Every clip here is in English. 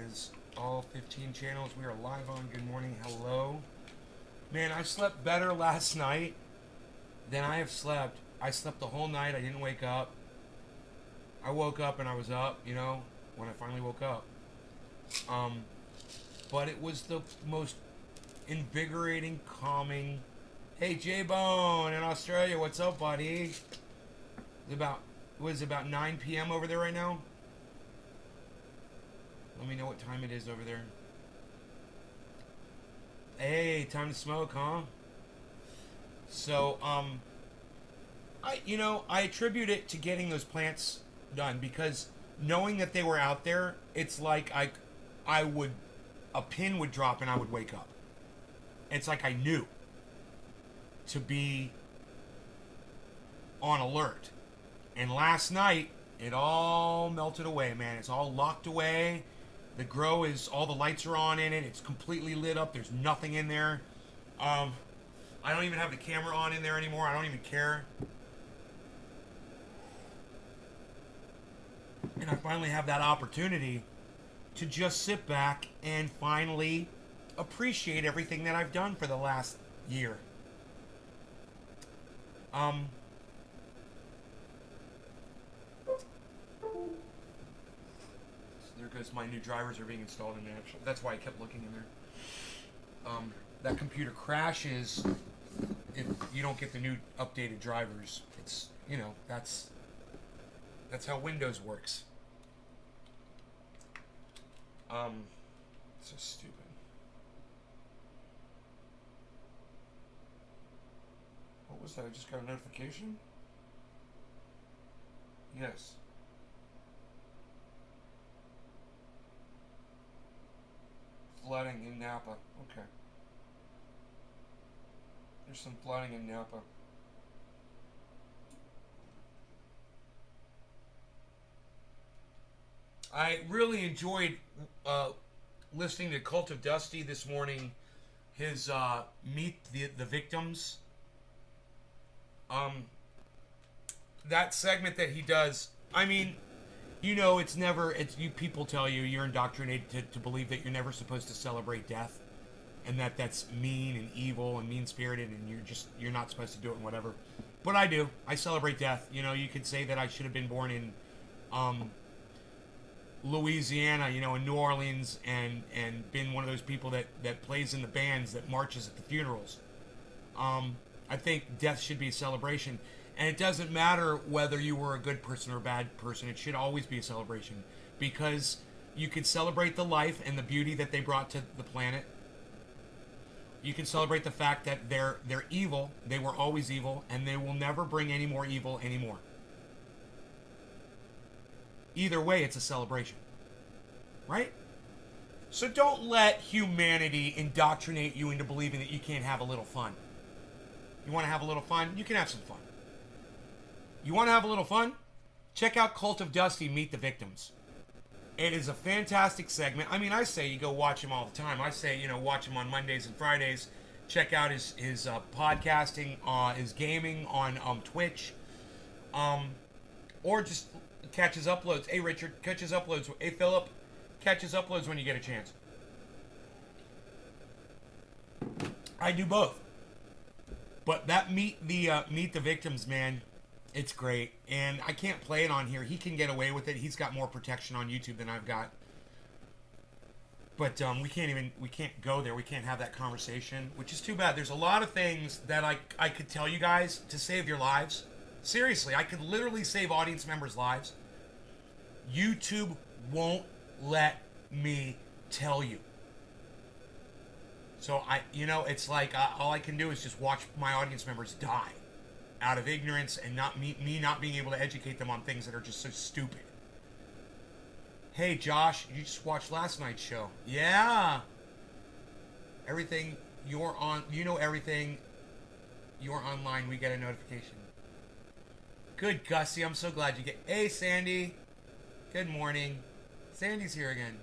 is all 15 channels. We are live on. Good morning. Hello. Man, I slept better last night than I have slept. I slept the whole night. I didn't wake up. I woke up and I was up, when I finally woke up. But it was the most invigorating, calming. Hey, J-Bone in Australia, what's up, buddy? It's about 9 p.m. over there right now? Let me know what time it is over there. Hey, time to smoke, huh? So, I attribute it to getting those plants done because knowing that they were out there, it's like a pin would drop and I would wake up. It's like I knew to be on alert. And last night, it all melted away, man. It's all locked away. The grow is, all the lights are on in it. It's completely lit up. There's nothing in there. I don't even have the camera on in there anymore. I don't even care. And I finally have that opportunity to just sit back and finally appreciate everything that I've done for the last year. There goes my new drivers are being installed in there. That's why I kept looking in there. That computer crashes if you don't get the new updated drivers. It's, that's how Windows works. So stupid. What was that? I just got a notification? Yes. Flooding in Napa. Okay. There's some flooding in Napa. I really enjoyed listening to Cult of Dusty this morning. His Meet the Victims. That segment that he does, I mean, it's people tell you you're indoctrinated to believe that you're never supposed to celebrate death and that's mean and evil and mean-spirited and you're not supposed to do it and whatever. But I do. I celebrate death. You could say that I should have been born in Louisiana, in New Orleans and been one of those people that plays in the bands that marches at the funerals. I think death should be a celebration. And it doesn't matter whether you were a good person or a bad person. It should always be a celebration. Because you can celebrate the life and the beauty that they brought to the planet. You can celebrate the fact that they're evil. They were always evil. And they will never bring any more evil anymore. Either way, it's a celebration. Right? So don't let humanity indoctrinate you into believing that you can't have a little fun. You want to have a little fun? You can have some fun. You want to have a little fun? Check out Cult of Dusty, Meet the Victims. It is a fantastic segment. I mean, I say you go watch him all the time. I say, watch him on Mondays and Fridays. Check out his podcasting, his gaming on Twitch. Or just catch his uploads. Hey, Richard, catch his uploads. Hey, Philip, catch his uploads when you get a chance. I do both. But that Meet the Victims, man, it's great. And I can't play it on here. He can get away with it. He's got more protection on YouTube than I've got. But we can't go there. We can't have that conversation, which is too bad. There's a lot of things that I could tell you guys to save your lives. Seriously, I could literally save audience members' lives. YouTube won't let me tell you. So it's like all I can do is just watch my audience members die out of ignorance and me not being able to educate them on things that are just so stupid. Hey, Josh, you just watched last night's show. Yeah. Everything you're on, everything you're online, we get a notification. Good, Gussie. I'm so glad you get. Hey, Sandy. Good morning. Sandy's here again.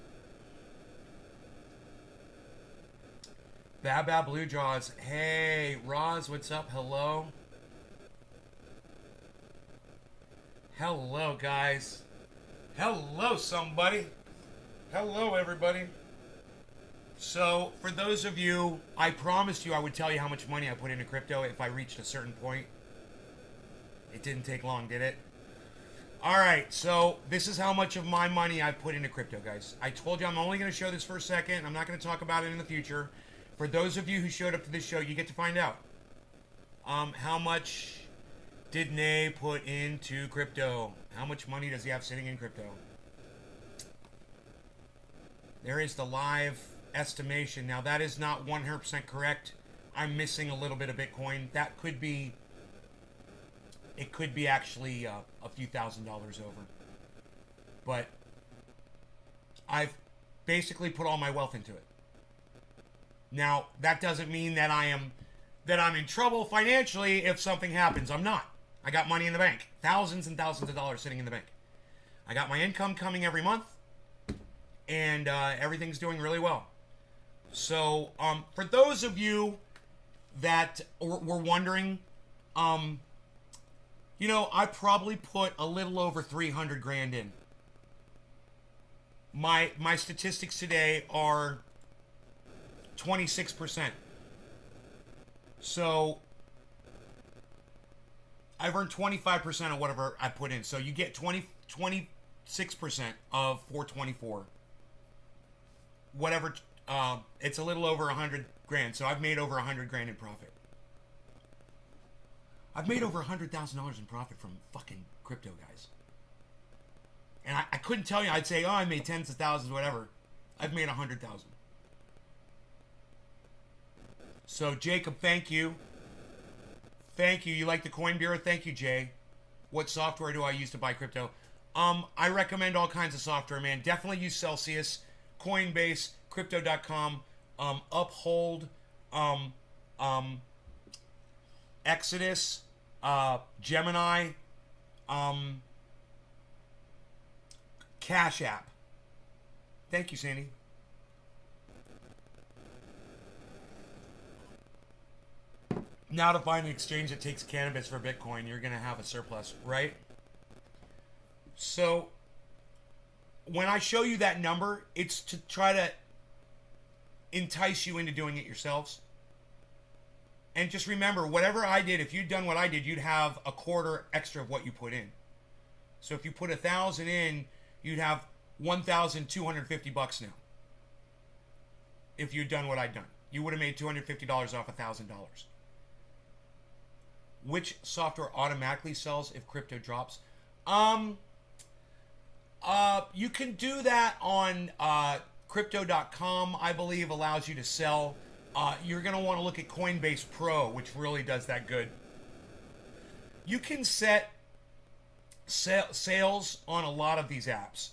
Bab Bab Blue Jaws. Hey, Roz, what's up? Hello. Hello, guys. Hello, somebody. Hello, everybody. So, for those of you, I promised you I would tell you how much money I put into crypto if I reached a certain point. It didn't take long, did it? Alright, so this is how much of my money I've put into crypto, guys. I told you I'm only going to show this for a second. I'm not going to talk about it in the future. For those of you who showed up to this show, you get to find out. How much did Nay put into crypto? How much money does he have sitting in crypto? There is the live estimation. Now, that is not 100% correct. I'm missing a little bit of Bitcoin. That could be... It could be actually a few $1,000s over. But I've basically put all my wealth into it. Now, that doesn't mean that I'm in trouble financially if something happens. I'm not. I got money in the bank. Thousands and thousands of dollars sitting in the bank. I got my income coming every month. And everything's doing really well. So, for those of you that were wondering, you know, I probably put a little over 300 grand in. My statistics today are 26%. So I've earned 25% of whatever I put in. So you get 26% of 424. Whatever, it's a little over 100 grand. So I've made over 100 grand in profit. I've made over $100,000 in profit from fucking crypto, guys. And I couldn't tell you. I'd say, oh, I made tens of thousands, whatever. I've made 100,000. So, Jacob, thank you. Thank you. You like the Coin Bureau? Thank you, Jay. What software do I use to buy crypto? I recommend all kinds of software, man. Definitely use Celsius, Coinbase, Crypto.com, Uphold, Exodus, Gemini, Cash App. Thank you, Sandy. Now to find an exchange that takes cannabis for Bitcoin, you're going to have a surplus, right? So, when I show you that number, it's to try to entice you into doing it yourselves. And just remember, whatever I did, if you'd done what I did, you'd have a quarter extra of what you put in. So if you put 1,000 in, you'd have $1,250 now. If you'd done what I'd done, you would have made $250 off $1,000. Which software automatically sells if crypto drops? You can do that on Crypto.com. I believe allows you to sell. You're going to want to look at Coinbase Pro, which really does that good. You can set sales on a lot of these apps.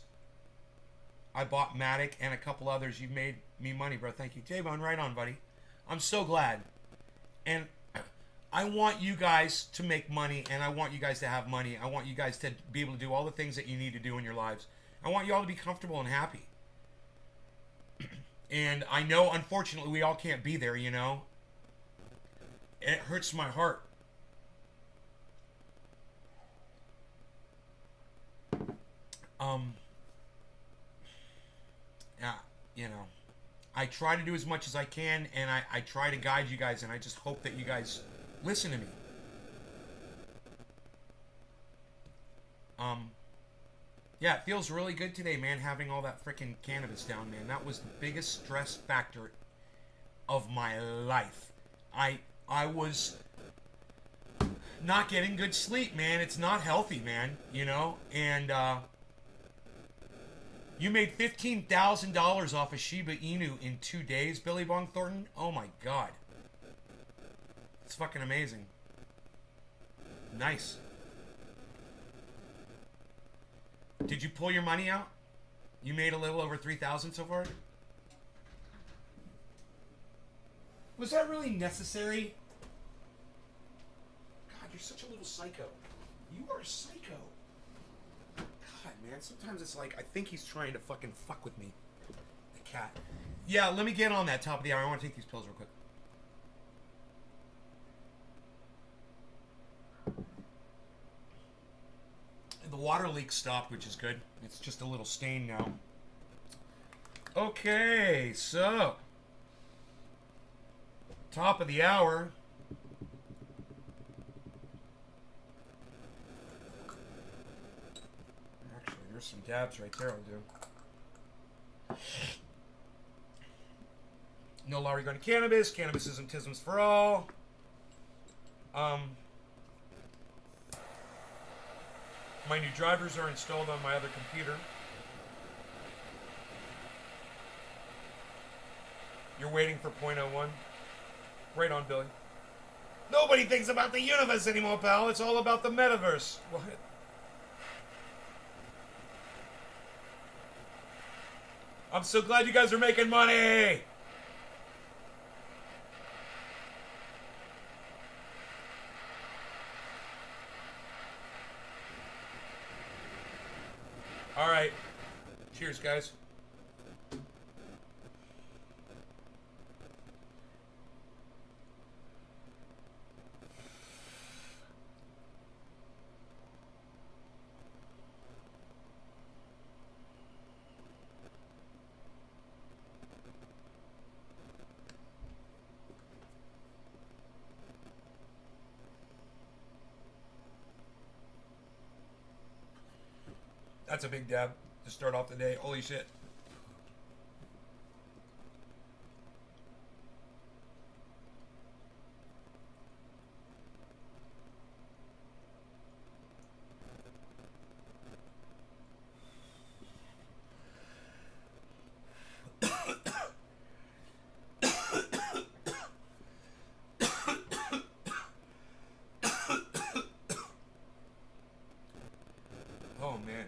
I bought Matic and a couple others. You've made me money, bro. Thank you. J-Bone, right on, buddy. I'm so glad. And I want you guys to make money, and I want you guys to have money. I want you guys to be able to do all the things that you need to do in your lives. I want you all to be comfortable and happy. And I know, unfortunately, we all can't be there, you know. It hurts my heart. Yeah, you know. I try to do as much as I can, and I try to guide you guys, and I just hope that you guys listen to me. Yeah, it feels really good today, man, having all that freaking cannabis down, man. That was the biggest stress factor of my life. I was not getting good sleep, man. It's not healthy, man, you know? And, you made $15,000 off of Shiba Inu in 2 days, Billy Bong Thornton? Oh my god. It's fucking amazing. Nice. Did you pull your money out? You made a little over 3,000 so far? Was that really necessary? God, you're such a little psycho. You are a psycho. God, man, sometimes it's like, I think he's trying to fucking fuck with me. The cat. Yeah, let me get on that top of the hour. I want to take these pills real quick. The water leak stopped, which is good. It's just a little stain now. Okay, so top of the hour. Actually, there's some dabs right there. I'll do. No Lowry going to cannabis. Cannabisism, tisms for all. My new drivers are installed on my other computer. You're waiting for .01. Right on, Billy. Nobody thinks about the universe anymore, pal. It's all about the metaverse. What? I'm so glad you guys are making money. All right. Cheers, guys. That's a big dab to start off the day. Holy shit. Oh, man.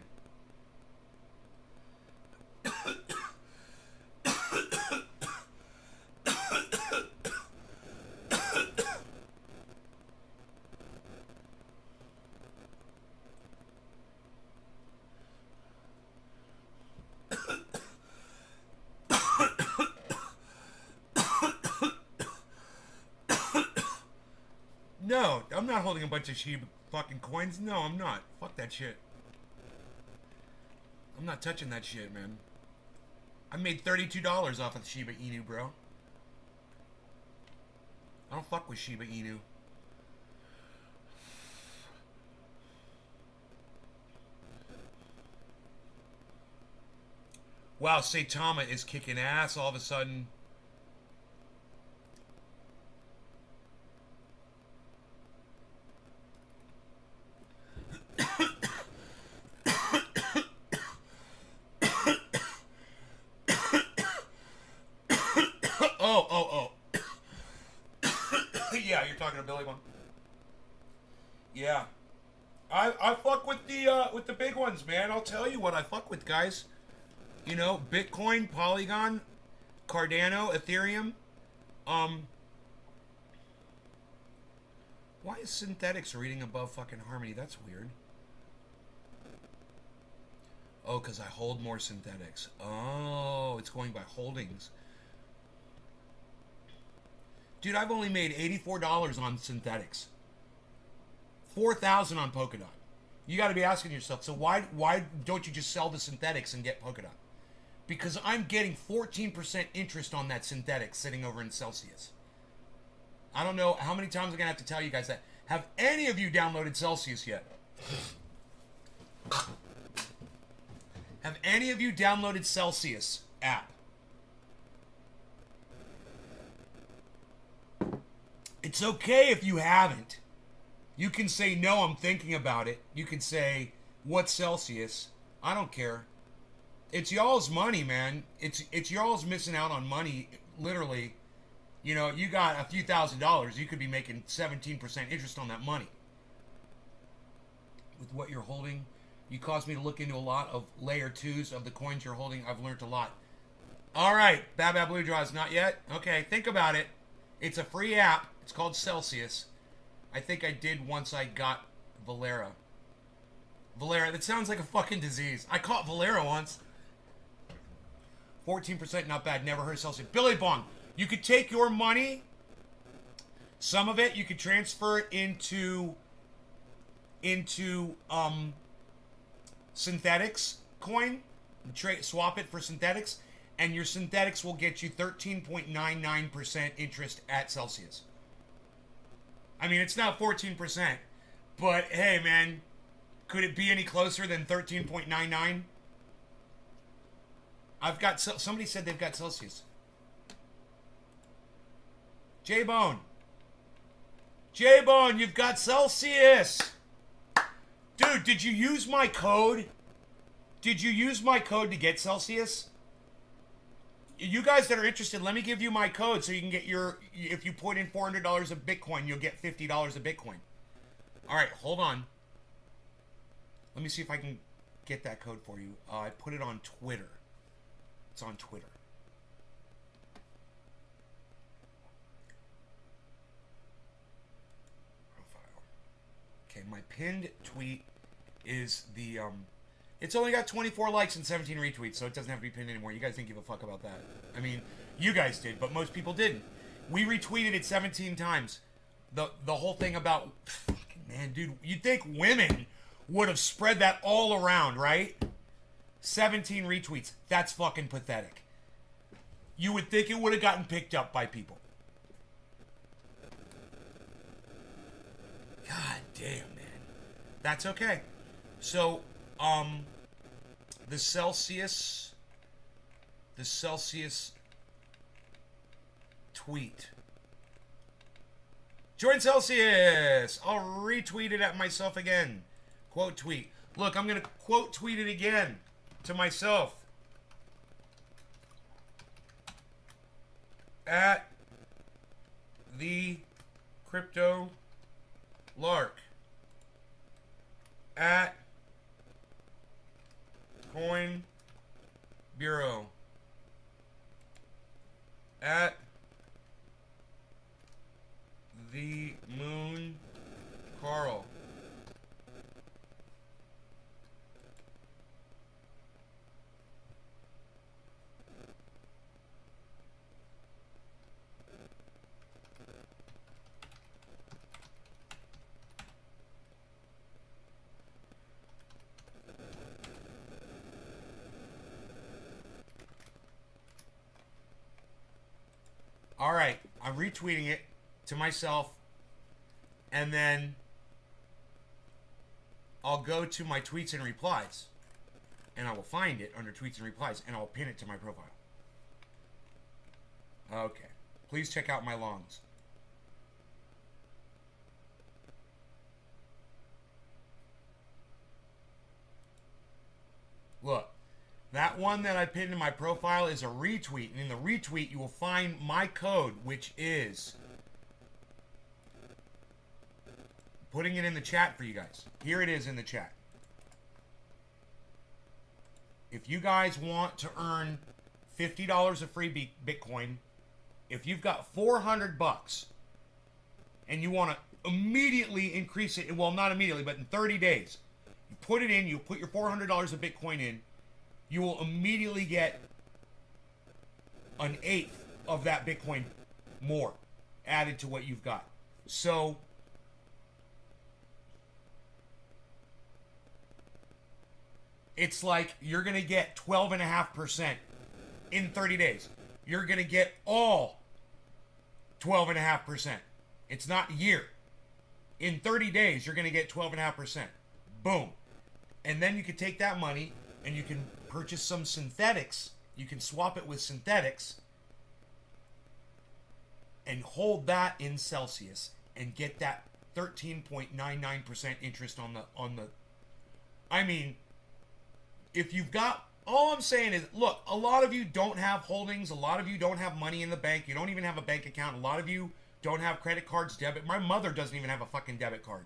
No, I'm not holding a bunch of Shiba fucking coins. No, I'm not. Fuck that shit. I'm not touching that shit, man. I made $32 off of Shiba Inu, bro. I don't fuck with Shiba Inu. Wow, Saitama is kicking ass all of a sudden. Oh. Yeah, you're talking to Billy one. Yeah. I fuck with the big ones, man. I'll tell you what I fuck with, guys. You know, Bitcoin, Polygon, Cardano, Ethereum. Why is Synthetics reading above fucking Harmony? That's weird. Oh, because I hold more Synthetics. Oh, it's going by holdings. Dude, I've only made $84 on Synthetics. $4,000 on Polkadot. You got to be asking yourself, so why don't you just sell the Synthetics and get Polkadot? Because I'm getting 14% interest on that Synthetic sitting over in Celsius. I don't know how many times I'm going to have to tell you guys that. Have any of you downloaded Celsius yet? Have any of you downloaded Celsius app? It's okay if you haven't. You can say, no, I'm thinking about it. You can say, what's Celsius? I don't care. It's y'all's money, man. It's y'all's missing out on money, literally. You know, you got a few $1,000s. You could be making 17% interest on that money. With what you're holding, you caused me to look into a lot of layer 2s of the coins you're holding. I've learned a lot. All right, Bad Bad Blue Draws, not yet? Okay, think about it. It's a free app. It's called Celsius. I think I did once I got Valera. Valera, that sounds like a fucking disease. I caught Valera once. 14%, not bad. Never heard of Celsius. Billy Bong, you could take your money, some of it, you could transfer it into Synthetics coin, swap it for Synthetics, and your synthetics will get you 13.99% interest at Celsius. I mean, it's not 14%, but hey, man, could it be any closer than 13.99? I've got, somebody said they've got Celsius. J-Bone. J-Bone, you've got Celsius. Dude, did you use my code? Did you use my code to get Celsius? You guys that are interested, let me give you my code so you can get your, if you put in $400 of Bitcoin, you'll get $50 of Bitcoin. All right, hold on. Let me see if I can get that code for you. I put it on Twitter. It's on Twitter. Profile. Okay, my pinned tweet is the, it's only got 24 likes and 17 retweets, so it doesn't have to be pinned anymore. You guys didn't give a fuck about that. I mean, you guys did, but most people didn't. We retweeted it 17 times. The whole thing about, man, dude, you'd think women would have spread that all around, right? 17 retweets. That's fucking pathetic. You would think it would have gotten picked up by people. God damn, man. That's okay. So, the Celsius tweet. Join Celsius! I'll retweet it at myself again. Quote tweet. Look, I'm going to quote tweet it again to myself. At the Crypto Lark. At Coin Bureau. At the Moon Carl. All right, I'm retweeting it to myself, and then I'll go to my tweets and replies, and I will find it under tweets and replies, and I'll pin it to my profile. Okay, please check out my longs. Look. That one that I pinned in my profile is a retweet. And in the retweet, you will find my code, which is... putting it in the chat for you guys. Here it is in the chat. If you guys want to earn $50 of free Bitcoin, if you've got 400 bucks and you want to immediately increase it, well, not immediately, but in 30 days, you put it in, you put your $400 of Bitcoin in, you will immediately get an eighth of that Bitcoin more added to what you've got. So, it's like you're going to get 12.5% in 30 days. You're going to get all 12.5%. It's not year. In 30 days, you're going to get 12.5%. Boom. And then you can take that money and you can purchase some synthetics. You can swap it with synthetics and hold that in Celsius and get that 13.99% interest on the I mean, if you've got, all I'm saying is, look, a lot of you don't have holdings, a lot of you don't have money in the bank, you don't even have a bank account, a lot of you don't have credit cards, debit. My mother doesn't even have a fucking debit card.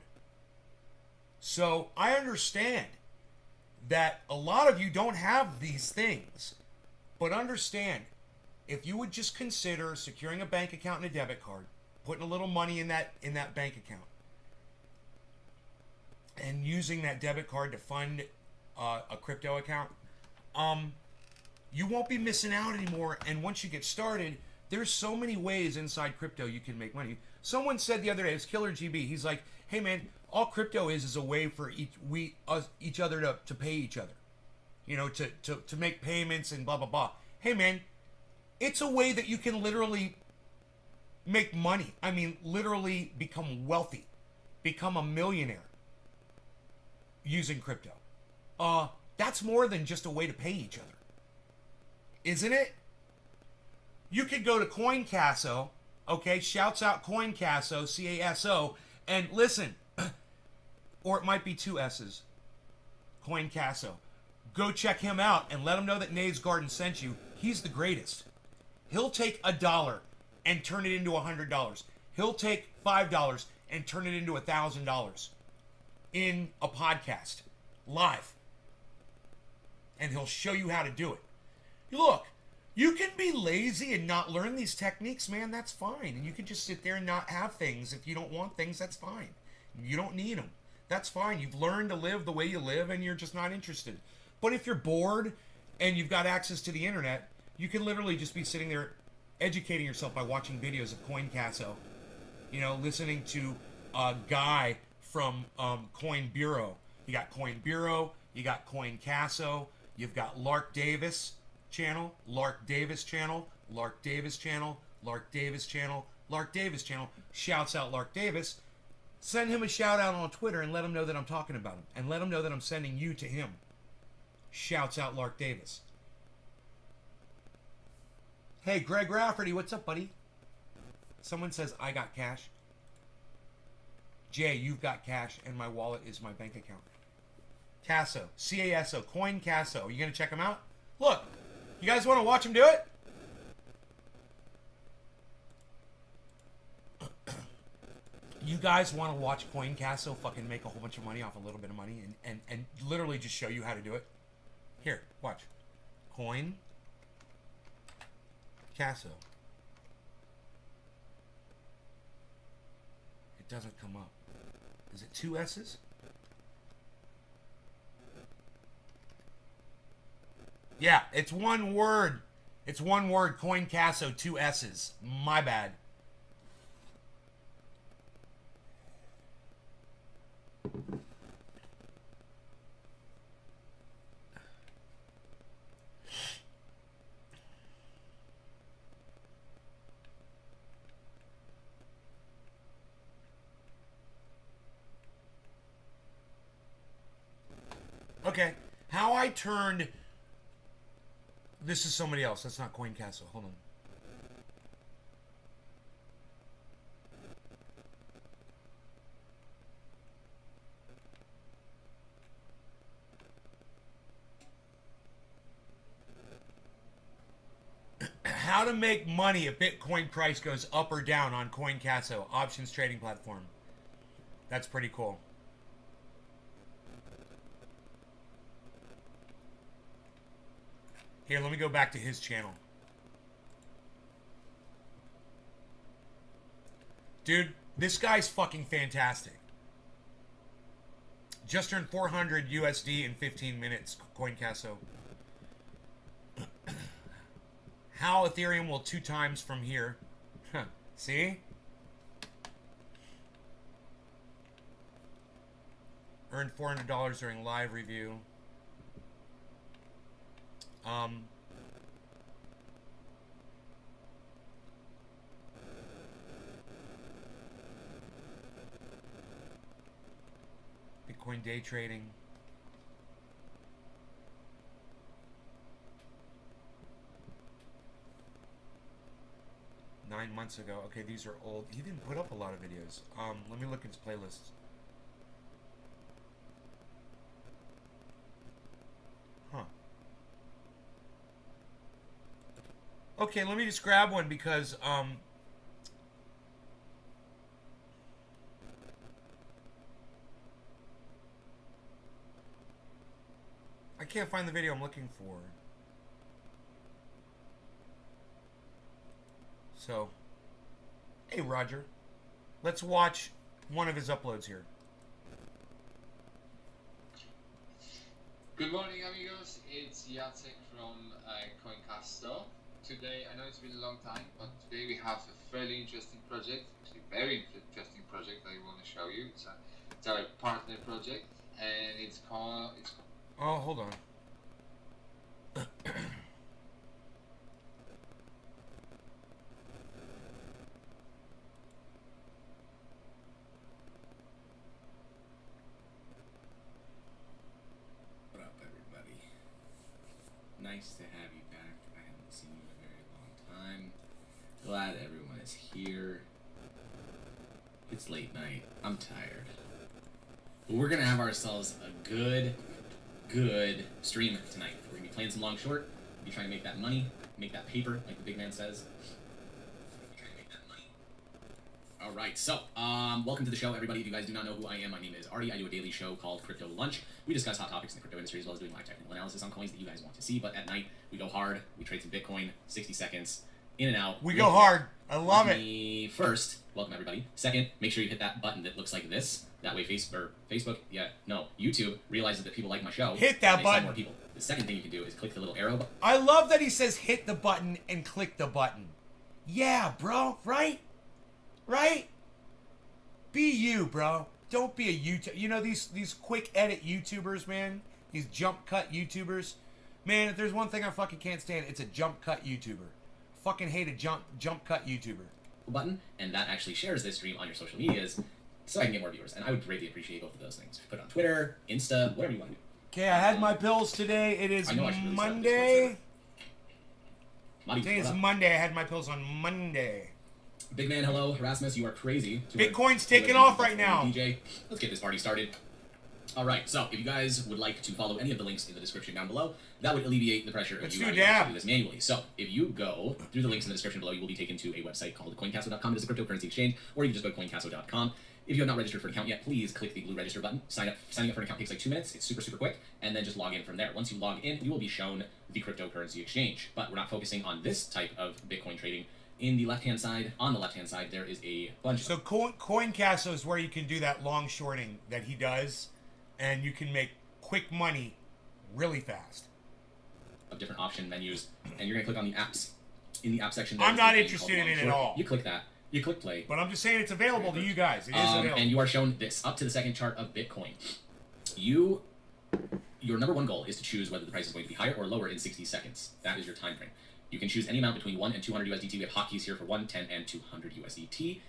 So I understand that a lot of you don't have these things, but understand, if you would just consider securing a bank account and a debit card, putting a little money in that bank account, and using that debit card to fund a crypto account, you won't be missing out anymore. And once you get started, there's so many ways inside crypto you can make money. Someone said the other day, it's Killer GB, he's like, hey man, all crypto is a way for each other to pay each other, you know, to make payments and blah blah blah. Hey, man, it's a way that you can literally make money. I mean, literally become wealthy, become a millionaire using crypto. That's more than just a way to pay each other, isn't it? You could go to CoinCasso, okay? Shouts out CoinCasso, CASO, and listen, or it might be two S's, CoinCasso. Go check him out and let him know that Nave's Garden sent you. He's the greatest. He'll take $1 and turn it into $100. He'll take $5 and turn it into $1,000 in a podcast, live. And he'll show you how to do it. Look, you can be lazy and not learn these techniques, man. That's fine. And you can just sit there and not have things. If you don't want things, that's fine. You don't need them. That's fine. You've learned to live the way you live and you're just not interested. But if you're bored and you've got access to the internet, you can literally just be sitting there educating yourself by watching videos of CoinCasso. You know, listening to a guy from Coin Bureau. You got Coin Bureau, you got CoinCasso, you've got Lark Davis channel, Lark Davis channel, Lark Davis channel, Lark Davis channel, Lark Davis channel. Shouts out Lark Davis. Send him a shout out on Twitter and let him know that I'm talking about him. And let him know that I'm sending you to him. Shouts out Lark Davis. Hey, Greg Rafferty, what's up, buddy? Someone says, I got cash. Jay, you've got cash, and my wallet is my bank account. Casso, CASO, CoinCasso. You going to check him out? Look, you guys want to watch him do it? You guys want to watch CoinCasso fucking make a whole bunch of money off a little bit of money and literally just show you how to do it? Here, watch. CoinCasso. It doesn't come up. Is it two S's? Yeah, it's one word. It's one word. CoinCasso, two S's. My bad. Okay, how I turned... This is somebody else. That's not CoinCasso. Hold on. How to make money if Bitcoin price goes up or down on CoinCasso, options trading platform. That's pretty cool. Here, let me go back to his channel. Dude, this guy's fucking fantastic. Just earned 400 USD in 15 minutes, CoinCasso. How Ethereum will 2 times from here. See? Earned $400 during live review. Bitcoin day trading. Nine months ago. Okay, these are old. He didn't put up a lot of videos. Let me look at his playlists. Huh. Okay, let me just grab one because I can't find the video I'm looking for. So, hey Roger, let's watch one of his uploads here. Good morning, amigos. It's Jacek from CoinCasso. Today, I know it's been a long time, but today we have a fairly interesting project, actually very interesting project that I want to show you. It's our partner project, and it's called... Oh, hold on. nice to have you back. I haven't seen you in a very long time. Glad everyone is here. It's late night. I'm tired. But we're gonna have ourselves a good stream tonight. We're gonna be playing some long short, be trying to make that money, make that paper, like the big man says. Alright, so, welcome to the show, everybody. If you guys do not know who I am, my name is Artie. I do a daily show called Crypto Lunch. We discuss hot topics in the crypto industry as well as doing live technical analysis on coins that you guys want to see. But at night, we go hard. We trade some Bitcoin, 60 seconds, in and out. We go hard. I love it. First, welcome everybody. Second, make sure you hit that button that looks like this. That way YouTube realizes that people like my show. Hit that and they send button. More people. The second thing you can do is click the little arrow button. I love that he says hit the button and click the button. Yeah, bro. Right? Right? Be you, bro. Don't be a YouTube. You know these quick edit YouTubers, man. These jump cut YouTubers. Man, if there's one thing I fucking can't stand, it's a jump cut YouTuber. Fucking hate a jump cut YouTuber. Button, and that actually shares this stream on your social medias, so I can get more viewers. And I would greatly appreciate both of those things. Put it on Twitter, Insta, whatever you want to do. Okay, I had my pills today. It is Monday. Today is Monday. I had my pills on Monday. Big man, hello. Erasmus, you are crazy. Bitcoin's taking off right now. DJ, let's get this party started. All right, so if you guys would like to follow any of the links in the description down below, that would alleviate the pressure of you having to do this manually. So if you go through the links in the description below, you will be taken to a website called CoinCastle.com. It is a cryptocurrency exchange, or you can just go to CoinCastle.com. If you have not registered for an account yet, please click the blue register button. Signing up for an account takes like 2 minutes. It's super quick, and then just log in from there. Once you log in, you will be shown the cryptocurrency exchange. But we're not focusing on this type of Bitcoin trading. In the left-hand side, on the left-hand side, there is a bunch. So CoinCastle is where you can do that long shorting that he does, and you can make quick money really fast. Of different option menus, and you're gonna click on the apps. In the app section, I'm not interested in it at all. You click that. You click play. But I'm just saying it's available to you guys. It is available. And you are shown this up to the second chart of Bitcoin. Your number one goal is to choose whether the price is going to be higher or lower in 60 seconds. That is your time frame. You can choose any amount between 1 and 200 USDT. We have hotkeys here for 1, 10, and 200 USDT.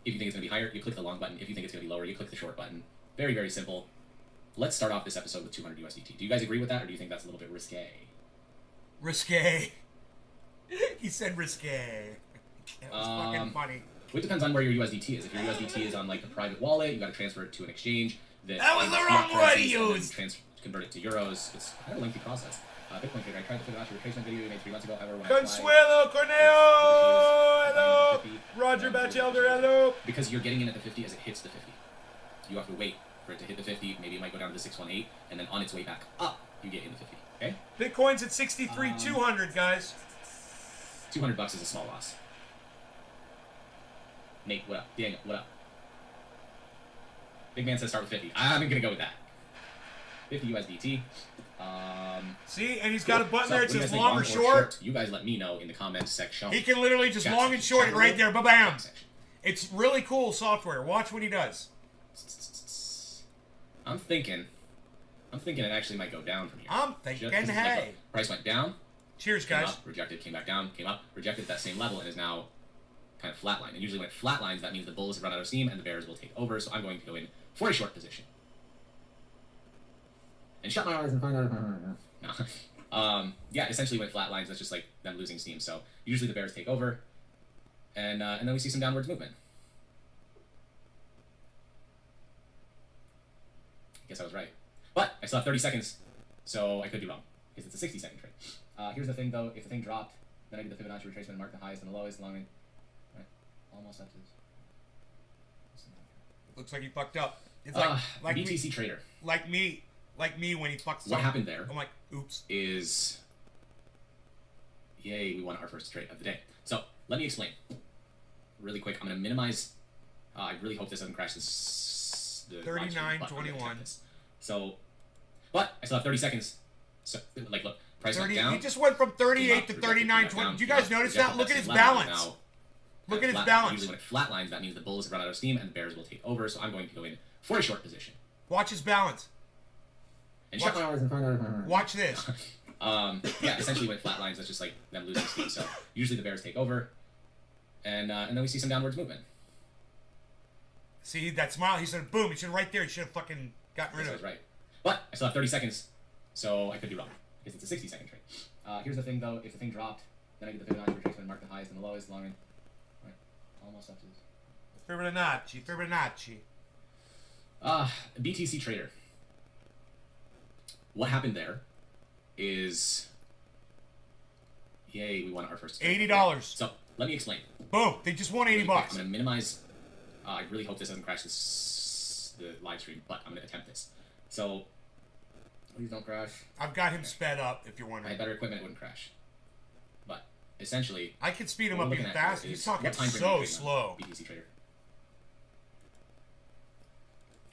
If you think it's going to be higher, you click the long button. If you think it's going to be lower, you click the short button. Very simple. Let's start off this episode with 200 USDT. Do you guys agree with that, or do you think that's a little bit risque? Risque. He said risque. That was fucking funny. It depends on where your USDT is. If your USDT is on like a private wallet, you got to transfer it to an exchange. That was the wrong word to use. Convert it to euros. It's kind of a lengthy process. Bitcoin Trader, I tried to figure out your retracement video you made 3 months ago. However, when Consuelo Corneo, hello. Roger Batchelder, hello. Because you're getting in at the 50 as it hits the 50. You have to wait for it to hit the 50. Maybe it might go down to the 618, and then on its way back up, you get in the 50. Okay. Bitcoin's at 63,200, guys. $200 is a small loss. Nate, what up? Daniel, what up? Big man says start with 50. I'm gonna go with that. 50 USDT. See, and he's got a button there. It says long or short. You guys let me know in the comments section. He can literally just long and short it right there. Ba-bam. It's really cool software. Watch what he does. I'm thinking it actually might go down from here. I'm thinking, hey. Price went down. Cheers, guys. Up, rejected, came back down, came up, rejected that same level, and is now kind of flatline. And usually when it flatlines, that means the bulls have run out of steam and the bears will take over. So I'm going to go in for a short position. And shut my eyes and find out. No. Yeah, essentially when it flatlines, that's just like them losing steam. So usually the bears take over, and then we see some downwards movement. I guess I was right, but I still have 30 seconds, so I could be wrong because it's a 60-second trade. Here's the thing, though: if the thing dropped, then I did the Fibonacci retracement and marked the highest and the lowest along it. Right, almost up to this. Looks like he fucked up. It's like BTC trader. Like me when he fucks up. What happened there? I'm like, oops. Is yay, we won our first trade of the day. So let me explain really quick. I'm gonna minimize. I really hope this doesn't crash this. 39.21. So, but I still have 30 seconds. So like, look, price went down. He just went from 38 to 39.20. Did you guys notice that? Look at his balance. Look at his balance. Usually when it flatlines, that means the bulls have run out of steam and the bears will take over. So I'm going to go in for a short position. Watch his balance. And watch this. Yeah, essentially when it flatlines, that's just like them losing steam. So usually the bears take over, and then we see some downwards movement. See that smile? He said, "Boom!" He should right there. He should have fucking gotten rid of it. Right. But I still have 30 seconds, so I could be wrong. because it's a 60-second trade. Here's the thing, though. If the thing dropped, then I get the Fibonacci retracement, mark the highest and the lowest, long and right, almost up to this. Fibonacci. BTC Trader. What happened there is, yay, we won our first trade. $80. So let me explain. Boom! They just won $80. I'm gonna minimize. I really hope this doesn't crash the live stream, but I'm gonna attempt this. So please don't crash. I've got him sped up. If you're I wondering, had better equipment, it wouldn't crash. But essentially, I could speed him what up we're even looking at faster. here He's is talking what time frame so are you trading slow. on BTC Trader.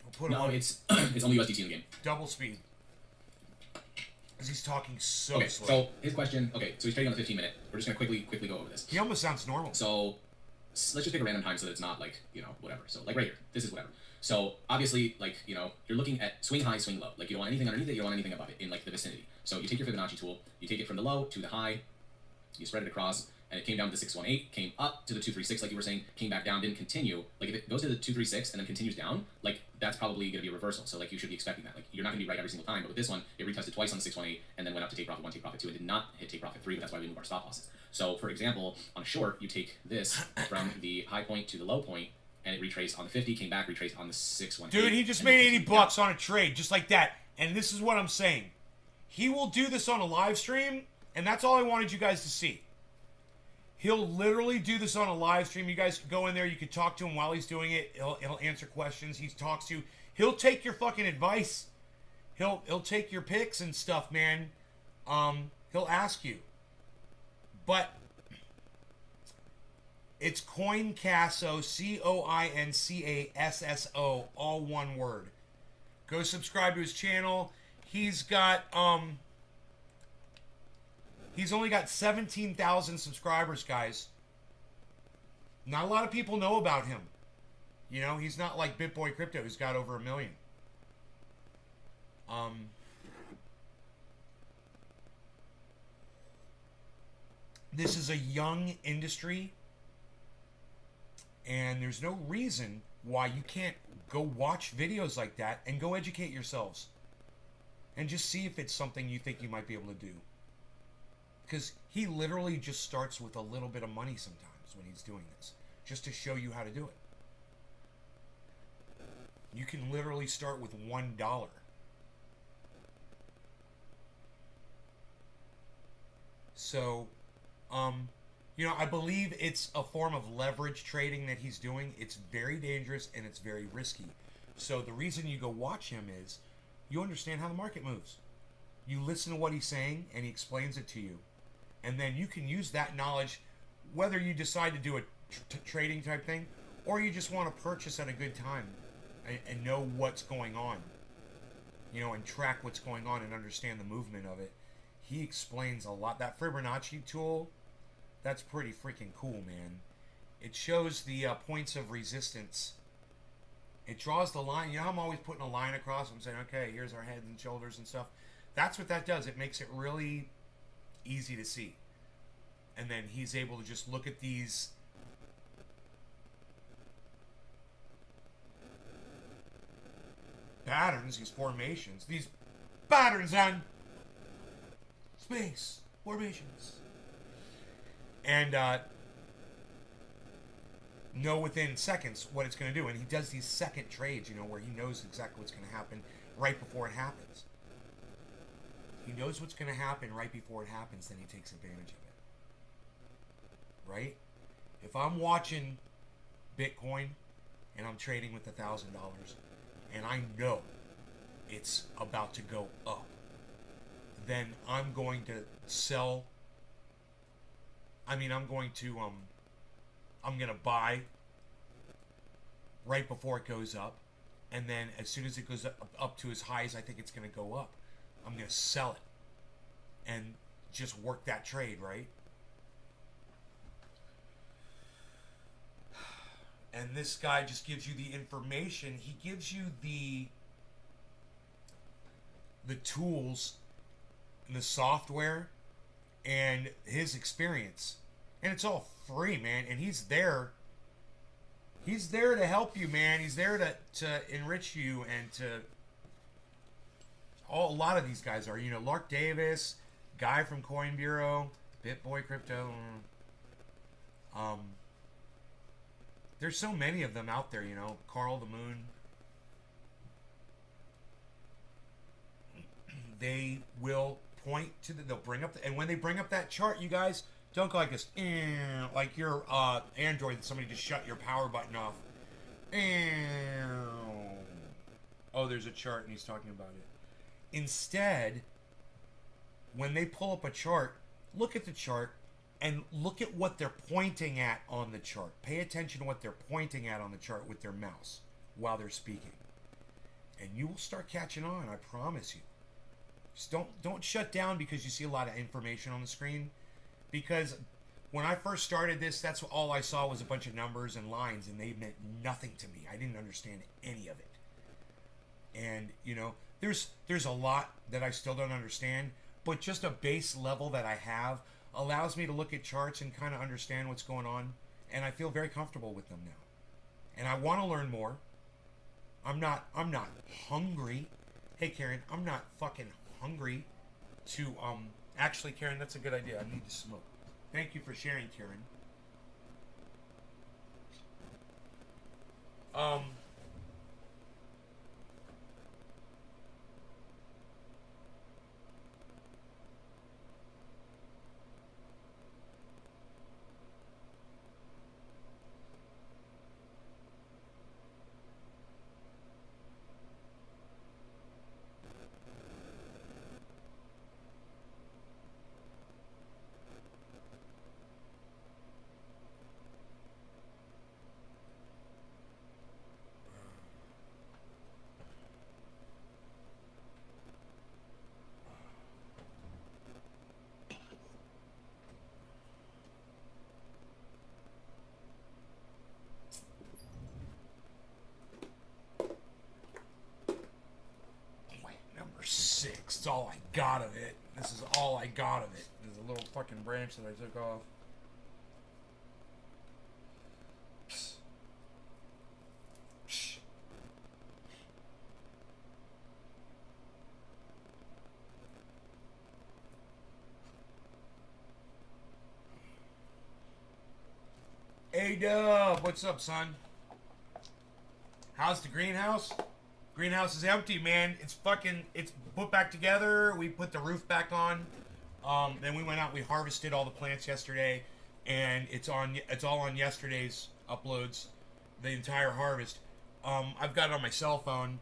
We'll put him No, on it's it's only USDT in the game. double speed. Because he's talking so Okay, slow. so his question. Okay, so he's trading on the 15-minute. We're just gonna quickly go over this. He almost sounds normal. So let's just pick a random time so that it's not like, whatever. So like right here, this is whatever. So obviously, like, you're looking at swing high, swing low. Like you don't want anything underneath it, you don't want anything above it in like the vicinity. So you take your Fibonacci tool, you take it from the low to the high, you spread it across, and it came down to the 618, came up to the 236, like you were saying, came back down, didn't continue. Like if it goes to the 236 and then continues down, like that's probably gonna be a reversal. So like you should be expecting that. Like you're not gonna be right every single time, but with this one, it retested twice on the 618 and then went up to take profit 1, take profit 2, and did not hit take profit 3, but that's why we move our stop losses. So for example, on a short, you take this from the high point to the low point, and it retraced on the 50, came back, retraced on the 618. Dude, he just made 80 bucks on a trade, just like that. And this is what I'm saying. He will do this on a live stream, and that's all I wanted you guys to see. He'll literally do this on a live stream. You guys can go in there. You can talk to him while he's doing it. He'll answer questions. He talks to you. He'll take your fucking advice. He'll take your picks and stuff, man. He'll ask you. But it's Coincasso, COINCASSO, all one word. Go subscribe to his channel. He's got he's only got 17,000 subscribers, guys. Not a lot of people know about him. He's not like BitBoy Crypto, who's got over 1 million. This is a young industry, and there's no reason why you can't go watch videos like that and go educate yourselves and just see if it's something you think you might be able to do. Because he literally just starts with a little bit of money sometimes when he's doing this, just to show you how to do it. You can literally start with $1. So, I believe it's a form of leverage trading that he's doing. It's very dangerous and it's very risky. So the reason you go watch him is you understand how the market moves. You listen to what he's saying and he explains it to you. And then you can use that knowledge, whether you decide to do a trading type thing or you just want to purchase at a good time and know what's going on, and track what's going on and understand the movement of it. He explains a lot. That Fibonacci tool, that's pretty freaking cool, man. It shows the points of resistance. It draws the line. I'm always putting a line across. I'm saying, okay, here's our heads and shoulders and stuff. That's what that does. It makes it really easy to see. And then he's able to just look at these patterns, these formations, these patterns on space formations, and know within seconds what it's going to do. And he does these second trades, where he knows exactly what's going to happen right before it happens. He knows what's going to happen right before it happens, then he takes advantage of it. Right? If I'm watching Bitcoin and I'm trading with $1,000 and I know it's about to go up, then I'm going to sell. I'm going to buy right before it goes up, and then as soon as it goes up to as high as I think it's going to go up, I'm going to sell it and just work that trade, right? And this guy just gives you the information. He gives you the tools and the software and his experience. And it's all free, man. And he's there. He's there to help you, man. He's there to enrich you and to... A lot of these guys are. You know, Lark Davis, guy from Coin Bureau, BitBoy Crypto. There's so many of them out there, you know. Carl the Moon. They will point to they'll bring up, and when they bring up that chart, you guys, don't go like this, like your Android, somebody just shut your power button off. Oh, there's a chart and he's talking about it. Instead, when they pull up a chart, look at the chart and look at what they're pointing at on the chart. Pay attention to what they're pointing at on the chart with their mouse while they're speaking. And you will start catching on, I promise you. Just don't shut down because you see a lot of information on the screen. Because when I first started this, that's all I saw was a bunch of numbers and lines, and they meant nothing to me. I didn't understand any of it. And, you know, there's a lot that I still don't understand, but just a base level that I have allows me to look at charts and kind of understand what's going on, and I feel very comfortable with them now. And I want to learn more. I'm not hungry. Hey, Karen, I'm not fucking hungry to actually, Karen, that's a good idea. I need to smoke. Thank you for sharing, Karen. Six. It's all I got of it. This is all I got of it. There's a little fucking branch that I took off. Hey Dub, what's up, son? How's the greenhouse? Greenhouse is empty, man. It's put back together. We put the roof back on. Then we went out. We harvested all the plants yesterday, and it's all on yesterday's uploads. The entire harvest. I've got it on my cell phone.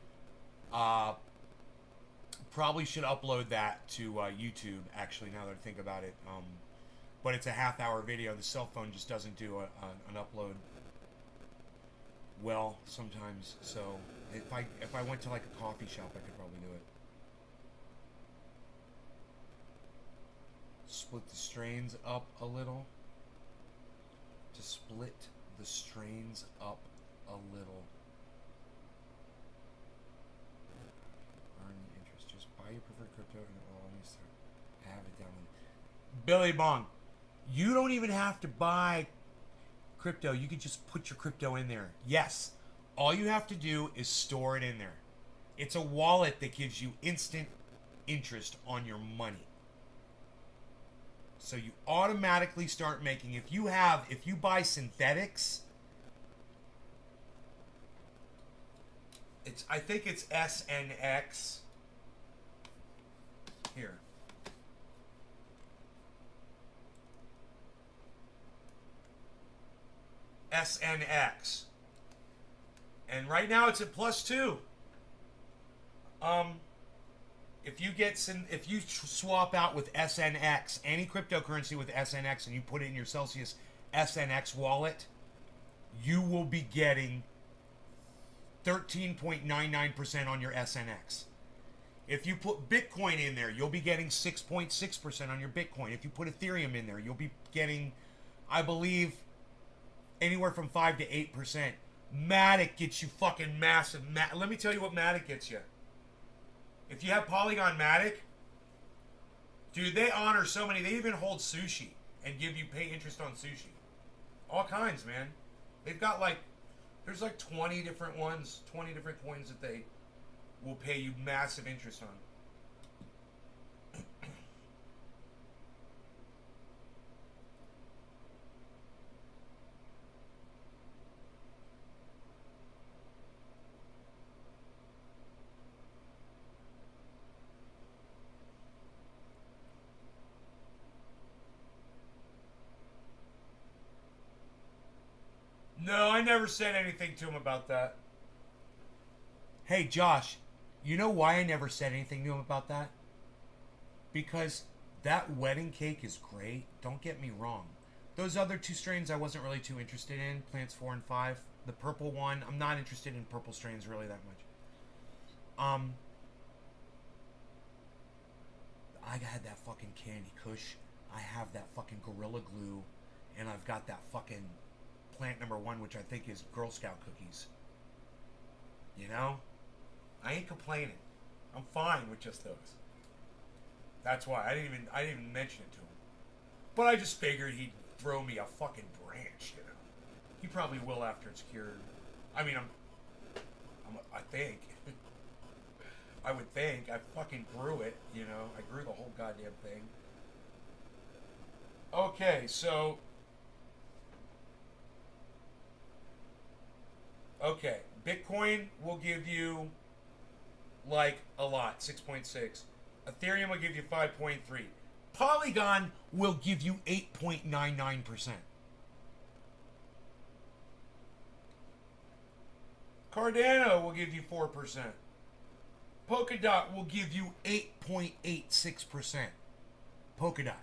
Probably should upload that to YouTube. Actually, now that I think about it, but it's a half-hour video. The cell phone just doesn't do an upload well sometimes. So if I went to like a coffee shop, I could probably do it. Split the strains up a little. To split the strains up a little. Earn the interest. Just buy your preferred crypto and let me start. I have it down. Billy Bong, you don't even have to buy crypto. You could just put your crypto in there. Yes. All you have to do is store it in there. It's a wallet that gives you instant interest on your money. So you automatically start making, if you buy synthetics, I think it's SNX. Here. SNX. And right now it's at +2. If you swap out with SNX, any cryptocurrency with SNX, and you put it in your Celsius SNX wallet, you will be getting 13.99% on your SNX. If you put Bitcoin in there, you'll be getting 6.6% on your Bitcoin. If you put Ethereum in there, you'll be getting, I believe, anywhere from 5 to 8%. Matic gets you fucking massive. Let me tell you what Matic gets you. If you have Polygon Matic, dude, they honor so many. They even hold sushi and pay interest on sushi. All kinds, man. They've got there's 20 different ones, 20 different coins that they will pay you massive interest on. No, I never said anything to him about that. Hey, Josh, you know why I never said anything to him about that? Because that wedding cake is great. Don't get me wrong. Those other two strains I wasn't really too interested in, Plants 4 and 5. The purple one, I'm not interested in purple strains really that much. I had that fucking Candy Kush. I have that fucking Gorilla Glue. And I've got that fucking plant number 1, which I think is Girl Scout cookies. You know? I ain't complaining. I'm fine with just those. That's why I didn't even mention it to him. But I just figured he'd throw me a fucking branch, you know. He probably will after it's cured. I mean, I think. I would think. I fucking grew it, you know. I grew the whole goddamn thing. Okay, so. Okay, Bitcoin will give you, like, a lot, 6.6. Ethereum will give you 5.3. Polygon will give you 8.99%. Cardano will give you 4%. Polkadot will give you 8.86%. Polkadot.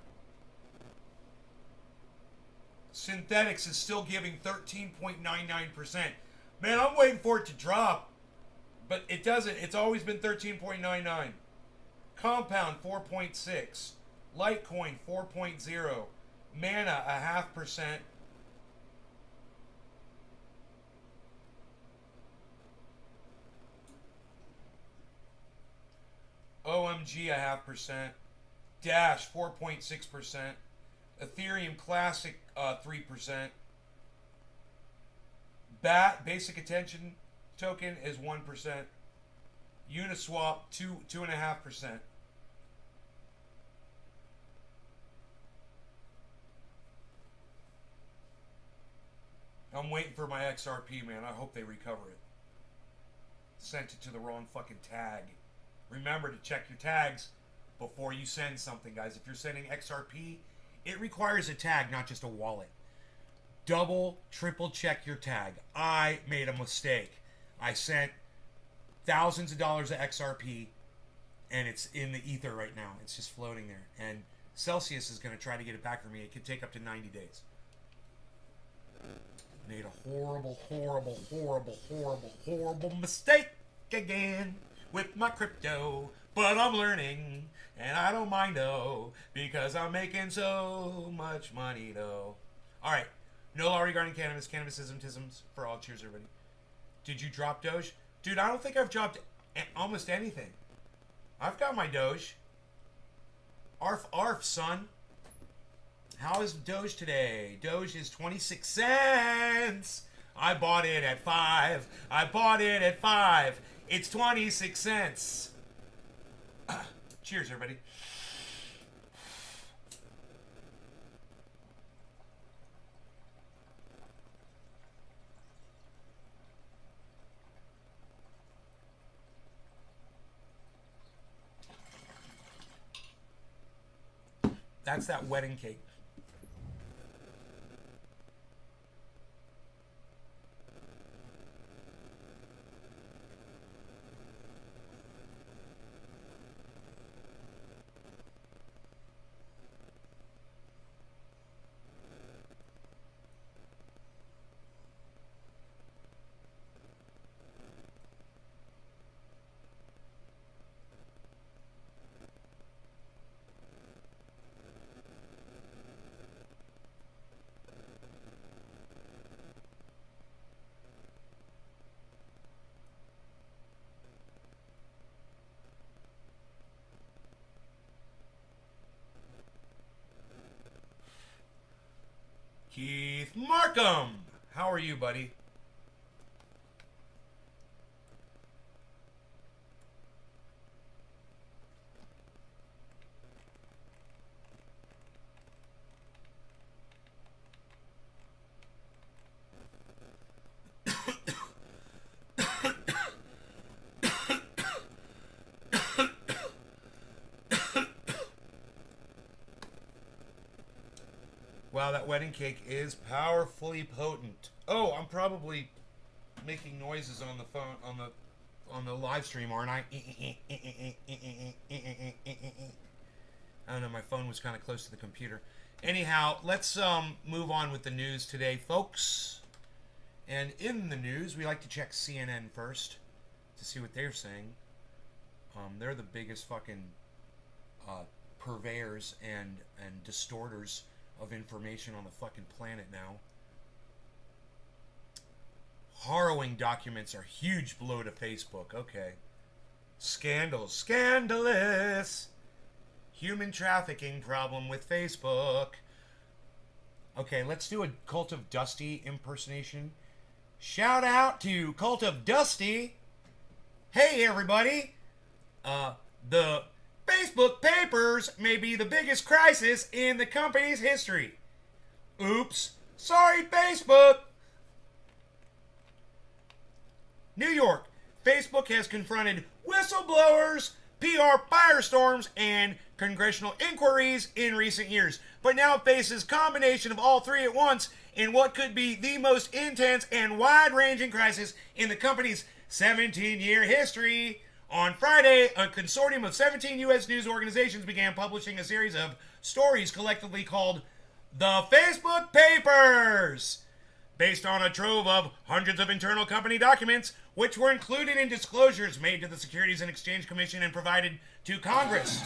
Synthetics is still giving 13.99%. Man, I'm waiting for it to drop. But it doesn't. It's always been 13.99. Compound 4.6. Litecoin 4.0. Mana 0.5%. OMG 0.5%. Dash 4.6%. Ethereum Classic 3%. BAT Basic Attention Token is 1%. Uniswap 2.5%. I'm waiting for my XRP, man. I hope they recover it. Sent it to the wrong fucking tag. Remember to check your tags before you send something, guys. If you're sending XRP, it requires a tag, not just a wallet. Double, triple check your tag. I made a mistake. I sent thousands of dollars of XRP, and it's in the ether right now. It's just floating there. And Celsius is going to try to get it back for me. It could take up to 90 days. Made a horrible, horrible, horrible, horrible, horrible mistake again with my crypto. But I'm learning, and I don't mind, though, because I'm making so much money, though. All right. No law regarding cannabis. Cannabisism-tisms for all. Cheers, everybody. Did you drop Doge? Dude, I don't think I've dropped almost anything. I've got my Doge. Arf, arf, son. How is Doge today? Doge is 26 cents. I bought it at 5. I bought it at 5. It's 26 cents. Cheers, everybody. That's that wedding cake. Keith Markham, how are you, buddy? Wow, that wedding cake is powerfully potent. Oh, I'm probably making noises on the phone on the live stream, aren't I? I don't know, my phone was kind of close to the computer. Anyhow, let's move on with the news today, folks. And in the news, we like to check CNN first to see what they're saying. They're the biggest fucking purveyors and distorters of information on the fucking planet now. Harrowing documents are huge blow to Facebook. Okay. Scandals. Scandalous. Human trafficking problem with Facebook. Okay, let's do a Cult of Dusty impersonation. Shout out to Cult of Dusty. Hey, everybody. The Facebook papers may be the biggest crisis in the company's history. Oops. Sorry, Facebook. New York. Facebook has confronted whistleblowers, PR firestorms, and congressional inquiries in recent years, but now faces combination of all three at once in what could be the most intense and wide-ranging crisis in the company's 17-year history. On Friday, a consortium of 17 U.S. news organizations began publishing a series of stories collectively called The Facebook Papers, based on a trove of hundreds of internal company documents, which were included in disclosures made to the Securities and Exchange Commission and provided to Congress.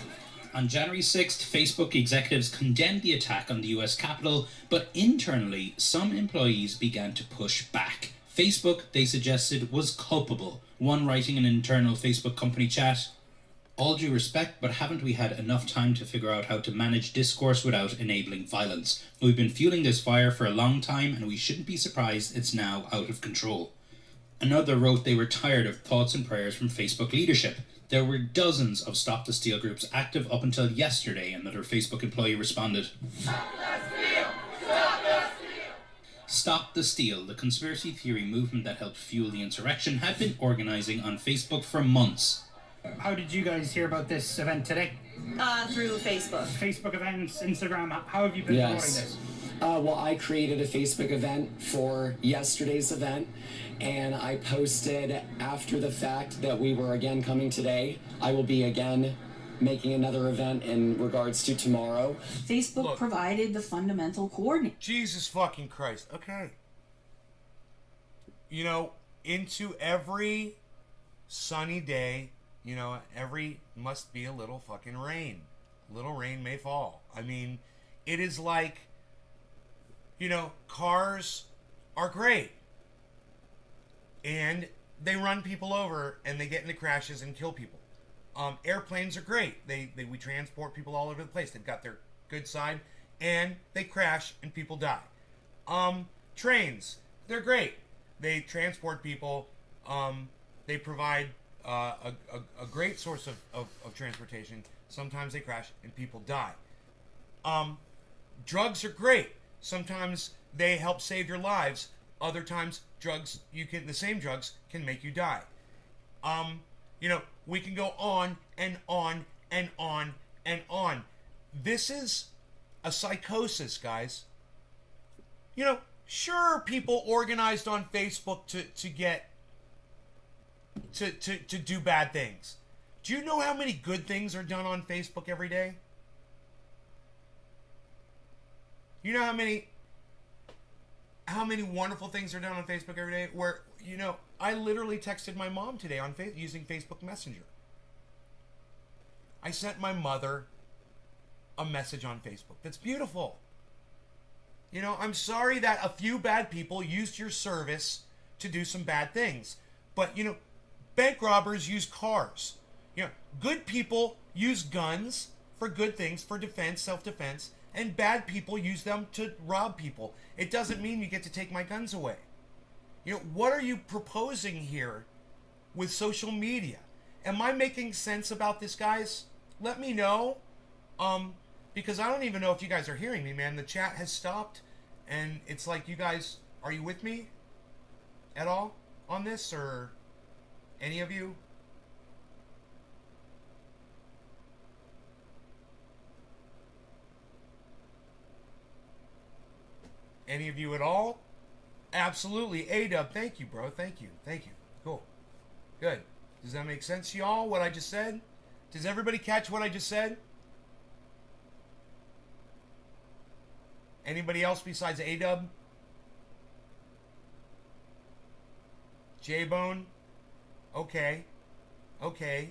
On January 6th, Facebook executives condemned the attack on the US Capitol, but internally, some employees began to push back. Facebook, they suggested, was culpable. One writing in an internal Facebook company chat, "All due respect, but haven't we had enough time to figure out how to manage discourse without enabling violence? We've been fueling this fire for a long time, and we shouldn't be surprised it's now out of control." Another wrote they were tired of thoughts and prayers from Facebook leadership. There were dozens of Stop the Steal groups active up until yesterday, another Facebook employee responded. Stop the steal! Stop the steal! Stop the Steal, the conspiracy theory movement that helped fuel the insurrection, had been organizing on Facebook for months. How did you guys hear about this event today? Through Facebook. Facebook events, Instagram, how have you been promoting this? Well, I created a Facebook event for yesterday's event, and I posted after the fact that we were again coming today. I will be again making another event in regards to tomorrow. Facebook provided the fundamental coordinate. Jesus fucking Christ. Okay. You know, into every sunny day, you know, every must be a little fucking rain. Little rain may fall. I mean, it is like, you know, cars are great. And they run people over and they get into crashes and kill people. Airplanes are great. We transport people all over the place. They've got their good side and they crash and people die. Trains, they're great. They transport people. They provide a great source of transportation. Sometimes they crash and people die. Drugs are great. Sometimes they help save your lives. Other times, the same drugs can make you die. You know, we can go on and on and on and on. This is a psychosis, guys. You know, sure, people organized on Facebook to do bad things. Do you know how many good things are done on Facebook every day? You know how many wonderful things are done on Facebook every day? Where, you know, I literally texted my mom today on using Facebook Messenger. I sent my mother a message on Facebook. That's beautiful. You know, I'm sorry that a few bad people used your service to do some bad things. But, you know, bank robbers use cars. You know, good people use guns for good things, for defense, self-defense, and bad people use them to rob people. It doesn't mean you get to take my guns away. You know, what are you proposing here with social media? Am I making sense about this, guys? Let me know. Because I don't even know if you guys are hearing me, man. The chat has stopped, and it's like, you guys, are you with me at all on this, or any of you? Any of you at all? Absolutely. A-Dub, thank you, bro. Thank you. Thank you. Cool. Good. Does that make sense to y'all, what I just said? Does everybody catch what I just said? Anybody else besides A-Dub? J-Bone? Okay. Okay.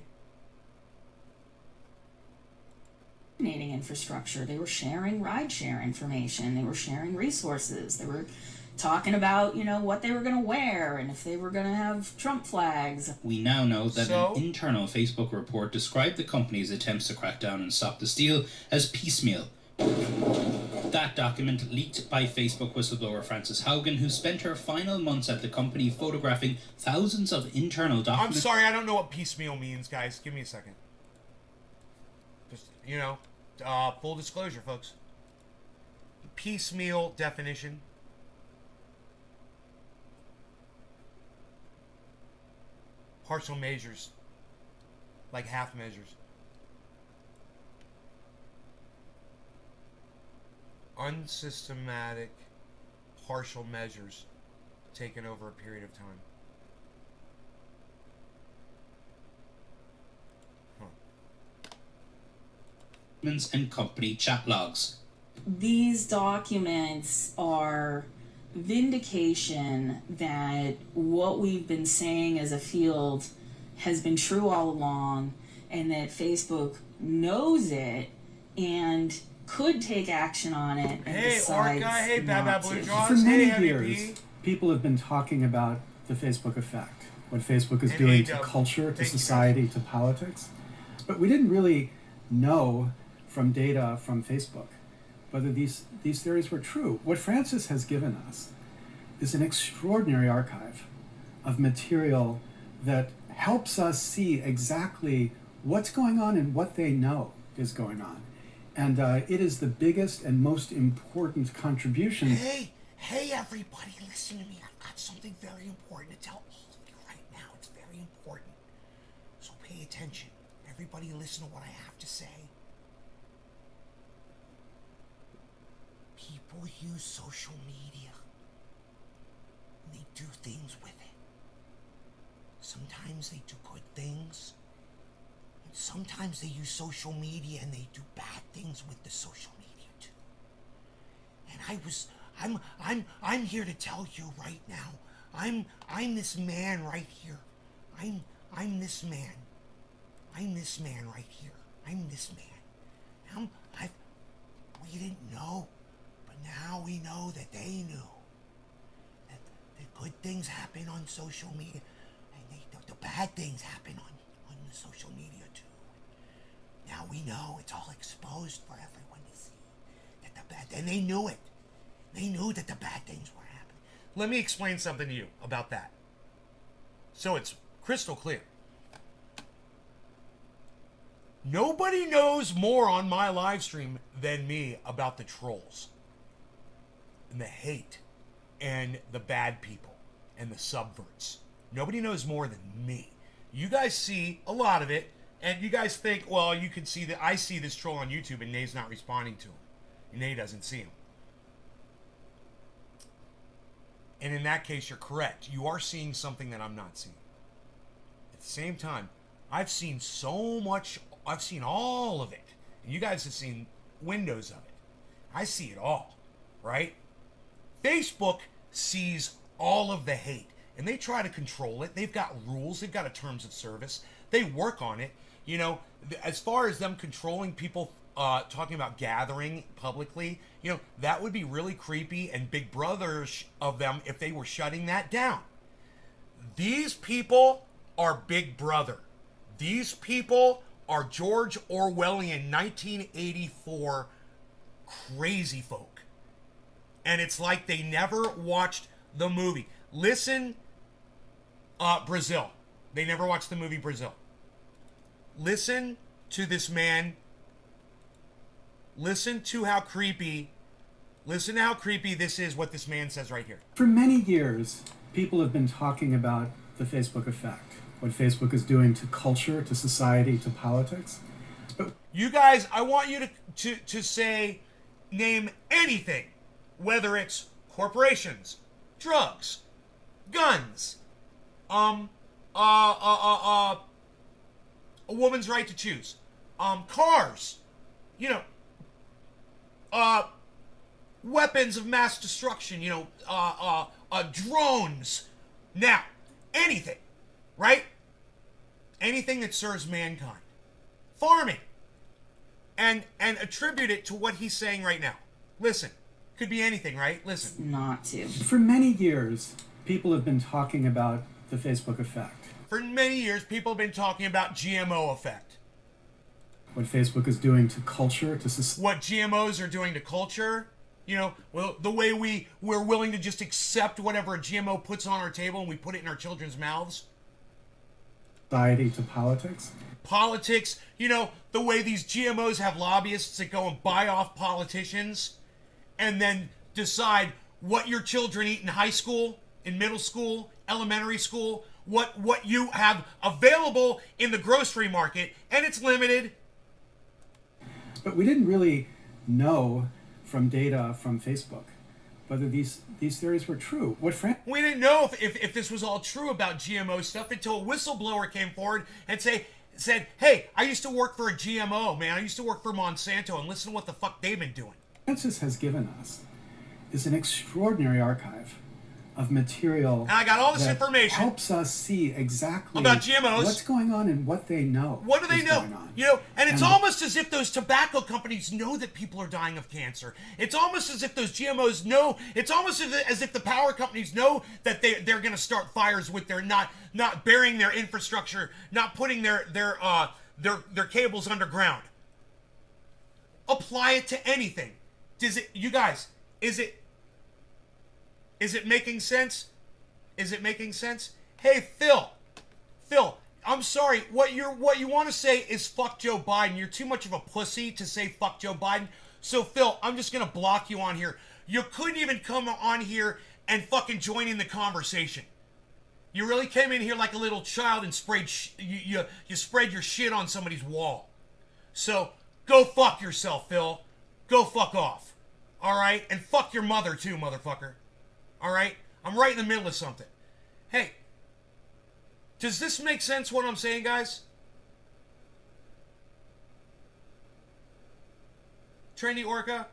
Infrastructure. They were sharing rideshare information. They were sharing resources. They were talking about, you know, what they were going to wear and if they were going to have Trump flags. We now know that an internal Facebook report described the company's attempts to crack down and stop the steal as piecemeal. That document leaked by Facebook whistleblower Frances Haugen, who spent her final months at the company photographing thousands of internal documents. I'm sorry, I don't know what piecemeal means, guys. Give me a second. Just, you know, full disclosure, folks. Piecemeal definition. Partial measures. Like half measures. Unsystematic partial measures taken over a period of time. And company chat logs. These documents are vindication that what we've been saying as a field has been true all along, and that Facebook knows it and could take action on it. And hey, Orca, hey, Bad Blue Jaws, For many hey, years, people have been talking about the Facebook effect, what Facebook is doing to culture, to society, to politics. But we didn't really know from data from Facebook whether these theories were true. What Frances has given us is an extraordinary archive of material that helps us see exactly what's going on and what they know is going on. And it is the biggest and most important contribution. Hey, everybody, listen to me. I've got something very important to tell all of you right now. It's very important. So pay attention. Everybody listen to what I have to say. People use social media. And they do things with it. Sometimes they do good things. And sometimes they use social media and they do bad things with the social media too. And I'm here to tell you right now. I'm this man right here. I'm this man. I'm this man right here. I'm this man. We didn't know, but now we know that they knew. That the good things happen on social media, and the bad things happen on the social media too. Now we know it's all exposed for everyone to see. That the bad, and they knew it. They knew that the bad things were happening. Let me explain something to you about that. So it's crystal clear. Nobody knows more on my live stream than me about the trolls and the hate and the bad people and the subverts. Nobody knows more than me. You guys see a lot of it, and you guys think, well, you can see that I see this troll on YouTube and Nay's not responding to him. And Nay doesn't see him. And in that case, you're correct. You are seeing something that I'm not seeing. At the same time, I've seen so much. I've seen all of it. And you guys have seen windows of it. I see it all, right? Facebook sees all of the hate. And they try to control it. They've got rules. They've got a terms of service. They work on it. You know, as far as them controlling people talking about gathering publicly, you know, that would be really creepy and Big Brother-ish of them if they were shutting that down. These people are Big Brother. These people are George Orwellian 1984 crazy folk. And it's like they never watched the movie. Listen, Brazil. They never watched the movie Brazil. Listen to this man. Listen to how creepy this is, what this man says right here. For many years, people have been talking about the Facebook effect, what Facebook is doing to culture, to society, to politics. But you guys, I want you to say, name anything, whether it's corporations, drugs, guns, a woman's right to choose, cars, you know, weapons of mass destruction, you know, drones. Now, anything, right? Anything that serves mankind. Farming. And attribute it to what he's saying right now. Listen, could be anything, right? Listen. Not to. For many years, people have been talking about the Facebook effect. For many years, people have been talking about GMO effect. What Facebook is doing to culture, to society. What GMOs are doing to culture. You know, well, the way we're willing to just accept whatever a GMO puts on our table and we put it in our children's mouths. Society to politics. Politics, you know, the way these GMOs have lobbyists that go and buy off politicians and then decide what your children eat in high school, in middle school, elementary school, what you have available in the grocery market, and it's limited. But we didn't really know from data from Facebook whether these theories were true. We didn't know if this was all true about GMO stuff until a whistleblower came forward and said, hey, I used to work for a GMO, man. I used to work for Monsanto, and listen to what the fuck they've been doing. Francis has given us is an extraordinary archive of material. And I got all this that information. Helps us see exactly about GMOs. What's going on and what they know. What do they know? You know, and it's almost as if those tobacco companies know that people are dying of cancer. It's almost as if those GMOs know. It's almost as if the power companies know that they're going to start fires with their not burying their infrastructure, not putting their cables underground. Apply it to anything. Does it, you guys? Is it making sense? Is it making sense? Hey, Phil, I'm sorry. What you want to say is fuck Joe Biden. You're too much of a pussy to say fuck Joe Biden. So, Phil, I'm just going to block you on here. You couldn't even come on here and fucking join in the conversation. You really came in here like a little child and sprayed you spread your shit on somebody's wall. So, go fuck yourself, Phil. Go fuck off. All right? And fuck your mother, too, motherfucker. All right? I'm right in the middle of something. Hey, does this make sense, what I'm saying, guys? Trendy Orca?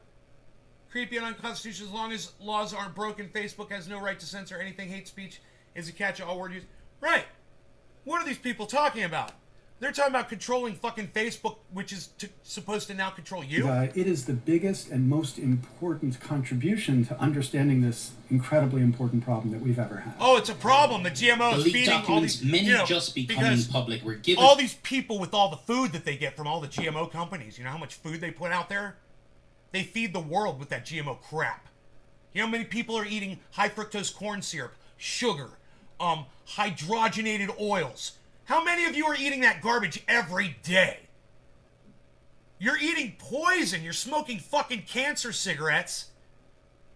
Creepy and unconstitutional. As long as laws aren't broken, Facebook has no right to censor anything. Hate speech is a catch-all word use. Right. What are these people talking about? They're talking about controlling fucking Facebook, which is supposed to now control you? It is the biggest and most important contribution to understanding this incredibly important problem that we've ever had. Oh, it's a problem. The GMO is feeding all these... Many just becoming public were given... All these people with all the food that they get from all the GMO companies, you know how much food they put out there? They feed the world with that GMO crap. You know how many people are eating high fructose corn syrup, sugar, hydrogenated oils? How many of you are eating that garbage every day? You're eating poison. You're smoking fucking cancer cigarettes.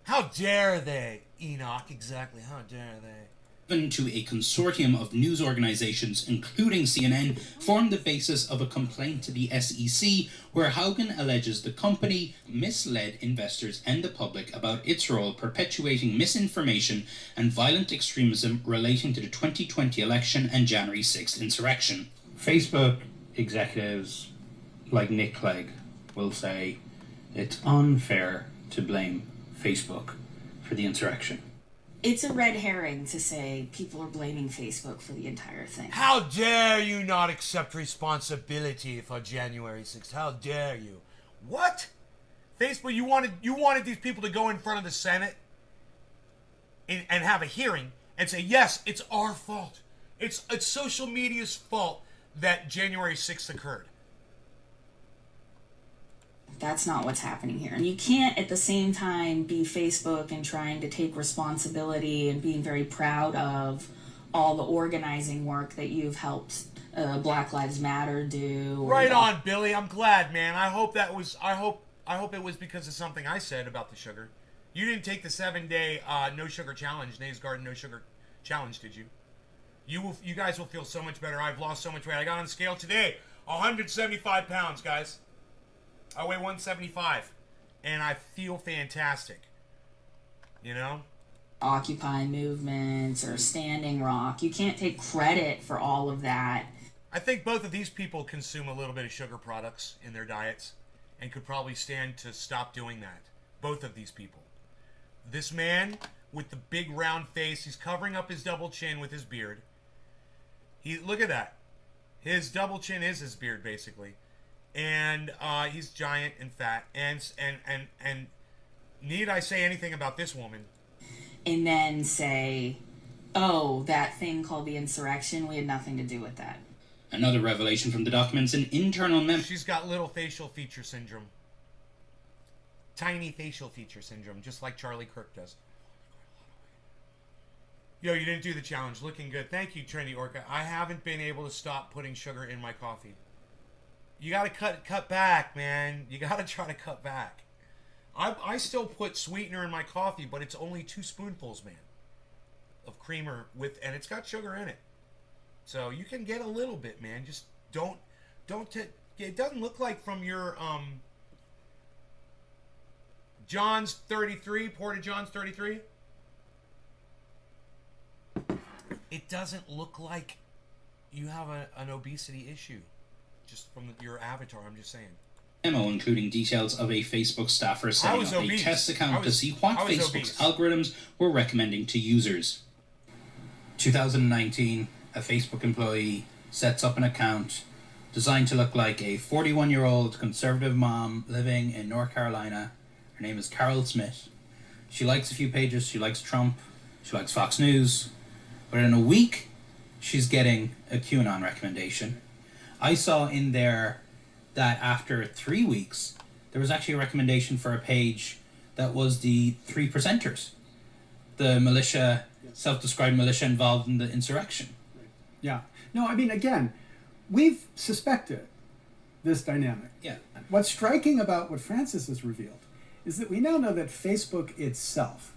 How dare they, Enoch? Exactly, how dare they? To a consortium of news organizations, including CNN, formed the basis of a complaint to the SEC, where Haugen alleges the company misled investors and the public about its role perpetuating misinformation and violent extremism relating to the 2020 election and January 6th insurrection. Facebook executives like Nick Clegg will say it's unfair to blame Facebook for the insurrection. It's a red herring to say people are blaming Facebook for the entire thing. How dare you not accept responsibility for January 6th? How dare you? What? Facebook, you wanted these people to go in front of the Senate and have a hearing and say, yes, it's our fault. It's social media's fault that January 6th occurred. That's not what's happening here. And you can't at the same time be Facebook and trying to take responsibility and being very proud of all the organizing work that you've helped Black Lives Matter do. Right on, Billy. I'm glad, man. I hope it was because of something I said about the sugar. You didn't take the 7-day no sugar challenge, Nays Garden no sugar challenge, did you? You guys will feel so much better. I've lost so much weight. I got on the scale today, 175 pounds, guys. I weigh 175, and I feel fantastic. you know? Occupy movements or Standing Rock. You can't take credit for all of that. I think both of these people consume a little bit of sugar products in their diets and could probably stand to stop doing that. Both of these people. This man with the big round face, he's covering up his double chin with his beard. Look at that. His double chin is his beard, basically. And he's giant and fat. And need I say anything about this woman? And then say, oh, that thing called the insurrection, we had nothing to do with that. Another revelation from the documents, an internal memo. She's got little facial feature syndrome. Tiny facial feature syndrome, just like Charlie Kirk does. Yo, you didn't do the challenge. Looking good. Thank you, Trendy Orca. I haven't been able to stop putting sugar in my coffee. You gotta cut back, man. You gotta try to cut back. I still put sweetener in my coffee, but it's only 2 spoonfuls, man, of creamer and it's got sugar in it. So you can get a little bit, man. Just don't it doesn't look like from your John's 33, Porta John's 33. It doesn't look like you have an obesity issue, just from your avatar. I'm just saying. Memo including details of a Facebook staffer setting up a test account to see what Facebook's algorithms were recommending to users. 2019, a Facebook employee sets up an account designed to look like a 41-year-old conservative mom living in North Carolina. Her name is Carol Smith. She likes a few pages. She likes Trump. She likes Fox News. But in a week, she's getting a QAnon recommendation. I saw in there that after 3 weeks, there was actually a recommendation for a page that was the 3 Percenters, the militia, self-described militia involved in the insurrection. Yeah. No, I mean, again, we've suspected this dynamic. Yeah. What's striking about what Francis has revealed is that we now know that Facebook itself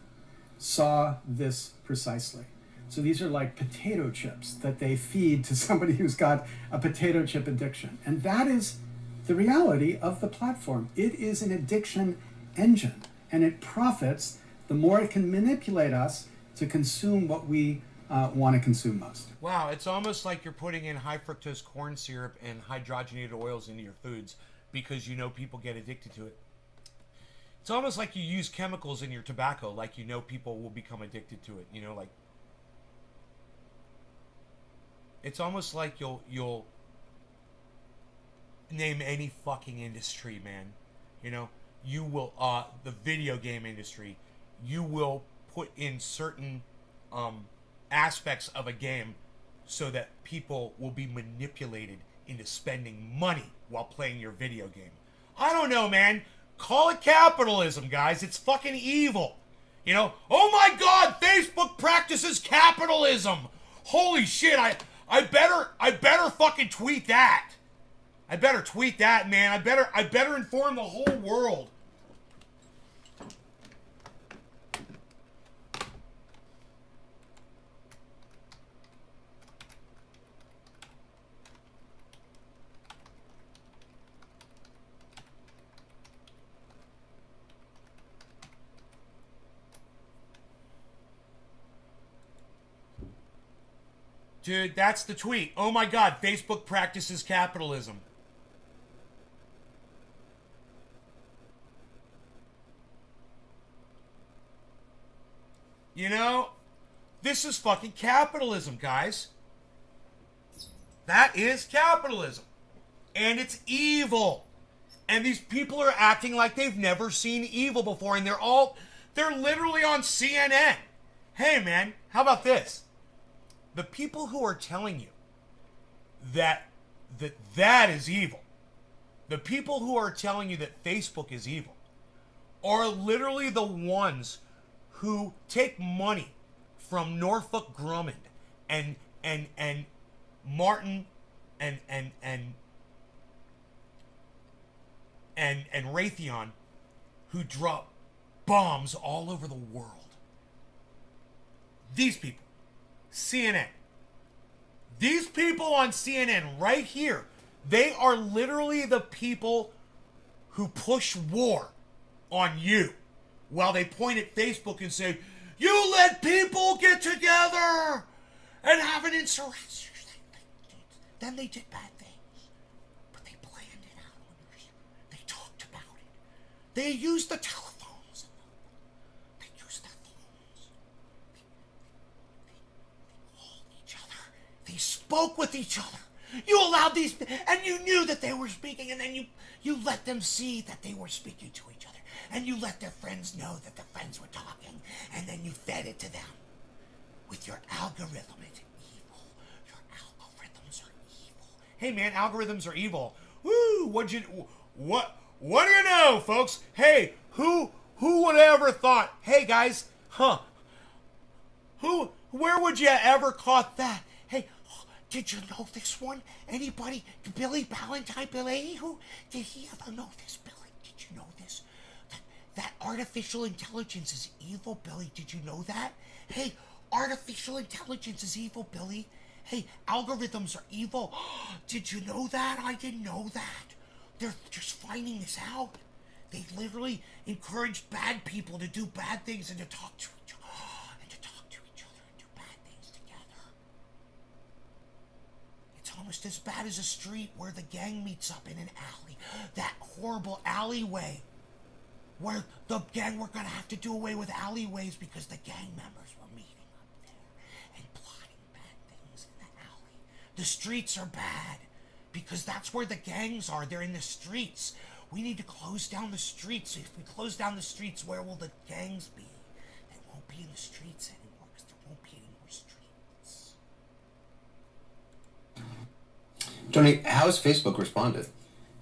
saw this precisely. So these are like potato chips that they feed to somebody who's got a potato chip addiction. And that is the reality of the platform. It is an addiction engine, and it profits the more it can manipulate us to consume what we want to consume most. Wow, it's almost like you're putting in high fructose corn syrup and hydrogenated oils into your foods because you know people get addicted to it. It's almost like you use chemicals in your tobacco, like you know people will become addicted to it. You know, like it's almost like you'll name any fucking industry, man. You know, you will the video game industry, you will put in certain aspects of a game so that people will be manipulated into spending money while playing your video game. I don't know, man. Call it capitalism, guys. It's fucking evil. You know? Oh my God, Facebook practices capitalism. Holy shit, I better fucking tweet that. I better tweet that, man. I better inform the whole world. Dude, that's the tweet. Oh my God, Facebook practices capitalism. You know, this is fucking capitalism, guys. That is capitalism. And it's evil. And these people are acting like they've never seen evil before. And they're literally on CNN. Hey, man, how about this? The people who are telling you that is evil, the people who are telling you that Facebook is evil, are literally the ones who take money from Northrop Grumman and Martin and Raytheon, who drop bombs all over the world. These people. CNN. These people on CNN right here, they are literally the people who push war on you while they point at Facebook and say, you let people get together and have an insurrection. Then they did bad things. But they planned it out. They talked about it. They used the telephones. They used their phones. They called each other. They spoke with each other. You allowed these, and you knew that they were speaking, and then you let them see that they were speaking to each other. And you let their friends know that their friends were talking, and then you fed it to them with your algorithm. It's evil. Your algorithms are evil. Hey man, algorithms are evil. Woo! What do you know, folks? Hey, who would ever thought? Hey guys, where would you ever caught that? Hey, did you know this one? Anybody? Billy Ballantyne, Billy? Did he ever know this, Billy? Did you know this? That artificial intelligence is evil, Billy. Did you know that? Hey, artificial intelligence is evil, Billy. Hey, algorithms are evil. Did you know that? I didn't know that. They're just finding this out. They literally encouraged bad people to do bad things and to talk to each other. And do bad things together. It's almost as bad as a street where the gang meets up in an alley. That horrible alleyway. Where the gang were going to have to do away with alleyways because the gang members were meeting up there and plotting bad things in the alley. The streets are bad because that's where the gangs are. They're in the streets. We need to close down the streets. If we close down the streets, where will the gangs be? They won't be in the streets anymore because there won't be any more streets. Tony, how has Facebook responded?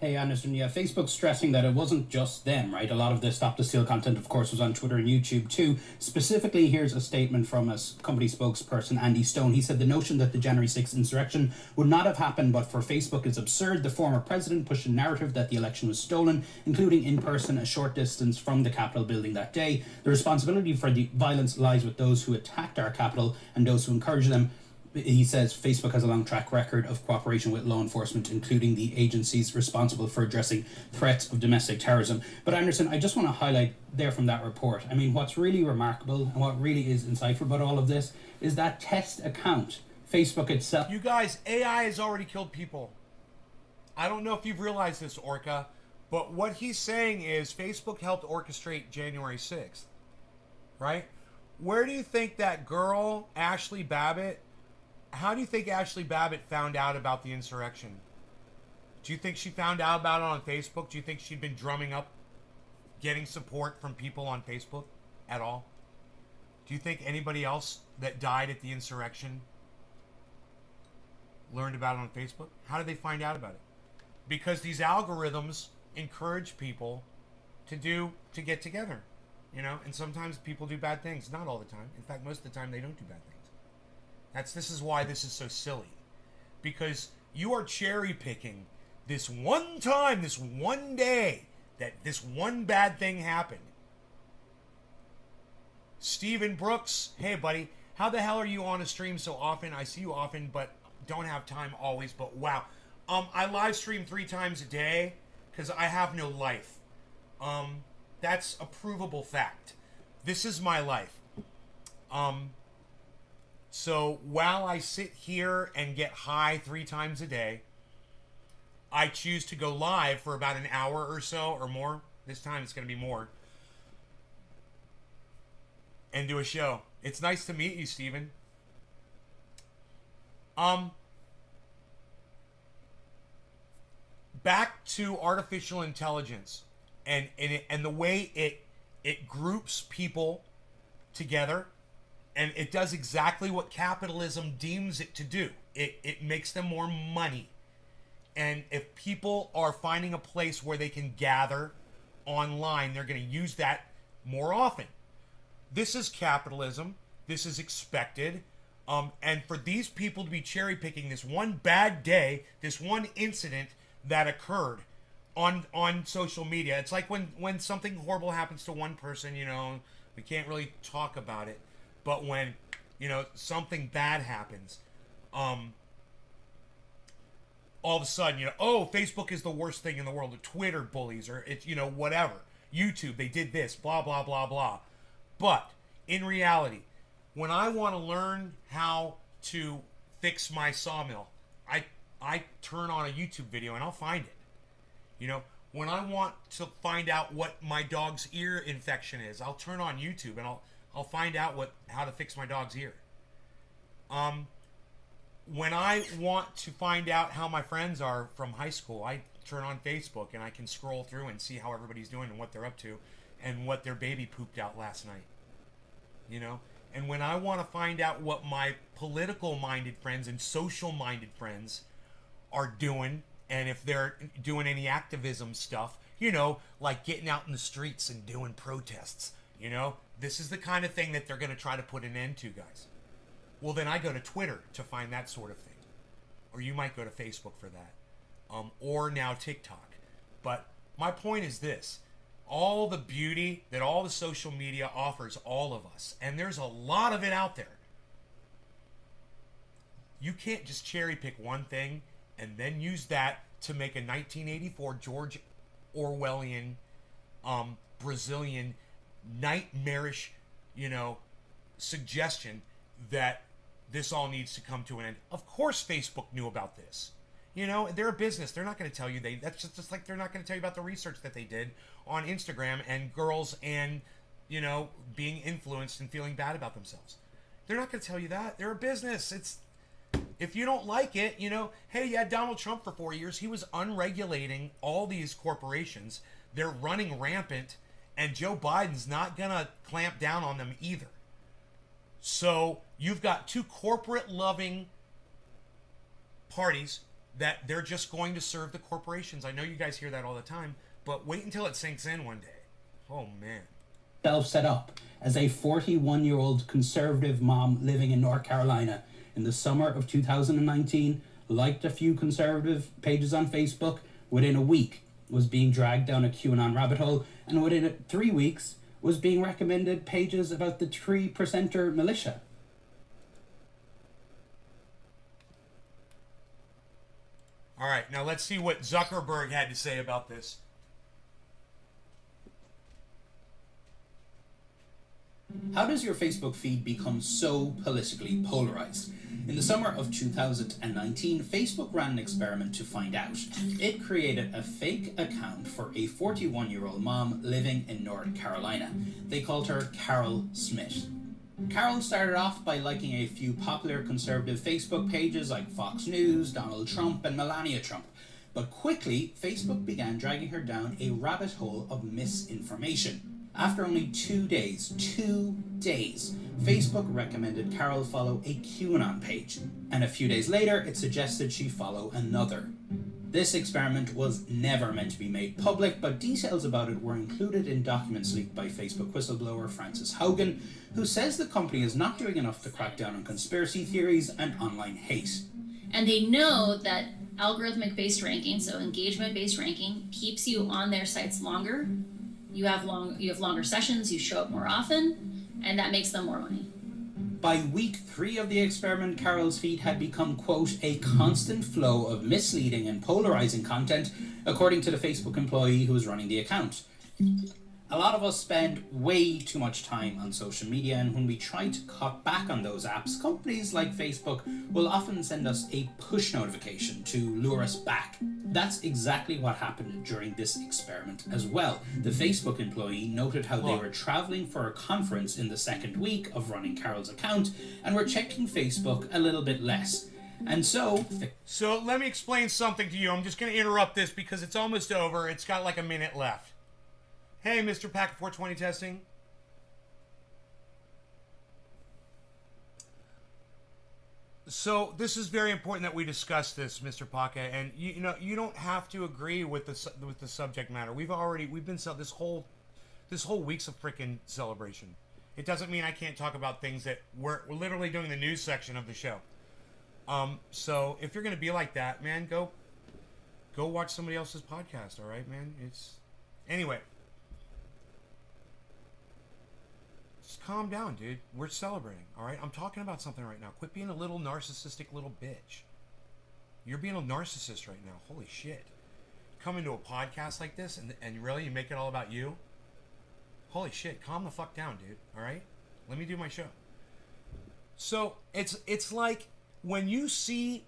Hey, Anderson, yeah, Facebook's stressing that it wasn't just them, right? A lot of the Stop the Steal content, of course, was on Twitter and YouTube too. Specifically, here's a statement from a company spokesperson, Andy Stone. He said the notion that the January 6th insurrection would not have happened but for Facebook is absurd. The former president pushed a narrative that the election was stolen, including in person a short distance from the Capitol building that day. The responsibility for the violence lies with those who attacked our Capitol and those who encouraged them. He says Facebook has a long track record of cooperation with law enforcement, including the agencies responsible for addressing threats of domestic terrorism. But Anderson, I just want to highlight there from that report, I mean, what's really remarkable and what really is insightful about all of this is that test account, Facebook itself. You guys, AI has already killed people. I don't know if you've realized this, Orca, but what he's saying is Facebook helped orchestrate January 6th, right? Where do you think that girl, Ashley Babbitt, how do you think Ashley Babbitt found out about the insurrection? Do you think she found out about it on Facebook? Do you think she'd been drumming up, getting support from people on Facebook at all? Do you think anybody else that died at the insurrection learned about it on Facebook? How did they find out about it? Because these algorithms encourage people to get together, you know, and sometimes people do bad things. Not all the time. In fact, most of the time they don't do bad things. This is why this is so silly. Because you are cherry picking this one time, this one day, that this one bad thing happened. Steven Brooks, hey buddy, how the hell are you on a stream so often? I see you often, but don't have time always, but wow. I live stream 3 times a day because I have no life. That's a provable fact. This is my life. So while I sit here and get high 3 times a day, I choose to go live for about an hour or so or more. This time it's going to be more. And do a show. It's nice to meet you, Steven. Back to artificial intelligence and the way it groups people together. And it does exactly what capitalism deems it to do. It makes them more money. And if people are finding a place where they can gather online, they're going to use that more often. This is capitalism. This is expected. And for these people to be cherry picking this one bad day, this one incident that occurred on social media. It's like when something horrible happens to one person, you know, we can't really talk about it. But when, you know, something bad happens, all of a sudden, you know, oh, Facebook is the worst thing in the world, or Twitter bullies, or it's, you know, whatever. YouTube, they did this, blah, blah, blah, blah. But in reality, when I want to learn how to fix my sawmill, I turn on a YouTube video and I'll find it. You know, when I want to find out what my dog's ear infection is, I'll turn on YouTube and I'll find out how to fix my dog's ear. When I want to find out how my friends are from high school, I turn on Facebook and I can scroll through and see how everybody's doing and what they're up to and what their baby pooped out last night. You know? And when I want to find out what my political-minded friends and social-minded friends are doing, and if they're doing any activism stuff, you know, like getting out in the streets and doing protests, you know, this is the kind of thing that they're going to try to put an end to, guys. Well, then I go to Twitter to find that sort of thing. Or you might go to Facebook for that. Or now TikTok. But my point is this. All the beauty that all the social media offers all of us, and there's a lot of it out there. You can't just cherry pick one thing and then use that to make a 1984 George Orwellian, Brazilian, nightmarish, you know, suggestion that this all needs to come to an end. Of course Facebook knew about this. You know, they're a business. They're not going to tell you. That's just like they're not going to tell you about the research that they did on Instagram and girls and, you know, being influenced and feeling bad about themselves. They're not going to tell you that. They're a business. If you don't like it, you know, hey, you had Donald Trump for 4 years. He was unregulating all these corporations. They're running rampant, and Joe Biden's not going to clamp down on them either. So you've got two corporate-loving parties that they're just going to serve the corporations. I know you guys hear that all the time, but wait until it sinks in one day. Oh, man. Self set up as a 41-year-old conservative mom living in North Carolina in the summer of 2019, liked a few conservative pages on Facebook, within a week was being dragged down a QAnon rabbit hole, and within 3 weeks was being recommended pages about the 3%er militia. All right, now let's see what Zuckerberg had to say about this. How does your Facebook feed become so politically polarized? In the summer of 2019, Facebook ran an experiment to find out. It created a fake account for a 41-year-old mom living in North Carolina. They called her Carol Smith. Carol started off by liking a few popular conservative Facebook pages like Fox News, Donald Trump, and Melania Trump. But quickly, Facebook began dragging her down a rabbit hole of misinformation. After only 2 days, Facebook recommended Carol follow a QAnon page. And a few days later, it suggested she follow another. This experiment was never meant to be made public, but details about it were included in documents leaked by Facebook whistleblower Frances Haugen, who says the company is not doing enough to crack down on conspiracy theories and online hate. And they know that algorithmic-based ranking, so engagement-based ranking, keeps you on their sites longer. You have longer sessions, you show up more often, and that makes them more money. By week 3 of the experiment, Carol's feed had become, quote, a constant flow of misleading and polarizing content, according to the Facebook employee who was running the account. A lot of us spend way too much time on social media, and when we try to cut back on those apps, companies like Facebook will often send us a push notification to lure us back. That's exactly what happened during this experiment as well. The Facebook employee noted how they were traveling for a conference in the second week of running Carol's account and were checking Facebook a little bit less. And so let me explain something to you. I'm just going to interrupt this because it's almost over. It's got like a minute left. Hey, Mr. Packet 420 testing. So this is very important that we discuss this, Mr. Packet, and you know you don't have to agree with the subject matter. We've been this whole week's a freaking celebration. It doesn't mean I can't talk about things that we're literally doing the news section of the show. So if you're gonna be like that, man, go watch somebody else's podcast. All right, man. Anyway. Just calm down, dude. We're celebrating, all right? I'm talking about something right now. Quit being a little narcissistic little bitch. You're being a narcissist right now. Holy shit. Come into a podcast like this and really you make it all about you? Holy shit, calm the fuck down, dude. All right? Let me do my show. So, it's like when you see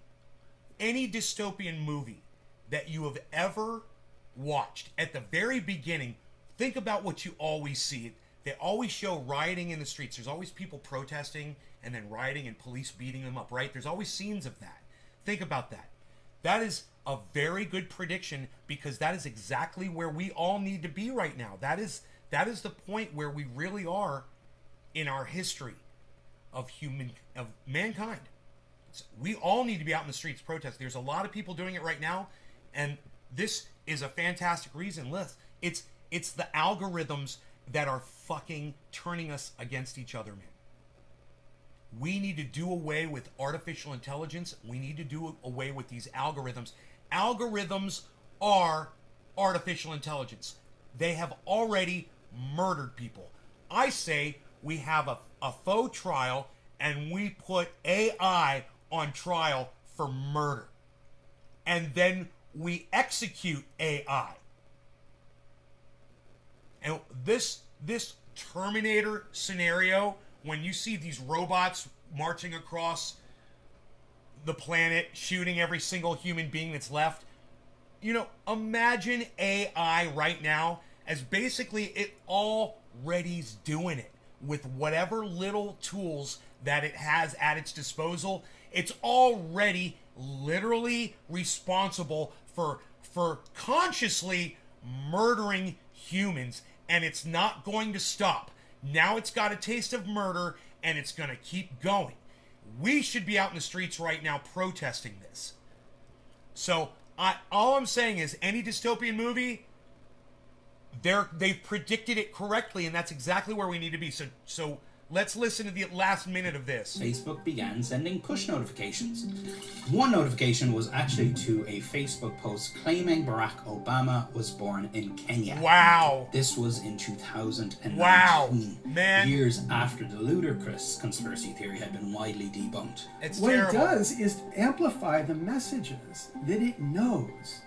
any dystopian movie that you have ever watched, at the very beginning, think about what you always see. They always show rioting in the streets. There's always people protesting and then rioting and police beating them up, right? There's always scenes of that. Think about that. That is a very good prediction, because that is exactly where we all need to be right now. That is the point where we really are in our history of mankind. We all need to be out in the streets protesting. There's a lot of people doing it right now, and this is a fantastic reason. Listen, it's the algorithms that are fucking turning us against each other, man. We need to do away with artificial intelligence. We need to do away with these algorithms. Algorithms are artificial intelligence. They have already murdered people. I say we have a faux trial, and we put AI on trial for murder. And then we execute AI. And this Terminator scenario, when you see these robots marching across the planet, shooting every single human being that's left, imagine AI right now as basically it already's doing it with whatever little tools that it has at its disposal. It's already literally responsible for consciously murdering humans, and it's not going to stop. Now it's got a taste of murder, and it's going to keep going. We should be out in the streets right now protesting this. So all I'm saying is, any dystopian movie, they've predicted it correctly, and that's exactly where we need to be. So let's listen to the last minute of this. Facebook began sending push notifications. One notification was actually to a Facebook post claiming Barack Obama was born in Kenya. Wow. This was in 2019. Wow, man. Years after the ludicrous conspiracy theory had been widely debunked. It's what terrible. It does is amplify the messages that it knows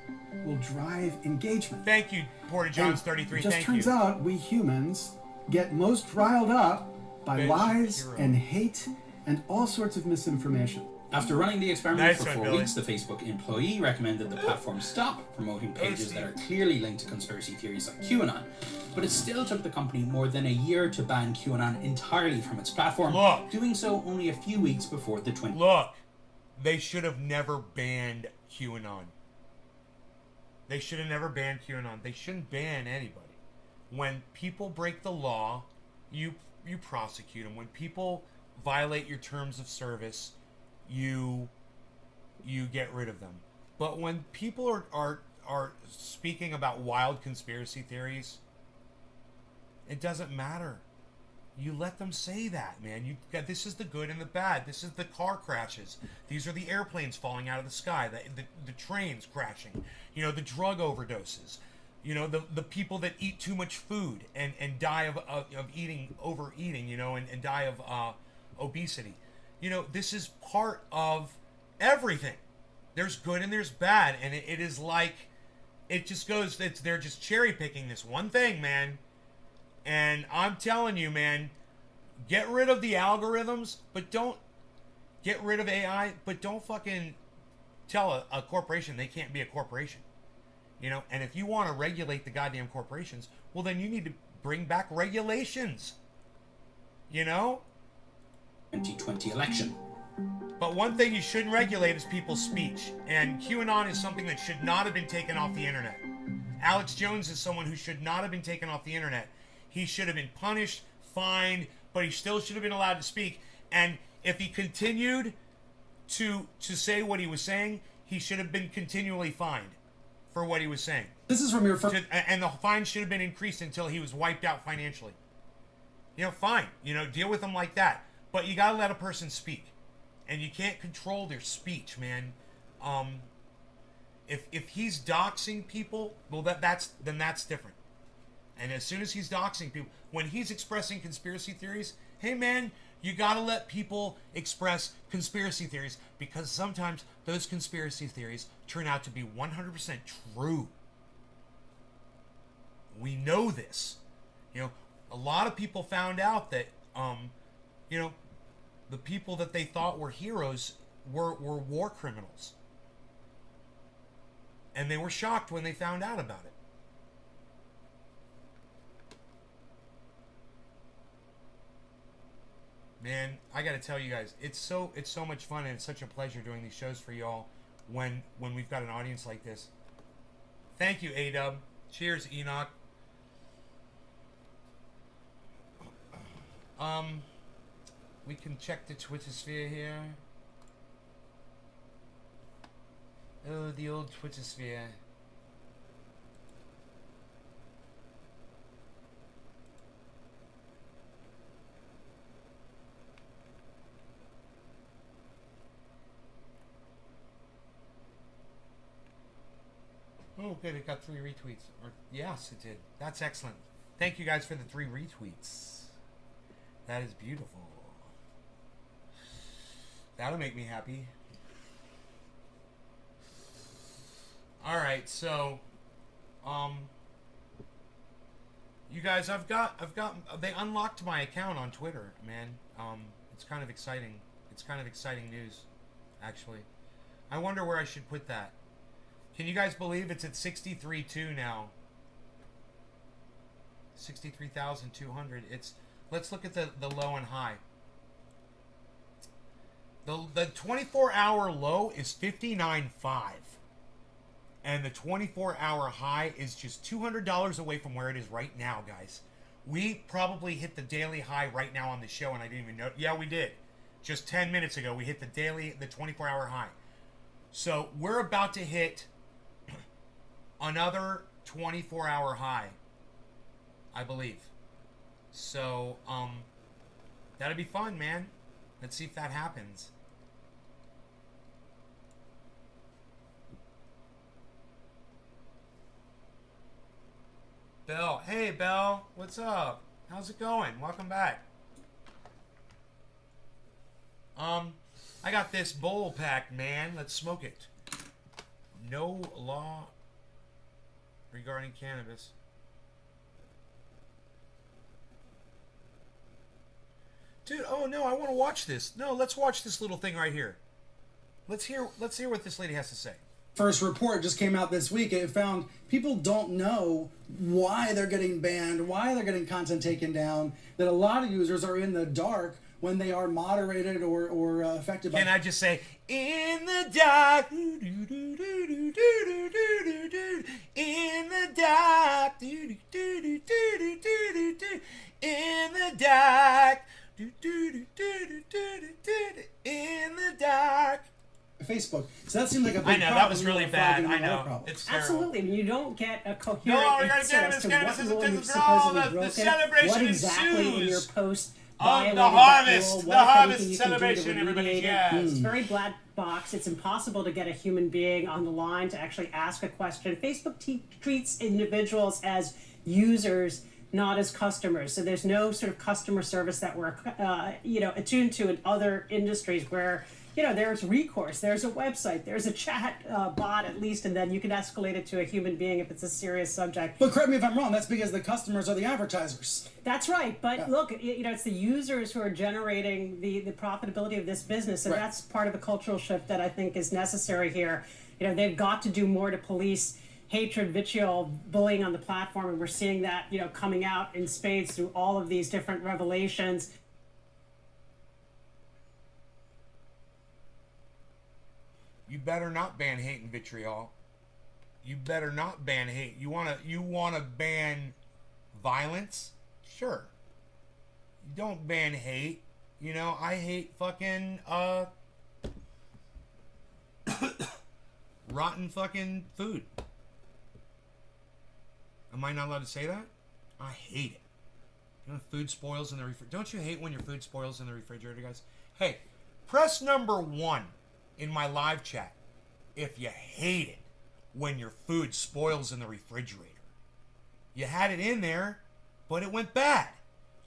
will drive engagement. Thank you, Porta Johns 33. It just Thank turns you. out we humans get most riled up by Benji lies Hero. and hate and all sorts of misinformation. After running the experiment Nice for one, 4 Billy. weeks, the Facebook employee recommended the platform stop promoting pages that are clearly linked to conspiracy theories like QAnon. But it still took the company more than a year to ban QAnon entirely from its platform, doing so only a few weeks before the 20... Look, they should have never banned QAnon. They should have never banned QAnon. They shouldn't ban anybody. When people break the law, you prosecute them. When people violate your terms of service, you get rid of them. But when people are speaking about wild conspiracy theories, it doesn't matter. You let them say that, man. This is the good and the bad. This is the car crashes. These are the airplanes falling out of the sky. The trains crashing. The drug overdoses. The people that eat too much food and die of overeating, and die of obesity. This is part of everything. There's good and there's bad, and it is like, it just goes, they're just cherry picking this one thing, man. And I'm telling you, man, get rid of the algorithms, but don't get rid of AI, but don't fucking tell a corporation they can't be a corporation. And if you want to regulate the goddamn corporations, well, then you need to bring back regulations. 2020 election. But one thing you shouldn't regulate is people's speech. And QAnon is something that should not have been taken off the internet. Alex Jones is someone who should not have been taken off the internet. He should have been punished, fined, but he still should have been allowed to speak. And if he continued to say what he was saying, he should have been continually fined for what he was saying. This is from your first... And the fine should have been increased until he was wiped out financially. Fine. Deal with him like that. But you gotta let a person speak. And you can't control their speech, man. If he's doxing people, well, that's different. And as soon as he's doxing people, when he's expressing conspiracy theories, hey, man, you gotta let people express conspiracy theories, because sometimes those conspiracy theories turn out to be 100% true. We know this. A A lot of people found out that, you know, the people that they thought were heroes were war criminals. And they were shocked when they found out about it. Man, I got to tell you guys, it's so much fun, and it's such a pleasure doing these shows for y'all when we've got an audience like this. Thank you, A-Dub. Cheers, Enoch. We can check the Twitter sphere here. Oh, the old Twitter sphere. Oh, good. It got 3 retweets. Or, yes, it did. That's excellent. Thank you guys for the 3 retweets. That is beautiful. That'll make me happy. All right, so, you guys, I've got. They unlocked my account on Twitter, man. It's kind of exciting. It's kind of exciting news, actually. I wonder where I should put that. Can you guys believe it's at 63.2 now? 63,200. It's. Let's look at the low and high. The 24-hour low is 59.5. And the 24-hour high is just $200 away from where it is right now, guys. We probably hit the daily high right now on the show, and I didn't even know. Yeah, we did. Just 10 minutes ago, we hit the 24-hour high. So we're about to hit another 24-hour high, I believe. So, that'll be fun, man. Let's see if that happens. Belle. Hey, Belle. What's up? How's it going? Welcome back. I got this bowl pack, man. Let's smoke it. No law regarding cannabis. Dude, oh no, I want to watch this. No, let's watch this little thing right here. Let's hear what this lady has to say. First report just came out this week. It found people don't know why they're getting banned, why they're getting content taken down, that a lot of users are in the dark when they are moderated or affected by... Can I just say, in the dark, in the dark, in the dark, in the dark. Facebook. So that seems like a big I know, problem. that was really bad. I know. It's terrible. Absolutely. When you don't get a coherent No, we're gonna answer get as to cannabis what is rule a you've business for all. supposedly The broken, celebration what exactly in your ensues post of violated the that harvest. rule, The what, if harvest anything, you can do to celebration, everybody. remediate it. Yes. It's very black box. It's impossible to get a human being on the line to actually ask a question. Facebook treats individuals as users, not as customers. So there's no sort of customer service that we're, attuned to in other industries where, there's recourse, there's a website, there's a chat bot at least, and then you can escalate it to a human being if it's a serious subject. But correct me if I'm wrong, that's because the customers are the advertisers. That's right, but look, it's the users who are generating the profitability of this business, and that's part of a cultural shift that I think is necessary here. They've got to do more to police hatred, vitriol, bullying on the platform, and we're seeing that, coming out in spades through all of these different revelations. You better not ban hate and vitriol. You better not ban hate. You wanna ban violence? Sure. You don't ban hate. I hate fucking rotten fucking food. Am I not allowed to say that? I hate it. Food spoils in the refrigerator. Don't you hate when your food spoils in the refrigerator, guys? Hey, press number 1 in my live chat if you hate it when your food spoils in the refrigerator. You had it in there, but it went bad.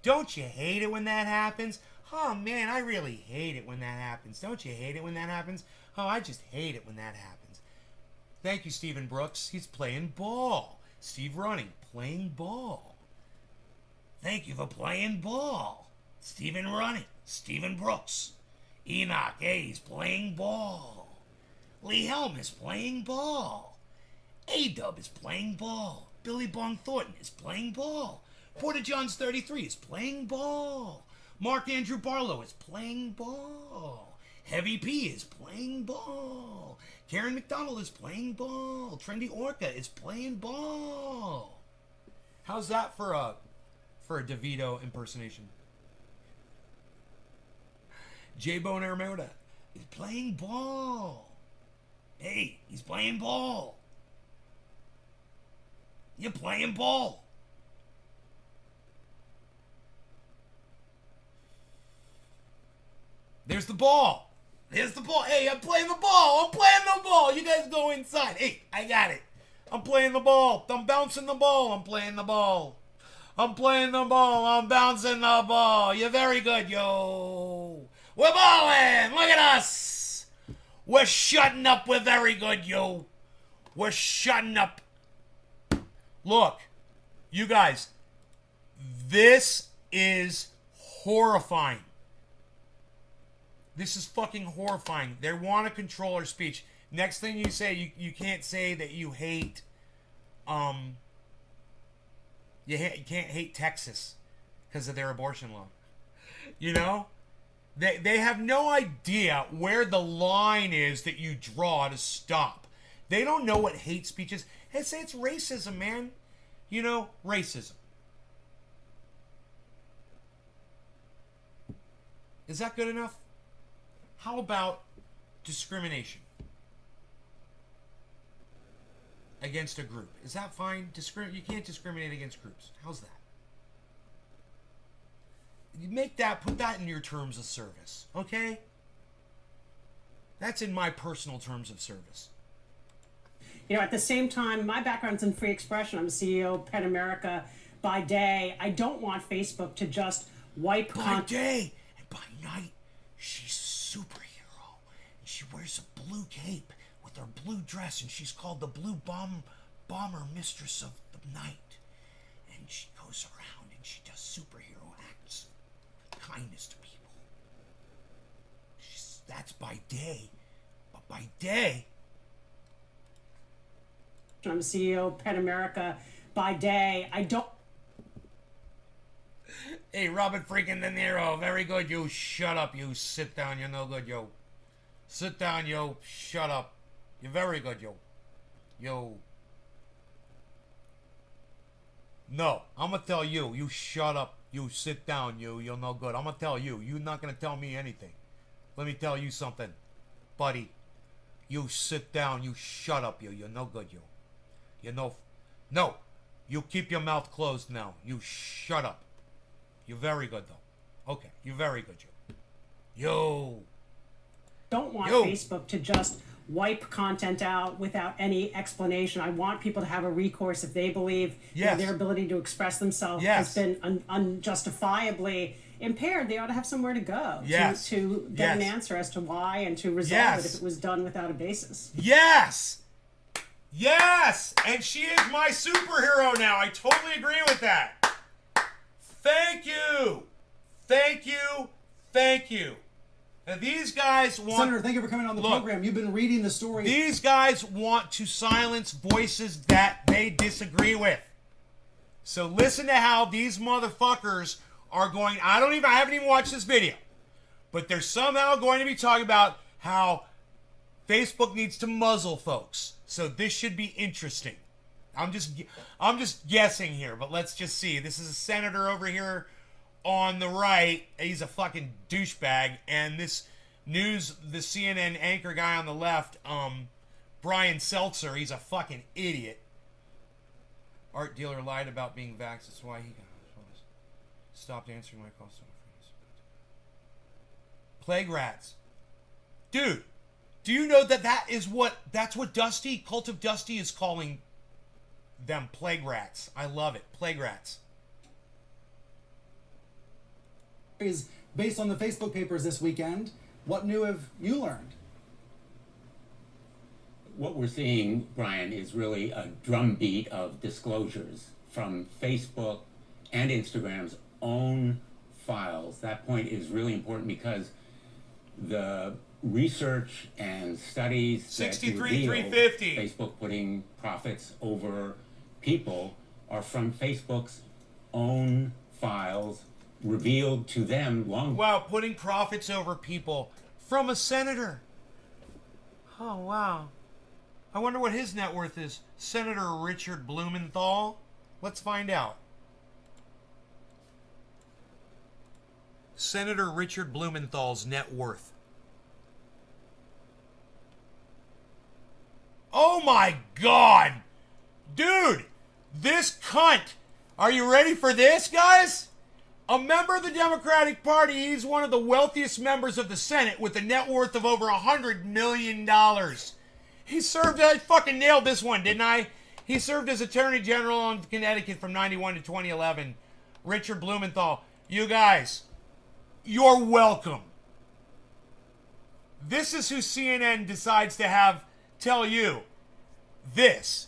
Don't you hate it when that happens? Oh man, I really hate it when that happens. Don't you hate it when that happens? Oh, I just hate it when that happens. Thank you, Stephen Brooks. He's playing ball. Steve Running, playing ball. Thank you for playing ball. Stephen Running. Stephen Brooks. Enoch A. is playing ball. Lee Helm is playing ball. A-Dub is playing ball. Billy Bong Thornton is playing ball. Porter Johns 33 is playing ball. Mark Andrew Barlow is playing ball. Heavy P is playing ball. Karen McDonald is playing ball. Trendy Orca is playing ball. How's that for a DeVito impersonation? J-Bone Armada is playing ball. Hey, he's playing ball. You're playing ball. There's the ball. There's the ball. Hey, I'm playing the ball. I'm playing the ball. You guys go inside. Hey, I got it. I'm playing the ball. I'm bouncing the ball. I'm playing the ball. I'm playing the ball. I'm bouncing the ball. You're very good, yo. We're balling. Look at us. We're shutting up. We're very good, yo. We're shutting up. Look, you guys, this is horrifying. This is fucking horrifying. They want to control our speech. Next thing you say, you can't say that you hate, you can't hate Texas because of their abortion law. You know? They have no idea where the line is that you draw to stop. They don't know what hate speech is. Hey, say it's racism, man. You know, racism. Is that good enough? How about discrimination against a group? Is that fine? You can't discriminate against groups. How's that? You put that in your terms of service, okay? That's in my personal terms of service. You know, at the same time, my background's in free expression. I'm a CEO of PEN America. By day, I don't want Facebook to just wipe... By day and by night, she's a superhero. And she wears a blue cape with her blue dress, and she's called the Blue Bomber Mistress of the Night. And she goes around and she does superhero acts. Kindness to people. That's by day. But by day... I'm CEO of PEN America. By day, I don't... Hey, Robert freaking De Niro. Very good, you. Shut up, you. Sit down. You're no good, yo. Sit down, yo. Shut up. You're very good, yo. Yo. No, I'm gonna tell you. You shut up. You sit down, you. You're no good. I'm gonna tell you. You're not gonna tell me anything. Let me tell you something, buddy. You sit down. You shut up, you. You're no good, you. You know, no, you keep your mouth closed now. You shut up. You're very good, though. Okay, you're very good, yo. Don't want Facebook to just wipe content out without any explanation. I want people to have a recourse if they believe their ability to express themselves has been unjustifiably impaired. They ought to have somewhere to go to get an answer as to why and to resolve it if it was done without a basis. Yes! Yes! And she is my superhero now. I totally agree with that. Thank you. Thank you. Thank you. Now, these guys want... Senator, thank you for coming on the program. You've been reading the story. These guys want to silence voices that they disagree with. So listen to how these motherfuckers are going... I haven't even watched this video. But they're somehow going to be talking about how Facebook needs to muzzle folks. So this should be interesting. I'm just guessing here, but let's just see. This is a senator over here on the right. He's a fucking douchebag. And this news, the CNN anchor guy on the left, Brian Seltzer, he's a fucking idiot. Art dealer lied about being vaxxed. That's why he stopped answering my calls. Plague rats. Dude. Do you know that's what Dusty, Cult of Dusty is calling them, plague rats. I love it. Plague rats. Is based on the Facebook papers this weekend. What new have you learned? What we're seeing, Brian, is really a drumbeat of disclosures from Facebook and Instagram's own files. That point is really important because the research and studies that reveal Facebook putting profits over people are from Facebook's own files revealed to them long. Wow, putting profits over people from a senator. Oh, wow. I wonder what his net worth is. Senator Richard Blumenthal. Let's find out. Senator Richard Blumenthal's net worth. Oh my God! Dude! This cunt! Are you ready for this, guys? A member of the Democratic Party, he's one of the wealthiest members of the Senate with a net worth of over $100 million. He served, I fucking nailed this one, didn't I? He served as Attorney General in Connecticut from 91 to 2011. Richard Blumenthal. You guys, you're welcome. This is who CNN decides to have tell you this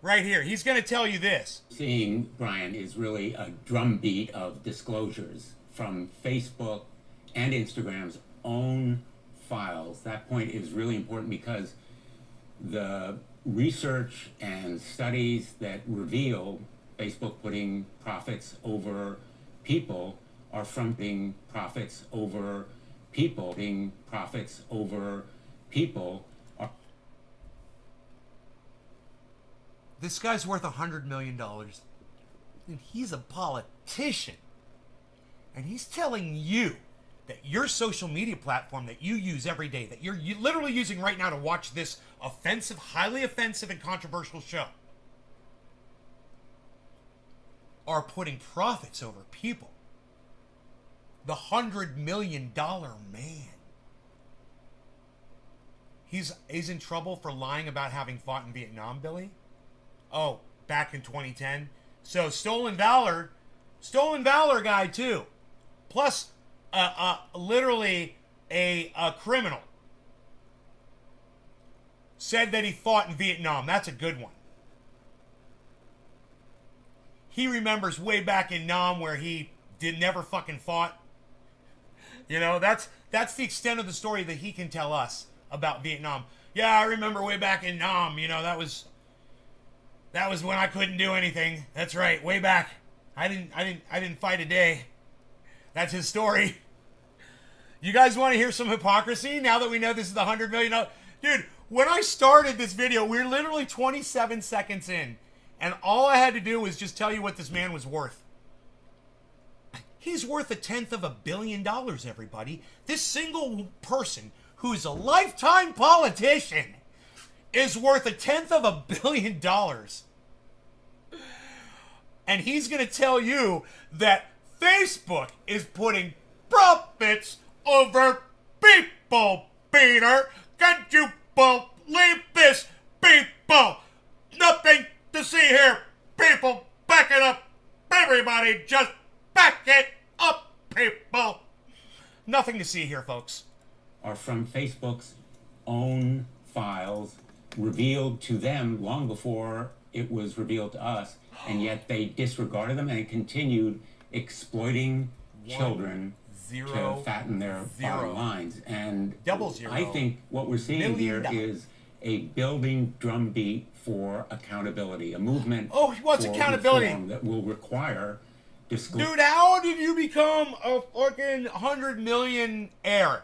right here. He's going to tell you this. Seeing, Brian, is really a drumbeat of disclosures from Facebook and Instagram's own files. That point is really important because the research and studies that reveal Facebook putting profits over people are from being profits over people. Being profits over people are. This guy's worth $100 million. And he's a politician. And he's telling you that your social media platform that you use every day, that you're literally using right now to watch this offensive, highly offensive and controversial show, are putting profits over people. The $100 million man. He's in trouble for lying about having fought in Vietnam, Billy. Oh, back in 2010. So stolen valor guy too. Plus, literally a criminal. Said that he fought in Vietnam. That's a good one. He remembers way back in Nam where he never fucking fought. You know, that's the extent of the story that he can tell us about Vietnam. Yeah, I remember way back in Nam. You know, that was when I couldn't do anything. That's right, way back. I didn't fight a day. That's his story. You guys want to hear some hypocrisy now that we know this is the $100 million? Dude, when I started this video, we were literally 27 seconds in. And all I had to do was just tell you what this man was worth. He's worth $1/10 billion, everybody. This single person who's a lifetime politician is worth $1/10 billion. And he's going to tell you that Facebook is putting profits over people, Peter. Can't you believe this, people? Nothing to see here, people. Back it up. Everybody just back it up, people. Nothing to see here, folks. Are from Facebook's own files revealed to them long before it was revealed to us, and yet they disregarded them and continued exploiting children to fatten their bottom lines. And I think what we're seeing here is a building drumbeat for accountability, a movement he wants accountability that will require disclosure. Dude, how did you become a fucking 100 millionaire?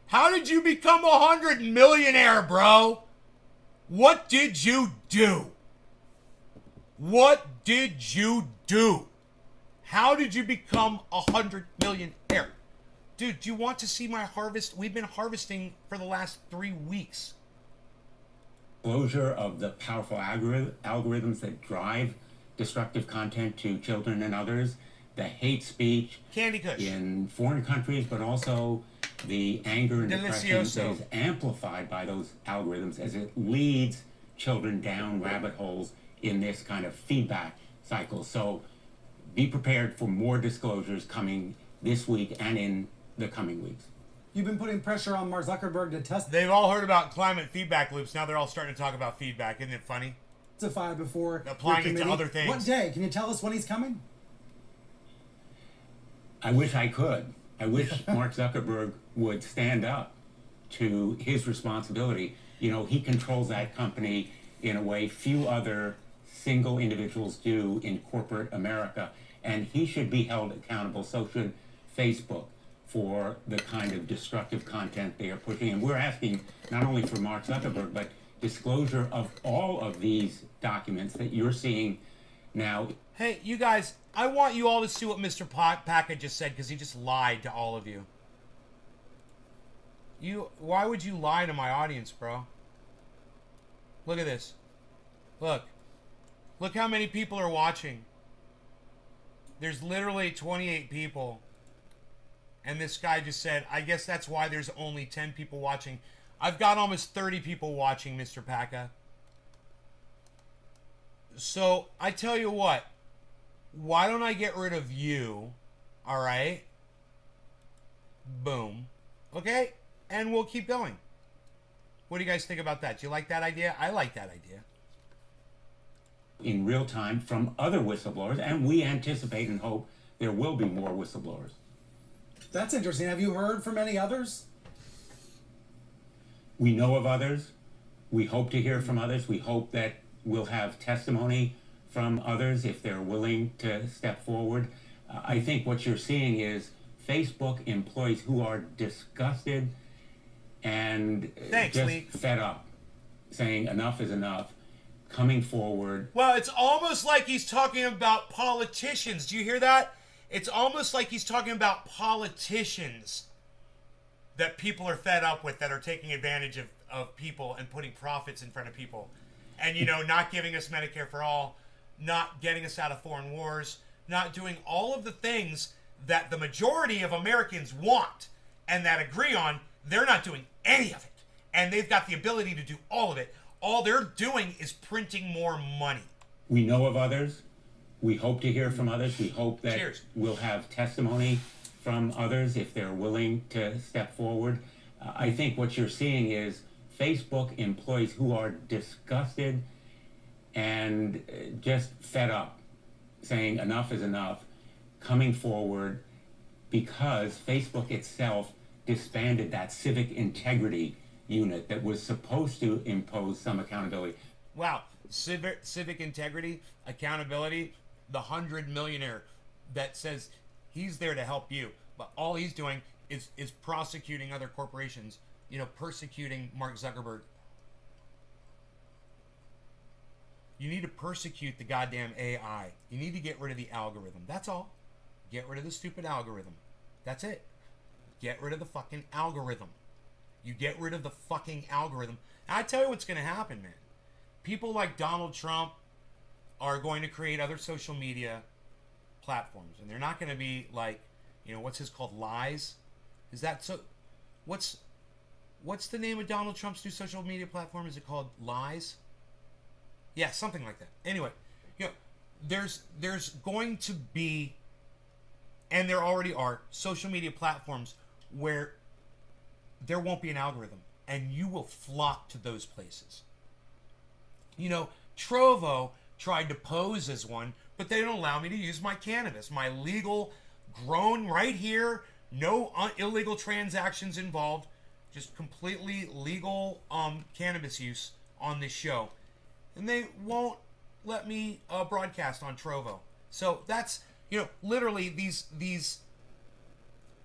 How did you become a 100 millionaire, bro? What did you do? What did you do? How did you become a 100 millionaire? Dude, do you want to see my harvest? We've been harvesting for the last 3 weeks. Disclosure of the powerful algorithms that drive destructive content to children and others, the hate speech Candy Kush in foreign countries, but also the anger and depression that is amplified by those algorithms as it leads children down rabbit holes in this kind of feedback cycle. So be prepared for more disclosures coming this week and in the coming weeks. You've been putting pressure on Mark Zuckerberg to test. They've all heard about climate feedback loops. Now they're all starting to talk about feedback. Isn't it funny? testify before applying your it to committee. other things. What day? Can you tell us when he's coming? I wish I could. I wish Mark Zuckerberg would stand up to his responsibility. You know, he controls that company in a way few other single individuals do in corporate America, and he should be held accountable. So should Facebook for the kind of destructive content they are pushing. And we're asking not only for Mark Zuckerberg, but disclosure of all of these documents that you're seeing now. Hey, you guys, I want you all to see what Mr. Paca just said, because he just lied to all of you. Why would you lie to my audience, bro? Look at this. Look. Look how many people are watching. There's literally 28 people. And this guy just said, I guess that's why there's only 10 people watching. I've got almost 30 people watching, Mr. Paca. So, I tell you what. Why don't I get rid of you? Alright? Boom. Okay? And we'll keep going. What do you guys think about that? Do you like that idea? I like that idea. In real time from other whistleblowers, and we anticipate and hope there will be more whistleblowers. That's interesting. Have you heard from any others? We know of others. We hope to hear from others. We hope that we'll have testimony from others if they're willing to step forward. I think what you're seeing is Facebook employees who are disgusted and fed up, saying enough is enough, coming forward. Well, it's almost like he's talking about politicians. Do you hear that? It's almost like he's talking about politicians that people are fed up with, that are taking advantage of people and putting profits in front of people. And, you know, not giving us Medicare for all, not getting us out of foreign wars, not doing all of the things that the majority of Americans want and that agree on. They're not doing any of it. And they've got the ability to do all of it. All they're doing is printing more money. We know of others. We hope to hear from others. We hope that we'll have testimony from others if they're willing to step forward. I think what you're seeing is Facebook employees who are disgusted and just fed up, saying enough is enough, coming forward because Facebook itself disbanded that civic integrity unit that was supposed to impose some accountability. Wow. Civic integrity, accountability, the 100 millionaire that says he's there to help you, but all he's doing is prosecuting other corporations, you know, persecuting Mark Zuckerberg. You need to persecute the goddamn AI. You need to get rid of the algorithm. That's all. Get rid of the stupid algorithm. That's it. Get rid of the fucking algorithm. You get rid of the fucking algorithm. And I tell you what's going to happen, man. People like Donald Trump are going to create other social media platforms. And they're not going to be like, you know, what's his called? Lies? Is that so? What's the name of Donald Trump's new social media platform? Is it called Lies? Yeah, something like that. Anyway, you know, there's going to be, and there already are, social media platforms where there won't be an algorithm, and you will flock to those places. You know, Trovo tried to pose as one, but they don't allow me to use my cannabis, my legal, grown right here, no illegal transactions involved, just completely legal cannabis use on this show. And they won't let me broadcast on Trovo. So that's, you know, literally these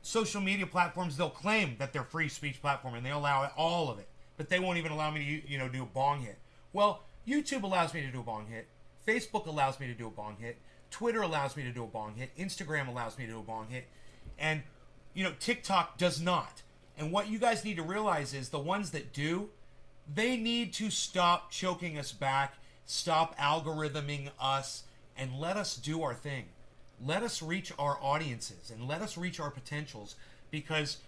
social media platforms, they'll claim that they're free speech platform and they allow all of it, but they won't even allow me to, you know, do a bong hit. Well, YouTube allows me to do a bong hit. Facebook allows me to do a bong hit. Twitter allows me to do a bong hit. Instagram allows me to do a bong hit. And, you know, TikTok does not. And what you guys need to realize is the ones that do, they need to stop choking us back, stop algorithming us, and let us do our thing. Let us reach our audiences and let us reach our potentials, because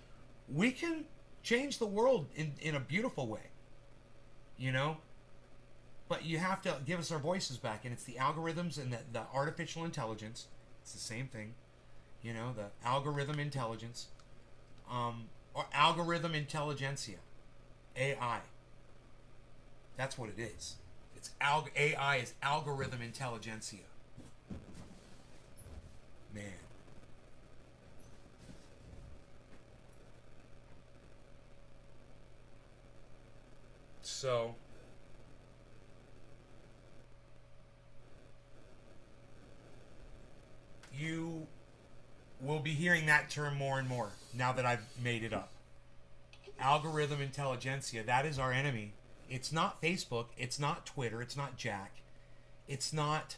we can change the world in a beautiful way, you know? But you have to give us our voices back, and it's the algorithms and the artificial intelligence. It's the same thing, you know, the algorithm intelligence, or algorithm intelligentsia, AI. That's what it is. AI is algorithm intelligentsia. Man. So you will be hearing that term more and more now that I've made it up. Algorithm intelligentsia, that is our enemy. It's not Facebook, it's not Twitter, it's not Jack, it's not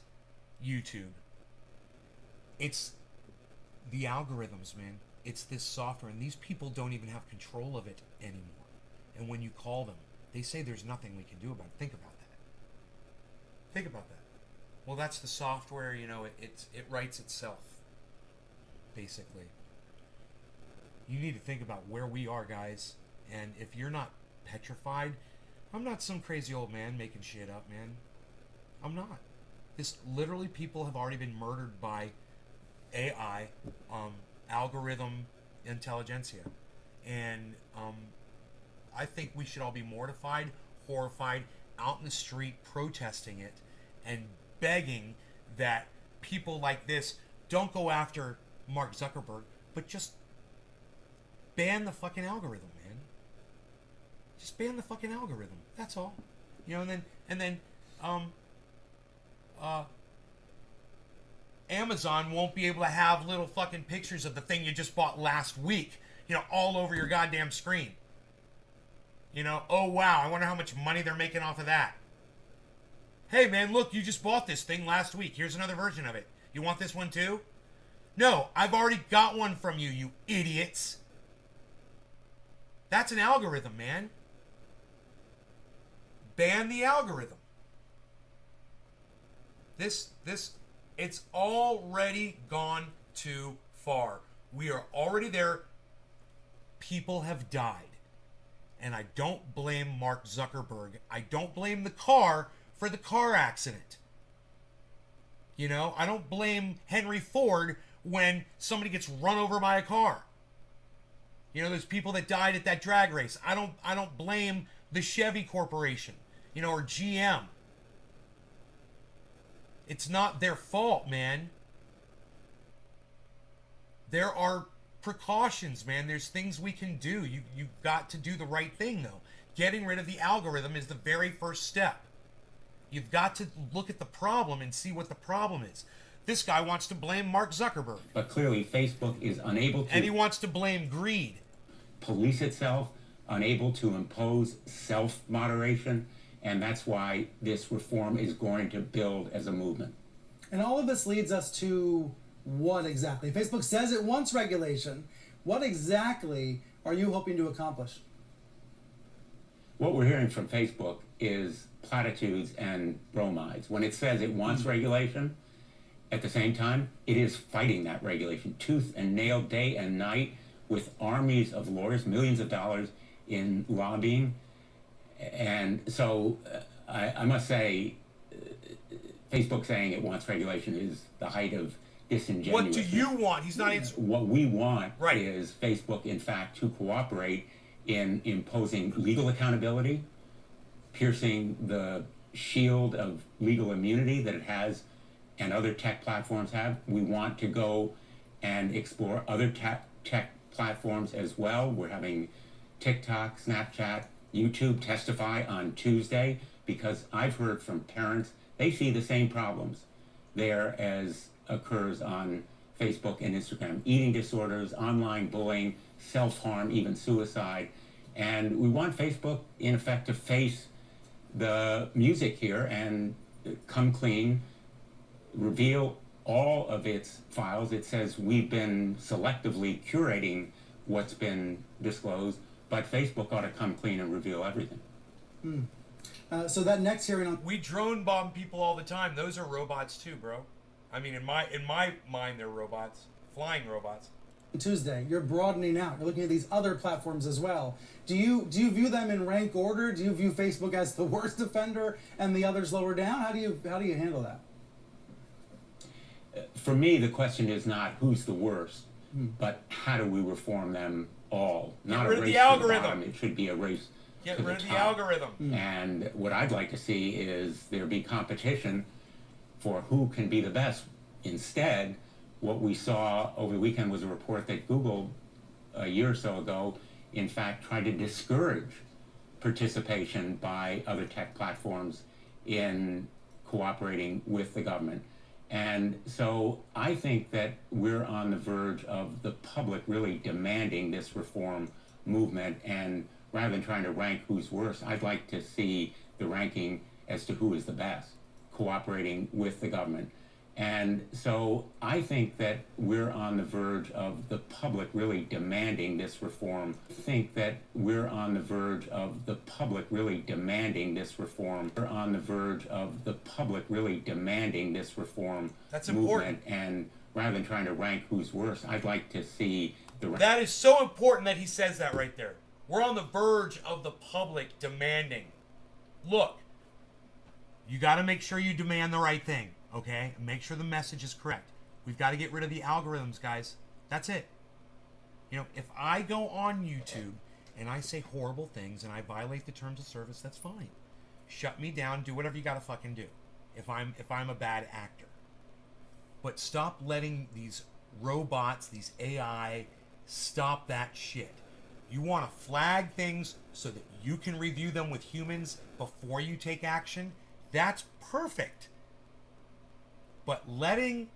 YouTube. It's the algorithms, man. It's this software, and these people don't even have control of it anymore. And when you call them, they say there's nothing we can do about it. Think about that. Think about that. Well, that's the software, you know, it writes itself, basically. You need to think about where we are, guys. And if you're not petrified, I'm not some crazy old man making shit up, man. I'm not. This literally, people have already been murdered by AI, algorithm intelligentsia. And I think we should all be mortified, horrified, out in the street protesting it and begging that people like this don't go after Mark Zuckerberg, but just ban the fucking algorithm, man. Just ban the fucking algorithm. That's all. You know, and then Amazon won't be able to have little fucking pictures of the thing you just bought last week, you know, all over your goddamn screen. You know, oh wow, I wonder how much money they're making off of that. Hey man, look, you just bought this thing last week. Here's another version of it. You want this one too? No, I've already got one from you, you idiots. That's an algorithm, man. Ban the algorithm. It's already gone too far. We are already there. People have died. And I don't blame Mark Zuckerberg. I don't blame the car for the car accident. You know, I don't blame Henry Ford when somebody gets run over by a car. You know, there's people that died at that drag race. I don't blame the Chevy Corporation, you know, or GM. It's not their fault, man. There are precautions, man. There's things we can do. You've got to do the right thing, though. Getting rid of the algorithm is the very first step. You've got to look at the problem and see what the problem is. This guy wants to blame Mark Zuckerberg. But clearly Facebook is unable to... And he wants to blame greed. ...police itself, unable to impose self-moderation, and that's why this reform is going to build as a movement. And all of this leads us to what exactly? Facebook says it wants regulation. What exactly are you hoping to accomplish? What we're hearing from Facebook is platitudes and bromides. When it says it wants regulation, at the same time, it is fighting that regulation tooth and nail, day and night, with armies of lawyers, millions of dollars in lobbying. And so I must say, Facebook saying it wants regulation is the height of disingenuousness. What do you want? He's not answering. What we want is Facebook, in fact, to cooperate in imposing legal accountability, piercing the shield of legal immunity that it has and other tech platforms have. We want to go and explore other tech platforms as well. We're having TikTok, Snapchat, YouTube testify on Tuesday, because I've heard from parents, they see the same problems there as occurs on Facebook and Instagram. Eating disorders, online bullying, self-harm, even suicide. And we want Facebook, in effect, to face the music here and come clean, reveal all of its files. It says we've been selectively curating what's been disclosed, but Facebook ought to come clean and reveal everything. So that next hearing on... We drone bomb people all the time. Those are robots too, bro. I mean, in my mind, they're robots. Flying robots. Tuesday, you're broadening out. You're looking at these other platforms as well. Do you view them in rank order? Do you view Facebook as the worst offender and the others lower down? How do you handle that? For me, the question is not who's the worst, but how do we reform them all? Not a race to the bottom. It should be a race Get to rid the of the top. algorithm. And what I'd like to see is there be competition for who can be the best. Instead, what we saw over the weekend was a report that Google, a year or so ago, in fact, tried to discourage participation by other tech platforms in cooperating with the government. And so I think that we're on the verge of the public really demanding this reform movement. And rather than trying to rank who's worse, I'd like to see the ranking as to who is the best, cooperating with the government. And so I think that we're on the verge of the public really demanding this reform. I think that we're on the verge of the public really demanding this reform. We're on the verge of the public really demanding this reform. That's movement. important. And rather than trying to rank who's worse, I'd like to see the... That is so important that he says that right there. We're on the verge of the public demanding. Look, you got to make sure you demand the right thing. Okay, and make sure the message is correct. We've got to get rid of the algorithms, guys. That's it. You know, if I go on YouTube and I say horrible things and I violate the terms of service, that's fine. Shut me down. Do whatever you got to fucking do. If I'm a bad actor. But stop letting these robots, these AI, stop that shit. You want to flag things so that you can review them with humans before you take action. That's perfect. But letting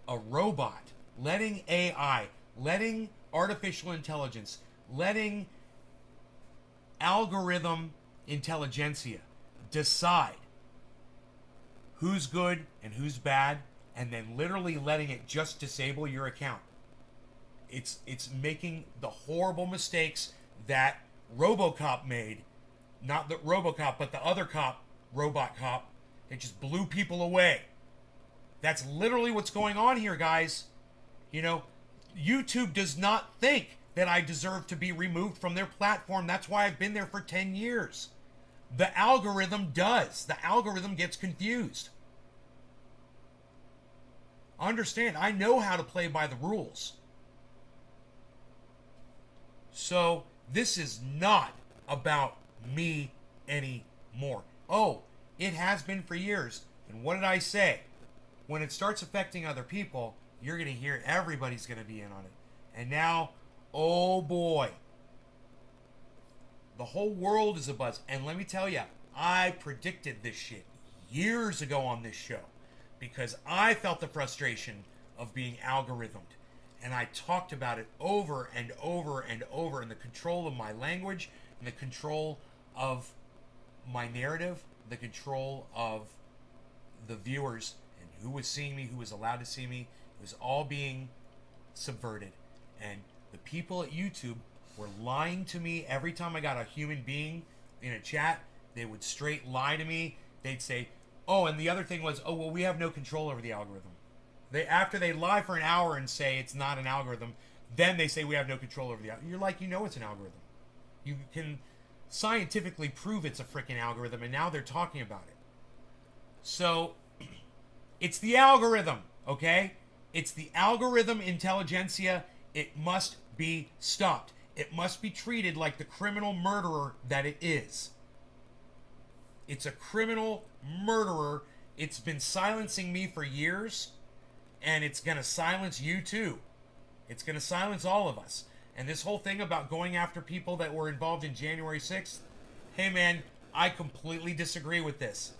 a robot, letting AI, letting artificial intelligence, letting algorithm intelligentsia decide who's good and who's bad, and then literally letting it just disable your account. It's making the horrible mistakes that RoboCop made. Not the RoboCop, but the other cop, Robot Cop, that just blew people away. That's literally what's going on here, guys. You know, YouTube does not think that I deserve to be removed from their platform. That's why I've been there for 10 years. The algorithm does. The algorithm gets confused. Understand, I know how to play by the rules. So, this is not about me anymore. Oh, it has been for years. And what did I say? When it starts affecting other people, you're going to hear everybody's going to be in on it. And now, oh boy, the whole world is abuzz. And let me tell you, I predicted this shit years ago on this show because I felt the frustration of being algorithmed. And I talked about it over and over and over, in the control of my language, and the control of my narrative, the control of the viewers, who was seeing me, who was allowed to see me. It was all being subverted. And the people at YouTube were lying to me every time I got a human being in a chat. They would straight lie to me. They'd say, oh, and the other thing was, oh, well, we have no control over the algorithm. After they lie for an hour and say it's not an algorithm, then they say we have no control over the algorithm. You're like, you know it's an algorithm. You can scientifically prove it's a freaking algorithm, and now they're talking about it. So... it's the algorithm, okay? It's the algorithm intelligentsia. It must be stopped. It must be treated like the criminal murderer that it is. It's a criminal murderer. It's been silencing me for years, and it's going to silence you too. It's going to silence all of us. And this whole thing about going after people that were involved in January 6th, hey man, I completely disagree with this.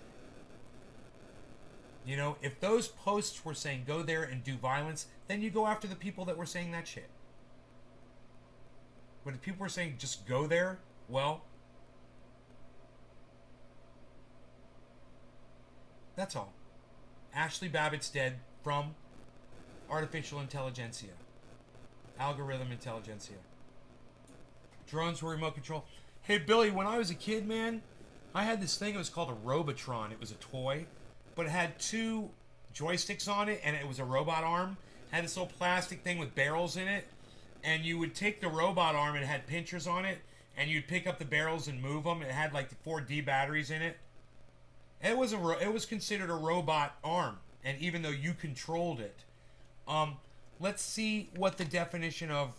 You know, if those posts were saying go there and do violence, then you go after the people that were saying that shit. But if people were saying just go there, well, that's all. Ashley Babbitt's dead from artificial intelligentsia. Algorithm intelligentsia. Drones were remote control. Hey, Billy, when I was a kid, man, I had this thing. It was called a Robotron. It was a toy. But it had two joysticks on it, and it was a robot arm. It had this little plastic thing with barrels in it, and you would take the robot arm, and it had pinchers on it, and you'd pick up the barrels and move them. It had like the 4D batteries in it. It was considered a robot arm, and even though you controlled it, let's see what the definition of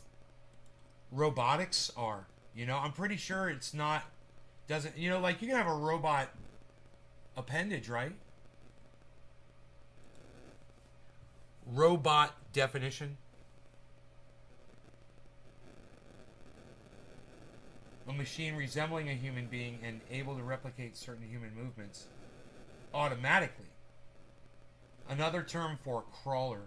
robotics are. You know, I'm pretty sure it's not Doesn't, you know, like you can have a robot appendage, right? Robot definition. A machine resembling a human being and able to replicate certain human movements automatically. Another term for a crawler.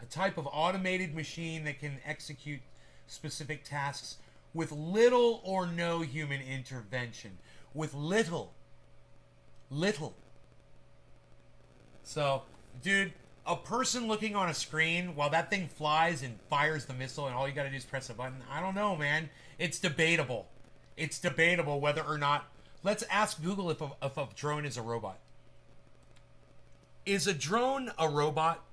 A type of automated machine that can execute specific tasks with little or no human intervention. With little. So, dude, a person looking on a screen while that thing flies and fires the missile and all you gotta do is press a button, I don't know, man. It's debatable. It's debatable whether or not... Let's ask Google if a drone is a robot. Is a drone a robot?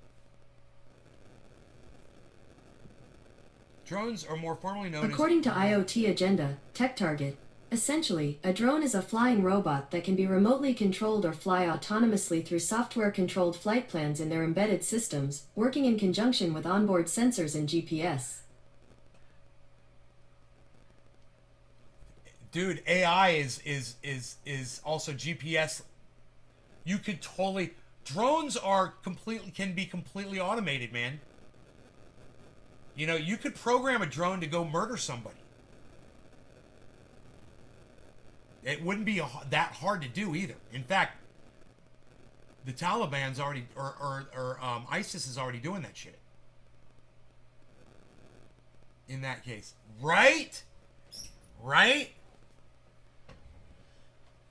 Drones are more formally known According to IoT Agenda, TechTarget, essentially, a drone is a flying robot that can be remotely controlled or fly autonomously through software-controlled flight plans in their embedded systems, working in conjunction with onboard sensors and GPS. Dude, AI is also GPS. You could totally... Drones can be completely automated, man. You know, you could program a drone to go murder somebody. It wouldn't be that hard to do either. In fact, the Taliban's already, or ISIS is already doing that shit. In that case. Right? Right?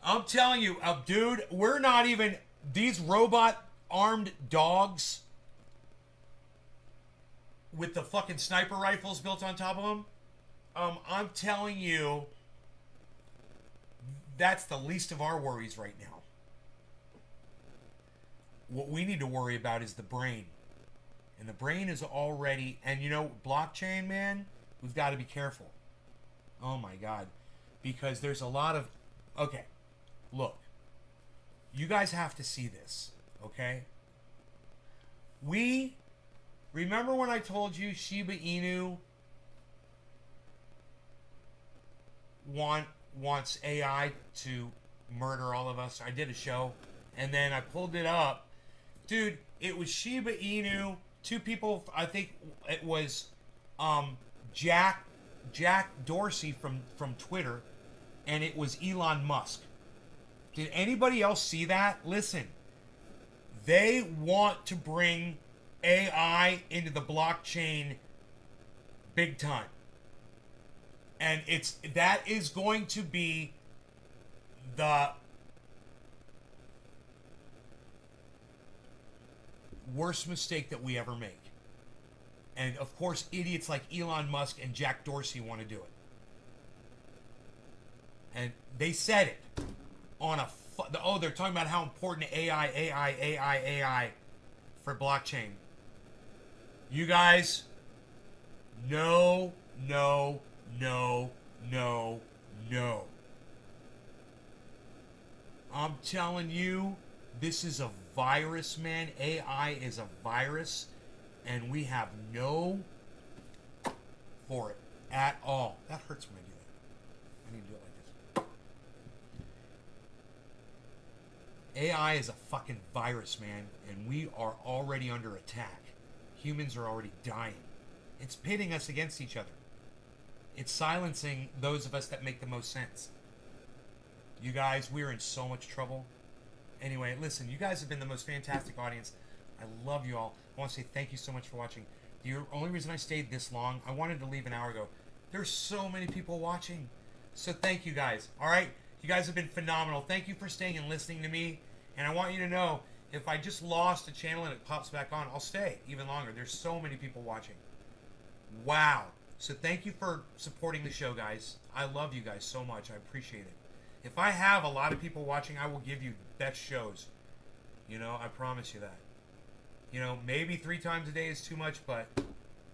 I'm telling you, dude, we're not even... These robot-armed dogs with the fucking sniper rifles built on top of them, I'm telling you, that's the least of our worries right now. What we need to worry about is the brain. And the brain is already... And, you know, blockchain, man, we've got to be careful. Oh, my God. Because there's a lot of... Okay, look. You guys have to see this, okay? Remember when I told you Shiba Inu wants AI to murder all of us? I did a show, and then I pulled it up. Dude, it was Shiba Inu, two people, I think it was Jack Dorsey from Twitter, and it was Elon Musk. Did anybody else see that? Listen, they want to bring AI into the blockchain big time. And that is going to be the worst mistake that we ever make. And of course, idiots like Elon Musk and Jack Dorsey want to do it. And they said it on they're talking about how important AI for blockchain. You guys, no. I'm telling you, this is a virus, man. AI is a virus, and we have no for it at all. That hurts when I do that. I need to do it like this. AI is a fucking virus, man, and we are already under attack. Humans are already dying. It's pitting us against each other. It's silencing those of us that make the most sense. You guys, we're in so much trouble. Anyway, listen, you guys have been the most fantastic audience. I love you all. I want to say thank you so much for watching. The only reason I stayed this long, I wanted to leave an hour ago. There's so many people watching. So thank you guys. All right? You guys have been phenomenal. Thank you for staying and listening to me. And I want you to know, if I just lost a channel and it pops back on, I'll stay even longer. There's so many people watching. Wow. So thank you for supporting the show, guys. I love you guys so much. I appreciate it. If I have a lot of people watching, I will give you best shows. You know, I promise you that. You know, maybe 3 times a day is too much, but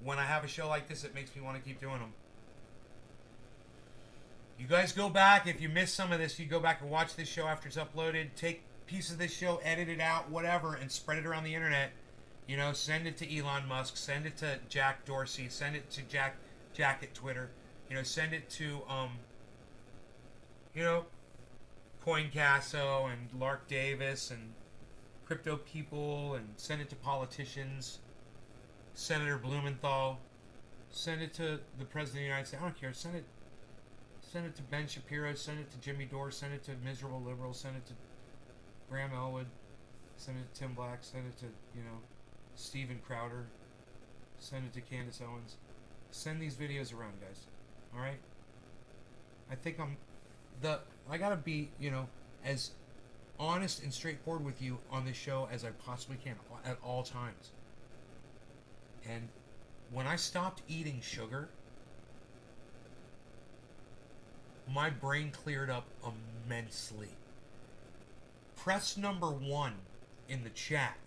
when I have a show like this, it makes me want to keep doing them. You guys go back. If you missed some of this, you go back and watch this show after it's uploaded. Take pieces of this show, edit it out, whatever, and spread it around the internet. You know, send it to Elon Musk. Send it to Jack Dorsey. Send it to Jack at Twitter. You know, send it to, you know, CoinCasso and Lark Davis and crypto people, and send it to politicians, Senator Blumenthal, send it to the President of the United States. I don't care. Send it to Ben Shapiro, send it to Jimmy Dore, send it to miserable liberals, send it to Graham Elwood, send it to Tim Black, send it to, you know, Steven Crowder, send it to Candace Owens. Send these videos around, guys. All right? I think I gotta be, you know, as honest and straightforward with you on this show as I possibly can at all times. And when I stopped eating sugar, my brain cleared up immensely. Press number 1 in the chat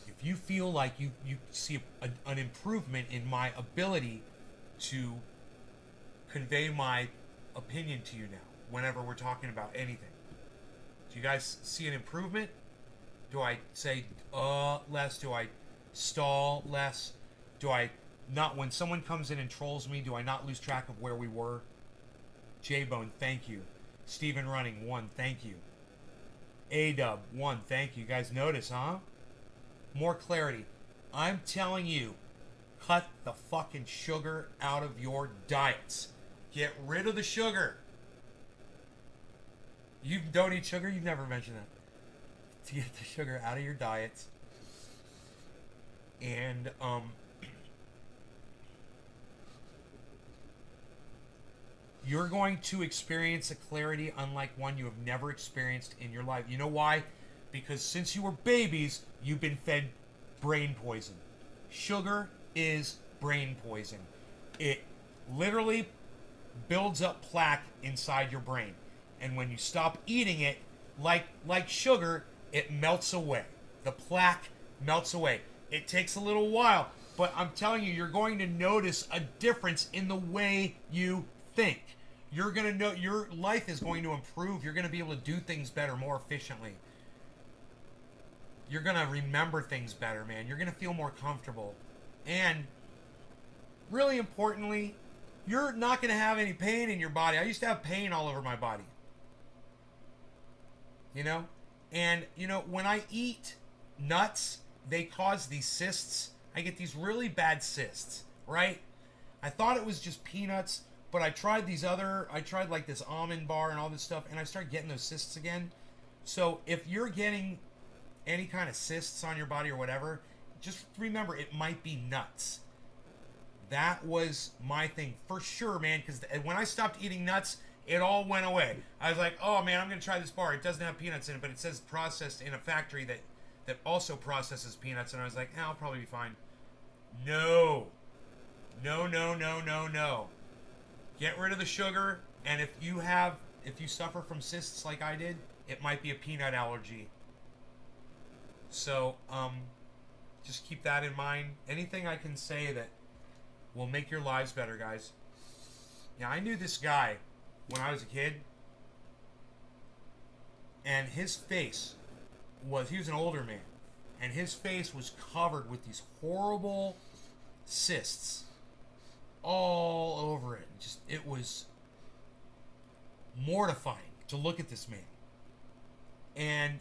if you feel like you see an improvement in my ability to convey my opinion to you now whenever we're talking about anything. Do you guys see an improvement? Do I say less? Do I stall less? Do I not, when someone comes in and trolls me, do I not lose track of where we were? J-Bone, thank you. Stephen Running, 1, thank you. A-Dub, 1, thank you. You guys notice, huh? More clarity. I'm telling you, cut the fucking sugar out of your diets. Get rid of the sugar. You don't eat sugar? You've never mentioned that. To get the sugar out of your diets. And, you're going to experience a clarity unlike one you have never experienced in your life. You know why? Because since you were babies, you've been fed brain poison. Sugar is brain poison. It literally builds up plaque inside your brain. And when you stop eating it, like sugar, it melts away. The plaque melts away. It takes a little while, but I'm telling you, you're going to notice a difference in the way you think. You're going to know your life is going to improve. You're going to be able to do things better, more efficiently. You're going to remember things better, man. You're going to feel more comfortable. And really importantly, you're not going to have any pain in your body. I used to have pain all over my body. You know? And, you know, when I eat nuts, they cause these cysts. I get these really bad cysts, right? I thought it was just peanuts, but I tried like this almond bar and all this stuff, and I started getting those cysts again. So if you're getting any kind of cysts on your body or whatever, just remember it might be nuts. That was my thing for sure, man, because when I stopped eating nuts, it all went away. I was like, oh man, I'm going to try this bar. It doesn't have peanuts in it, but it says processed in a factory that also processes peanuts, and I was like, I'll probably be fine. No. Get rid of the sugar, and if you suffer from cysts like I did, it might be a peanut allergy. So, just keep that in mind. Anything I can say that will make your lives better, guys. Now, I knew this guy when I was a kid, and his face he was an older man, and his face was covered with these horrible cysts all over it. It was mortifying to look at this man. And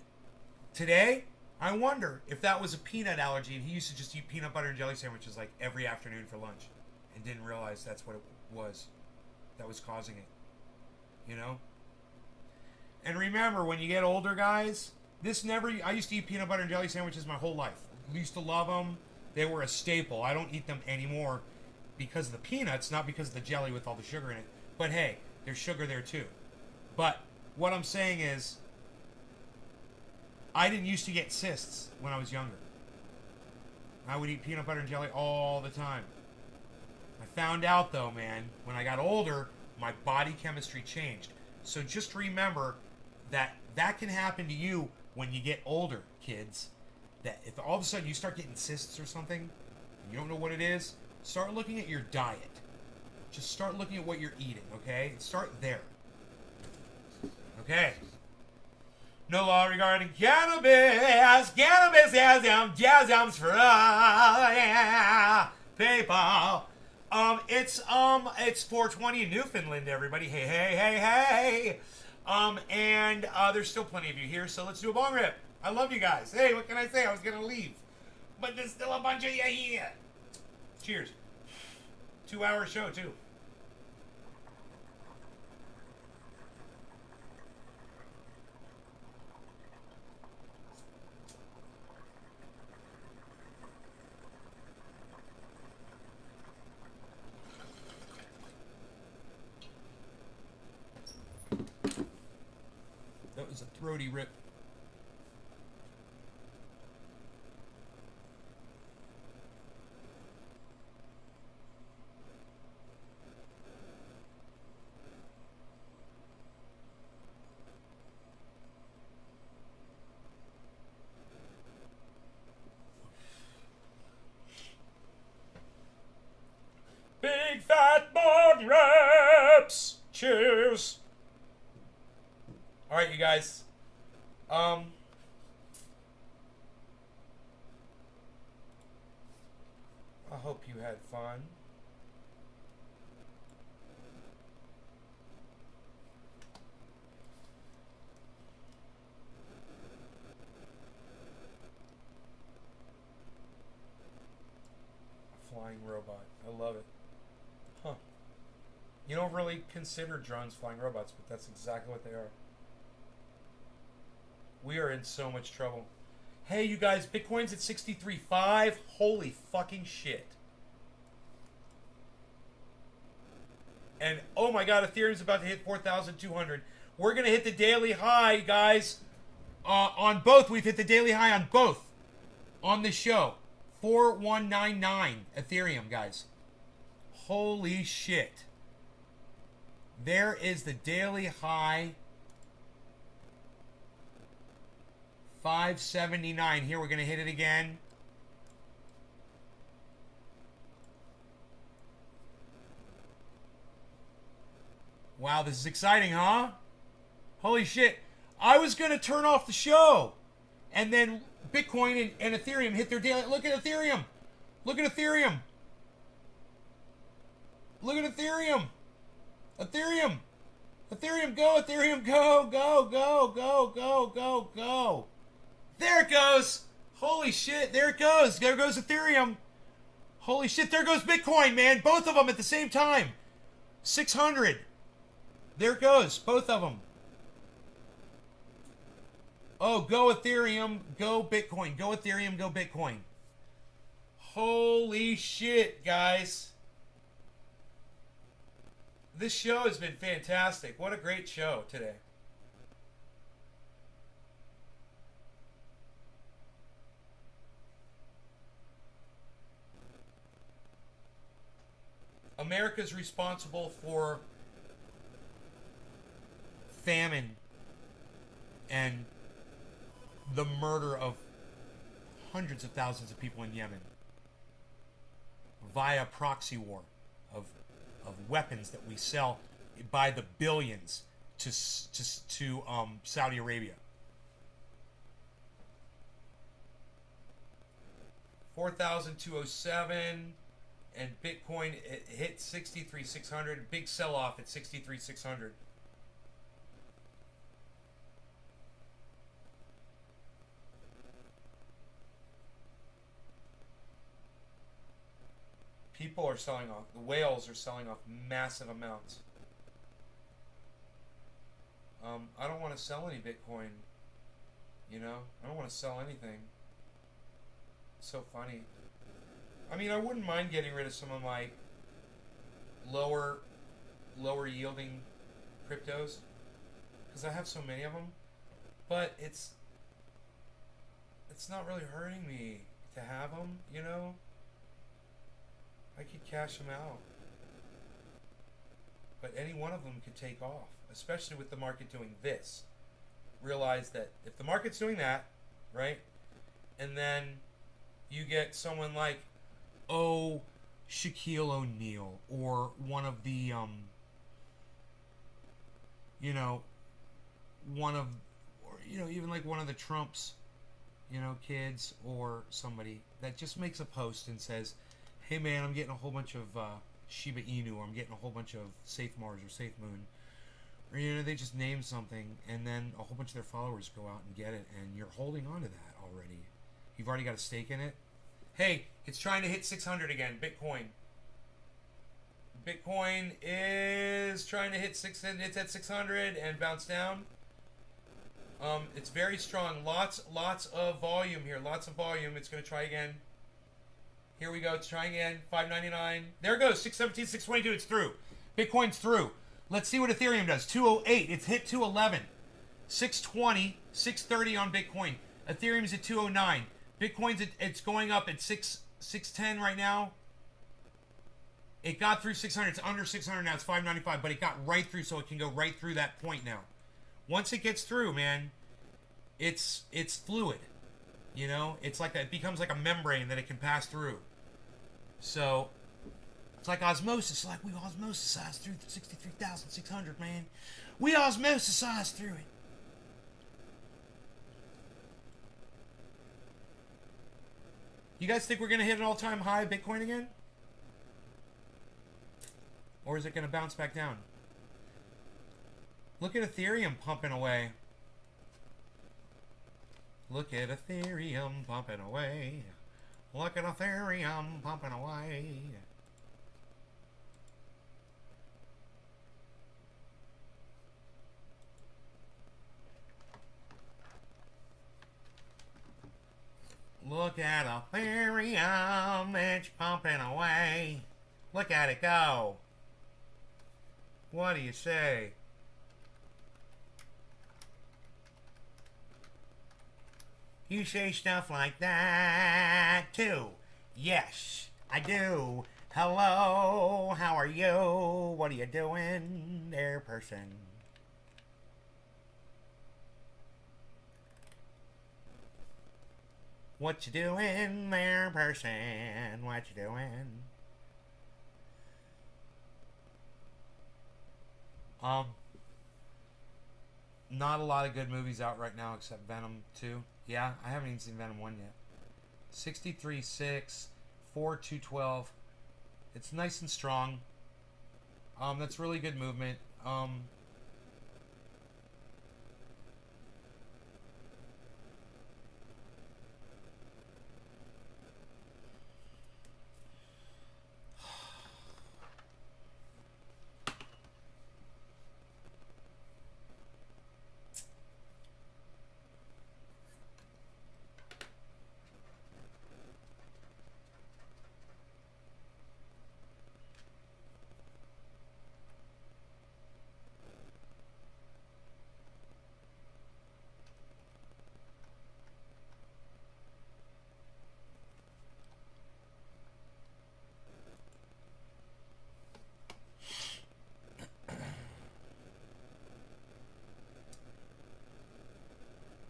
today, I wonder if that was a peanut allergy, and he used to just eat peanut butter and jelly sandwiches like every afternoon for lunch, and didn't realize that's what it was that was causing it. You know? And remember, when you get older, guys, I used to eat peanut butter and jelly sandwiches my whole life. I used to love them. They were a staple. I don't eat them anymore because of the peanuts, not because of the jelly with all the sugar in it. But hey, there's sugar there too. But what I'm saying is, I didn't used to get cysts when I was younger. I would eat peanut butter and jelly all the time. I found out though, man, when I got older, my body chemistry changed. So just remember that can happen to you when you get older, kids. That if all of a sudden you start getting cysts or something, and you don't know what it is, start looking at your diet. Just start looking at what you're eating, okay? Start there. Okay. No law regarding cannabis. Cannabis has them jams for yeah. PayPal. It's 420 in Newfoundland, everybody. Hey, hey, hey, hey. And there's still plenty of you here, so let's do a bong rip. I love you guys. Hey, what can I say? I was gonna leave, but there's still a bunch of you here. Cheers. 2-hour show too. That was a throaty rip. Big fat bong rips. Cheers. All right, you guys. I hope you had fun. A flying robot. I love it. Huh. You don't really consider drones flying robots, but that's exactly what they are. We are in so much trouble. Hey, you guys, Bitcoin's at 63.5. Holy fucking shit. And, oh my god, Ethereum's about to hit 4,200. We're going to hit the daily high, guys, on both. We've hit the daily high on both on the show. 4199 Ethereum, guys. Holy shit. There is the daily high. 579. Here, we're going to hit it again. Wow, this is exciting, huh? Holy shit. I was going to turn off the show. And then Bitcoin and Ethereum hit their daily. Look at Ethereum. Look at Ethereum. Look at Ethereum. Ethereum. Ethereum, go. Ethereum, go. Go, go, go, go, go, go. There it goes. Holy shit. There it goes. There goes Ethereum. Holy shit. There goes Bitcoin, man. Both of them at the same time. 600. There it goes. Both of them. Oh, go Ethereum. Go Bitcoin. Go Ethereum. Go Bitcoin. Holy shit, guys. This show has been fantastic. What a great show today. America's responsible for famine and the murder of hundreds of thousands of people in Yemen via proxy war of weapons that we sell by the billions to Saudi Arabia. 4,207 and Bitcoin it hit 63,600. Big sell-off at 63,600. People are selling off. The whales are selling off massive amounts. I don't want to sell any Bitcoin. You know? I don't want to sell anything. It's so funny. I mean, I wouldn't mind getting rid of some of my lower yielding cryptos. Because I have so many of them. But it's not really hurting me to have them, you know? I could cash them out. But any one of them could take off, especially with the market doing this. Realize that if the market's doing that, right, and then you get someone like, Shaquille O'Neal, or one of the, even like one of the Trump's, kids, or somebody that just makes a post and says, hey man, I'm getting a whole bunch of Shiba Inu. I'm getting a whole bunch of Safe Mars or Safe Moon. Or, you know, they just name something, and then a whole bunch of their followers go out and get it, and you're holding on to that already. You've already got a stake in it. Hey, it's trying to hit 600 again, Bitcoin. Bitcoin is trying to hit 600. It's at 600 and bounce down. It's very strong. Lots of volume here. Lots of volume. It's going to try again. Here we go. It's trying again. 599. There it goes. 617, 622. It's through. Bitcoin's through. Let's see what Ethereum does. 208. It's hit 211. 620. 630 on Bitcoin. Ethereum's at 209. Bitcoin's it's going up at 610 right now. It got through 600. It's under 600 now. It's 595, but it got right through, so it can go right through that point now. Once it gets through, man, it's fluid. You know, it's like it becomes like a membrane that it can pass through. So it's like osmosis. Like we osmosisized through the 63,600, man. We osmosisized through it. You guys think we're gonna hit an all-time high of Bitcoin again? Or is it going to bounce back down? Look at Ethereum pumping away. Look at Ethereum pumping away. Look at Ethereum pumping away. Look at Ethereum, it's pumping away. Look at it go. What do you say? You say stuff like that too. Yes, I do. Hello, how are you? What are you doing there, person? What you doing there, person? What you doing? Not a lot of good movies out right now except Venom 2. Yeah, I haven't even seen Venom 1 yet. 63.6, 4,212. It's nice and strong. That's really good movement.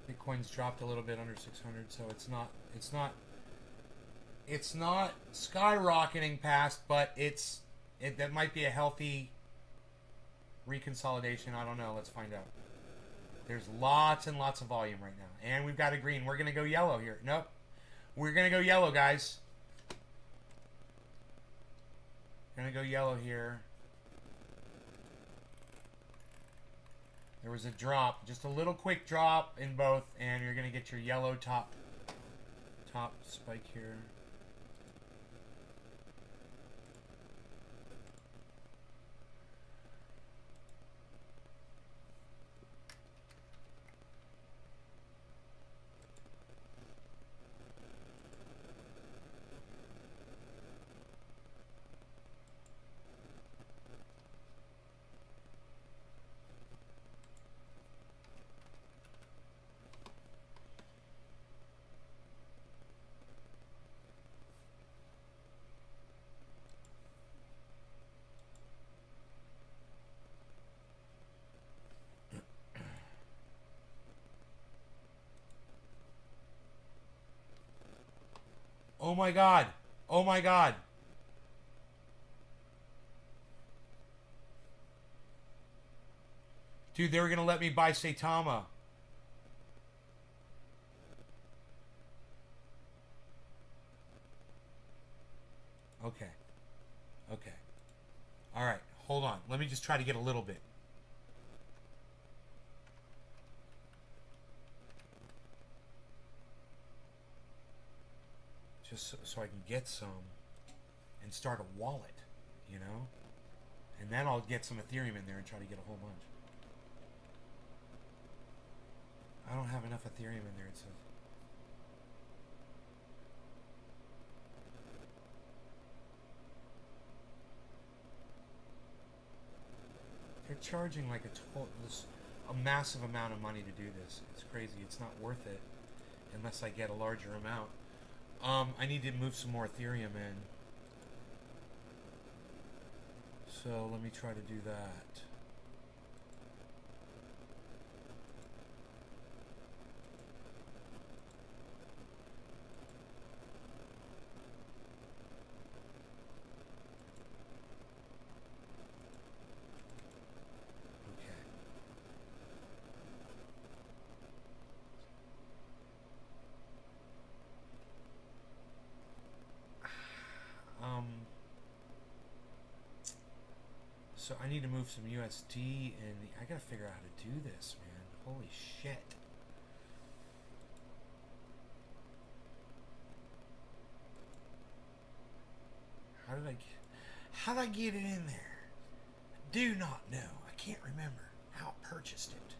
Bitcoin's dropped a little bit under 600, so it's not skyrocketing past, but that might be a healthy reconsolidation. I don't know. Let's find out. There's lots and lots of volume right now, and we've got a green. We're gonna go yellow here. Nope, we're gonna go yellow, guys. Gonna go yellow here. There was a drop, just a little quick drop in both, and you're gonna get your yellow top spike here. Oh my god. Oh my god. Dude, they were going to let me buy Saitama. Okay. Okay. hold on. Let me just try to get a little bit. Just so I can get some and start a wallet, you know? And then I'll get some Ethereum in there and try to get a whole bunch. I don't have enough Ethereum in there, it says. They're charging like a massive amount of money to do this. It's crazy. It's not worth it unless I get a larger amount. I need to move some more Ethereum in. So let me try to do that. So I need to move some USD and I gotta figure out how to do this, man. Holy shit. How did I get it in there? I do not know. I can't remember how I purchased it.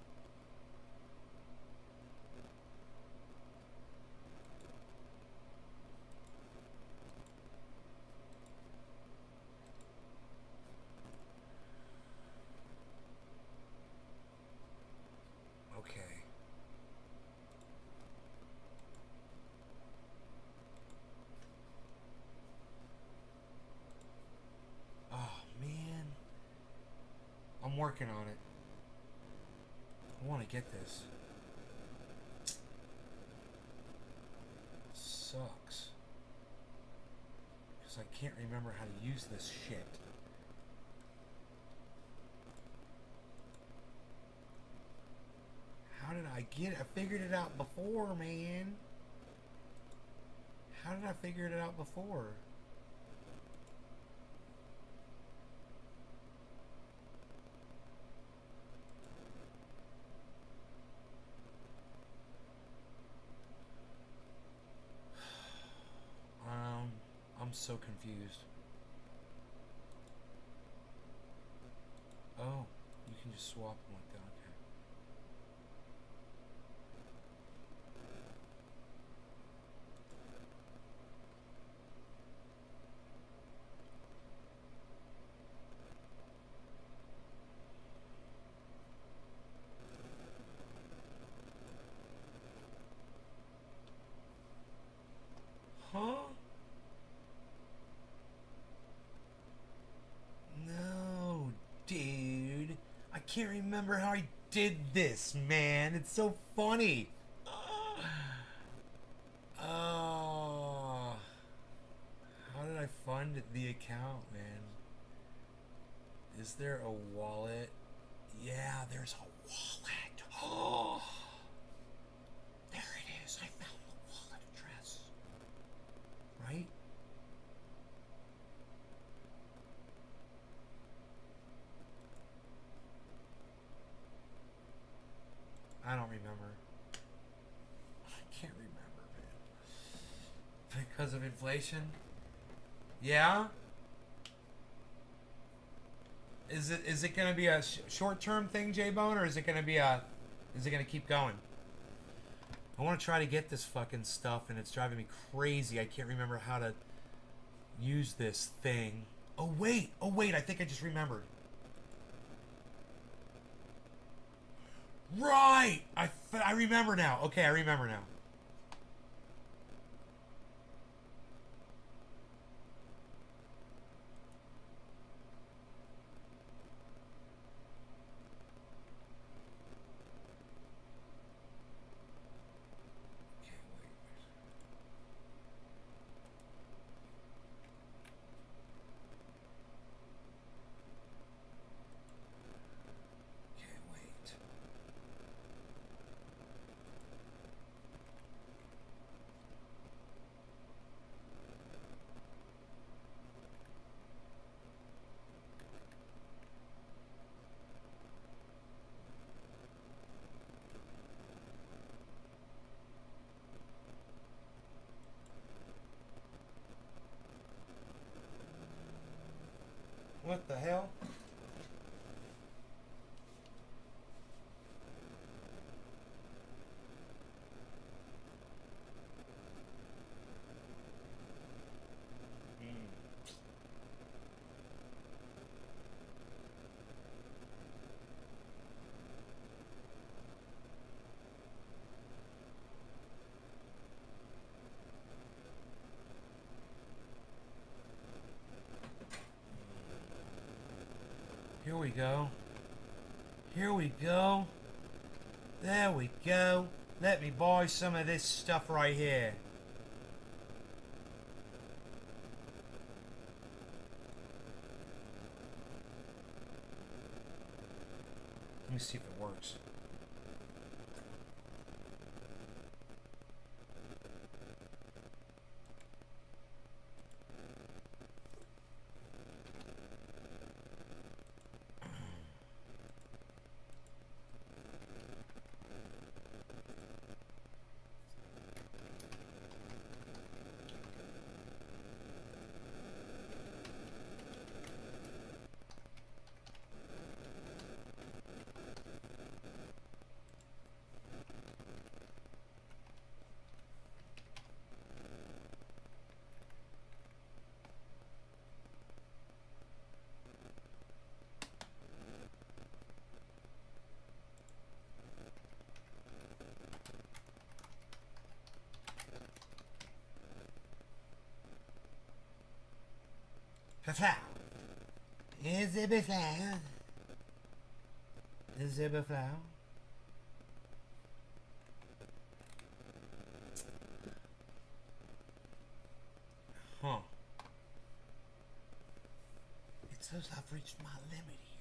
I'm working on it. I want to get this. Sucks. Because I can't remember how to use this shit. How did I get it? I figured it out before, man. How did I figure it out before? I'm so confused. Oh, you can just swap them like that. Okay. Huh? No, dude. I can't remember how I did this, man. It's so funny. How did I fund the account, man? Is there a wallet? Yeah, there's a wallet. Oh, there it is. I found the wallet address. Right? I don't remember. I can't remember, man. Because of inflation? Yeah? Is it going to be a short-term thing, J-Bone, or is it going to keep going? I want to try to get this fucking stuff, and it's driving me crazy. I can't remember how to use this thing. Oh, wait, I think I just remembered. Right! I remember now. Okay, I remember now. What the hell? Here we go. Here we go. There we go. Let me buy some of this stuff right here. Let me see if it works. Beflow. Is it beflow? Is it beflow? Huh. It says I've reached my limit here.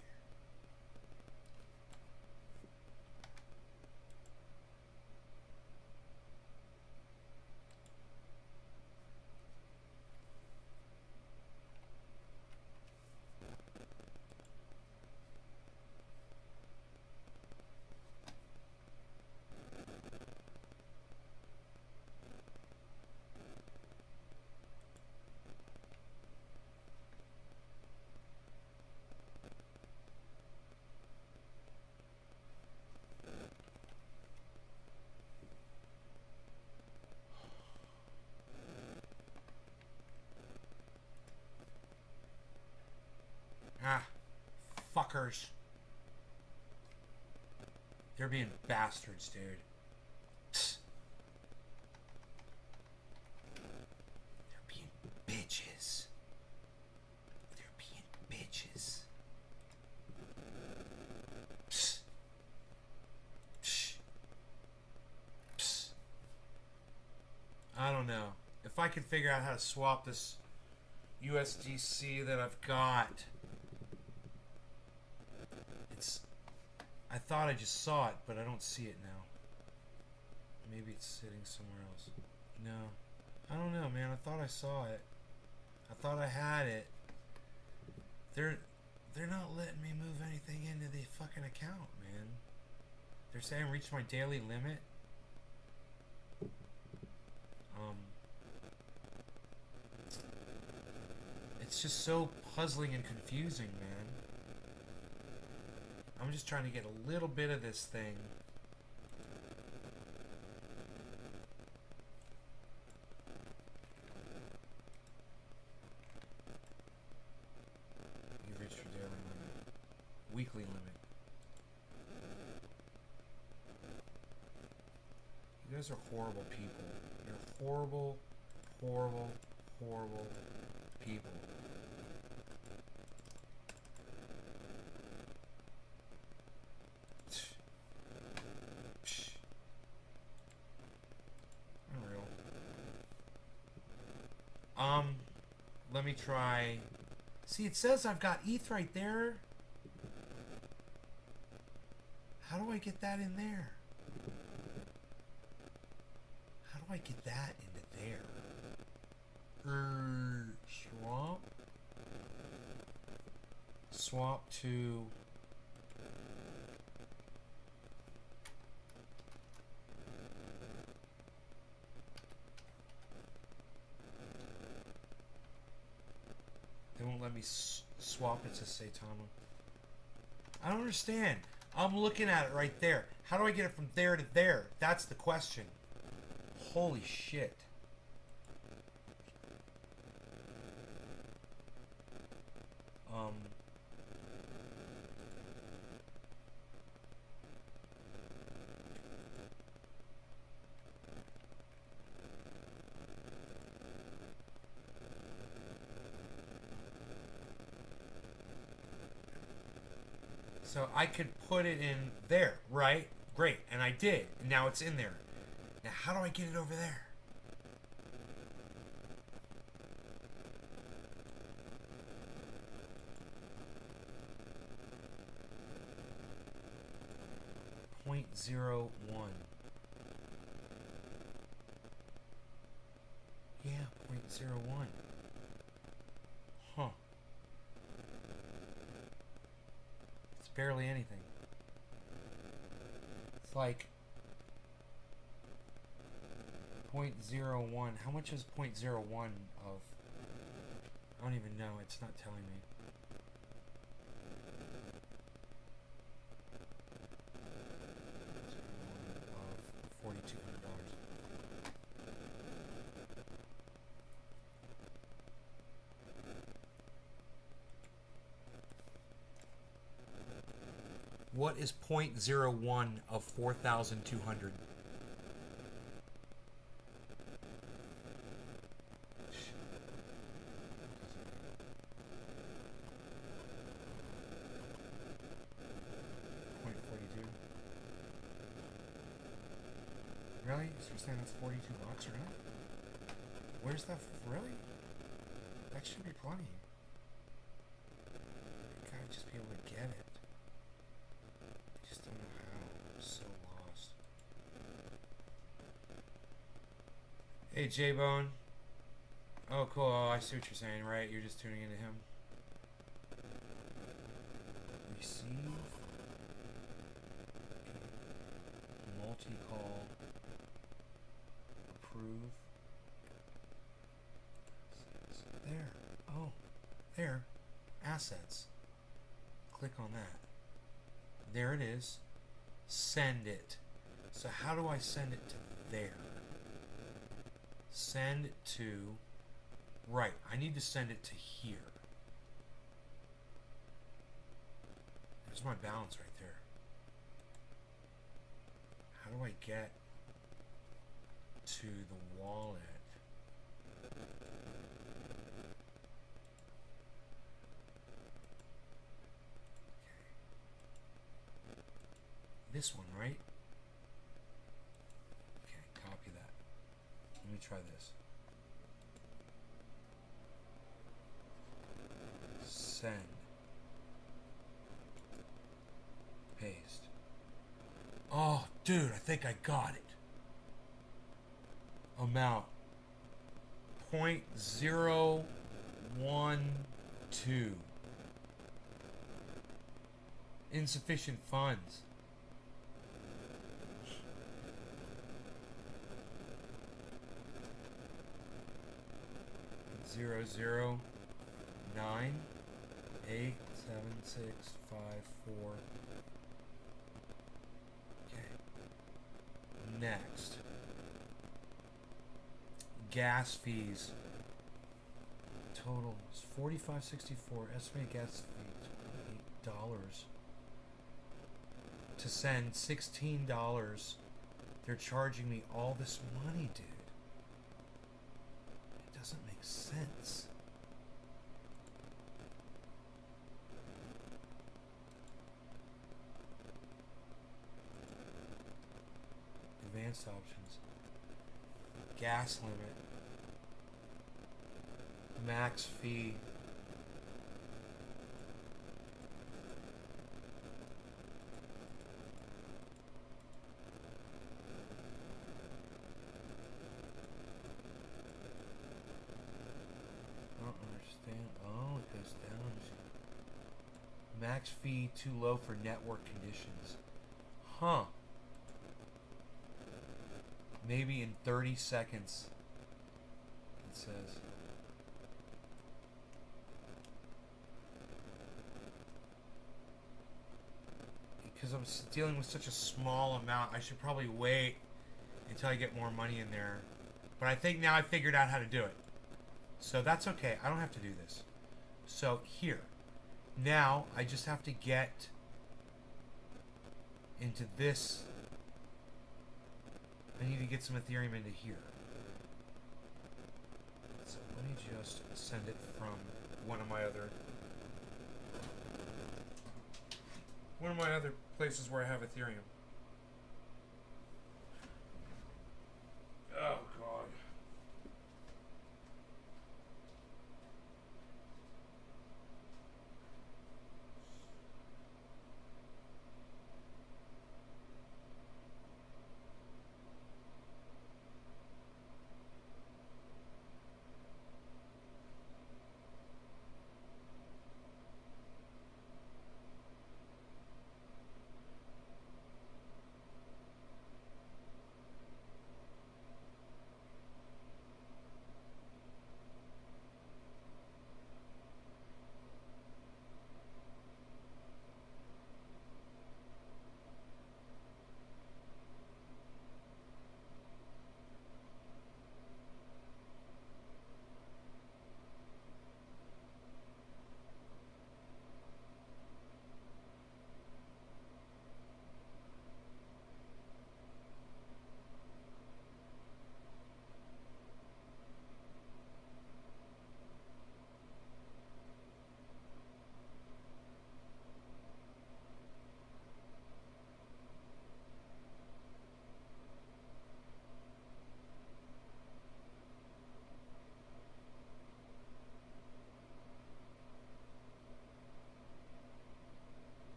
Ah, fuckers. They're being bastards, dude. They're being bitches. They're being bitches. I don't know. If I could figure out how to swap this USDC that I've got. I thought I just saw it, but I don't see it now. Maybe it's sitting somewhere else. No. I don't know, man. I thought I saw it. I thought I had it. They're not letting me move anything into the fucking account, man. They're saying reach my daily limit. It's just so puzzling and confusing, man. I'm just trying to get a little bit of this thing. You've reached your daily limit. Weekly limit. You guys are horrible people. You're horrible, horrible, horrible people. Let me try. See, it says I've got ETH right there. How do I get that in there? How do I get that into there? Swap. Swap to. They won't let me swap it to Saitama? I don't understand. I'm looking at it right there. How do I get it from there to there? That's the question. Holy shit. So I could put it in there, right? Great, and I did. And now it's in there. Now how do I get it over there? .01. Yeah, .01. Huh. It's barely anything. It's like .01. How much is .01 of? I don't even know. It's not telling me. Of $4,200. What is .01 of 4,200? Really? So you're saying that's $42 or not? Where's that? Really? That should be plenty. You gotta just be able to get it. I just don't know how. I'm so lost. Hey, J-Bone. Oh, cool. Oh, I see what you're saying, right? You're just tuning into him. Receive. Multi-call. Approve. There. Oh, there. Assets. Click on that. There it is. Send it. So how do I send it to there? Send to... Right, I need to send it to here. There's my balance right there. How do I get to the wallet? This one, right? Okay, copy that. Let me try this. Send. Paste. Oh, dude, I think I got it. Amount. 0.012. Insufficient funds. Zero zero 9 8 7 6 5 4. Okay. Next. Gas fees. Total is $45.64. Estimated gas fee $28. To send $16. They're charging me all this money, dude. It doesn't make sense. Advanced options. Gas limit. Max fee. I don't understand. Oh, it goes down. Max fee too low for network conditions. Huh. Maybe in 30 seconds, it says. because I'm dealing with such a small amount. I should probably wait until I get more money in there. But I think now I figured out how to do it. So that's okay. I don't have to do this. So here. Now I just have to get into this. I need to get some Ethereum into here. So let me just send it from one of my other places where I have Ethereum. Oh God.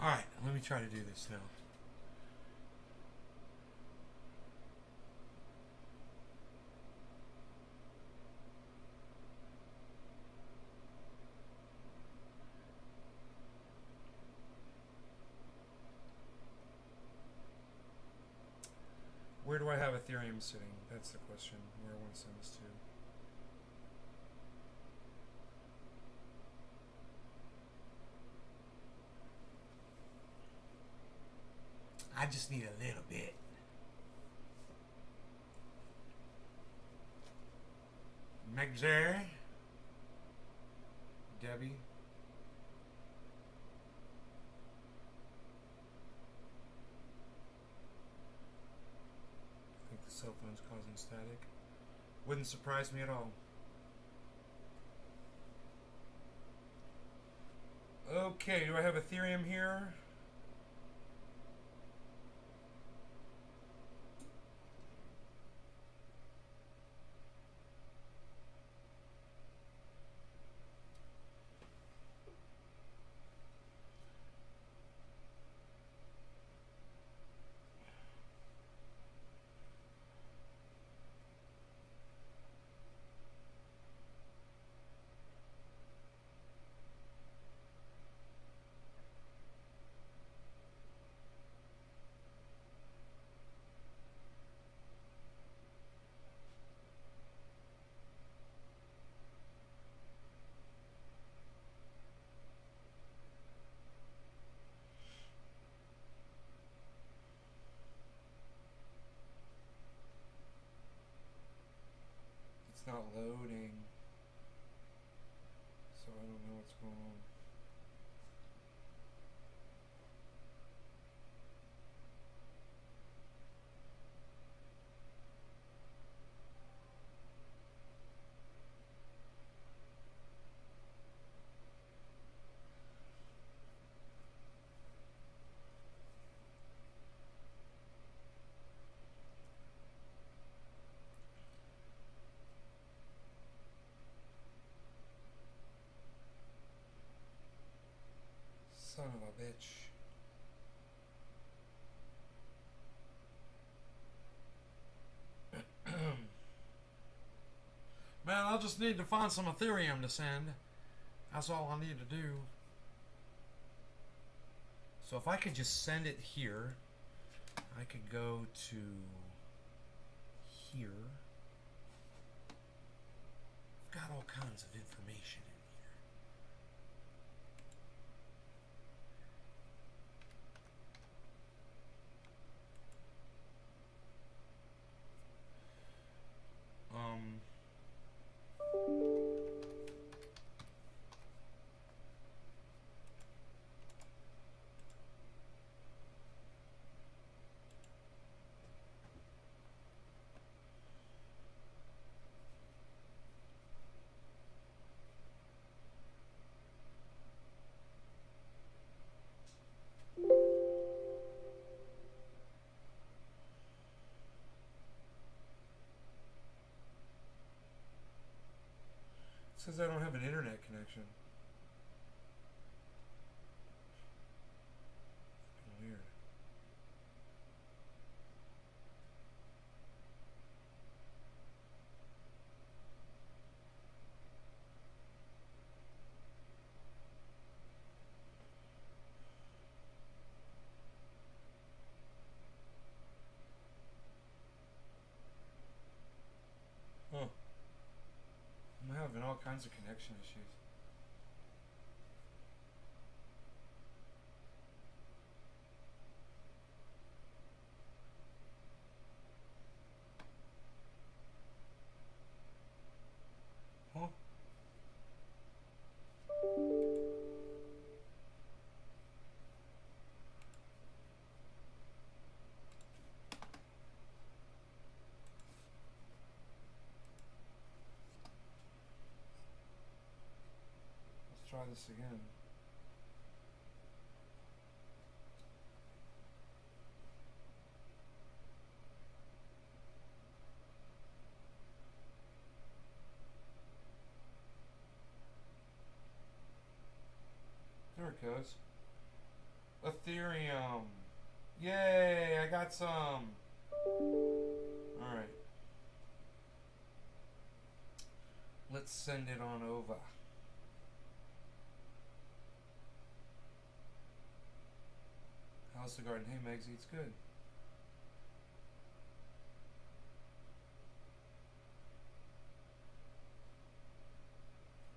Alright, let me try to do this now. Where do I have Ethereum sitting? That's the question. Where I want to send this to. I just need a little bit. McJerry. Debbie. I think the cell phone's causing static. Wouldn't surprise me at all. Okay, do I have Ethereum here? It's not loading, so I don't know what's going on. Son of a bitch. Man, I just need to find some Ethereum to send. That's all I need to do. So if I could just send it here, I could go to here. I've got all kinds of information in here. It says I don't have an internet connection. Weird. Huh. I'm having all kinds of connection issues. Huh? Let's try this again. There it goes. Ethereum. Yay, I got some. Alright. Let's send it on over. How's the garden? Hey, Megsy, it's good.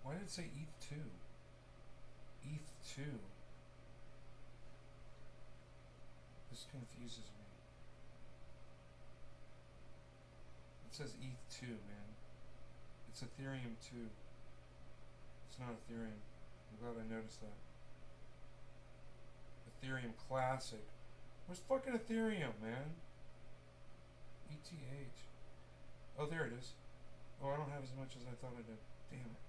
Why did it say ETH2? ETH2. This confuses me. It says ETH2, man. It's Ethereum 2. It's not Ethereum. I'm glad I noticed that. Ethereum Classic. Where's fucking Ethereum, man? ETH. Oh, there it is. Oh, I don't have as much as I thought I did. Damn it.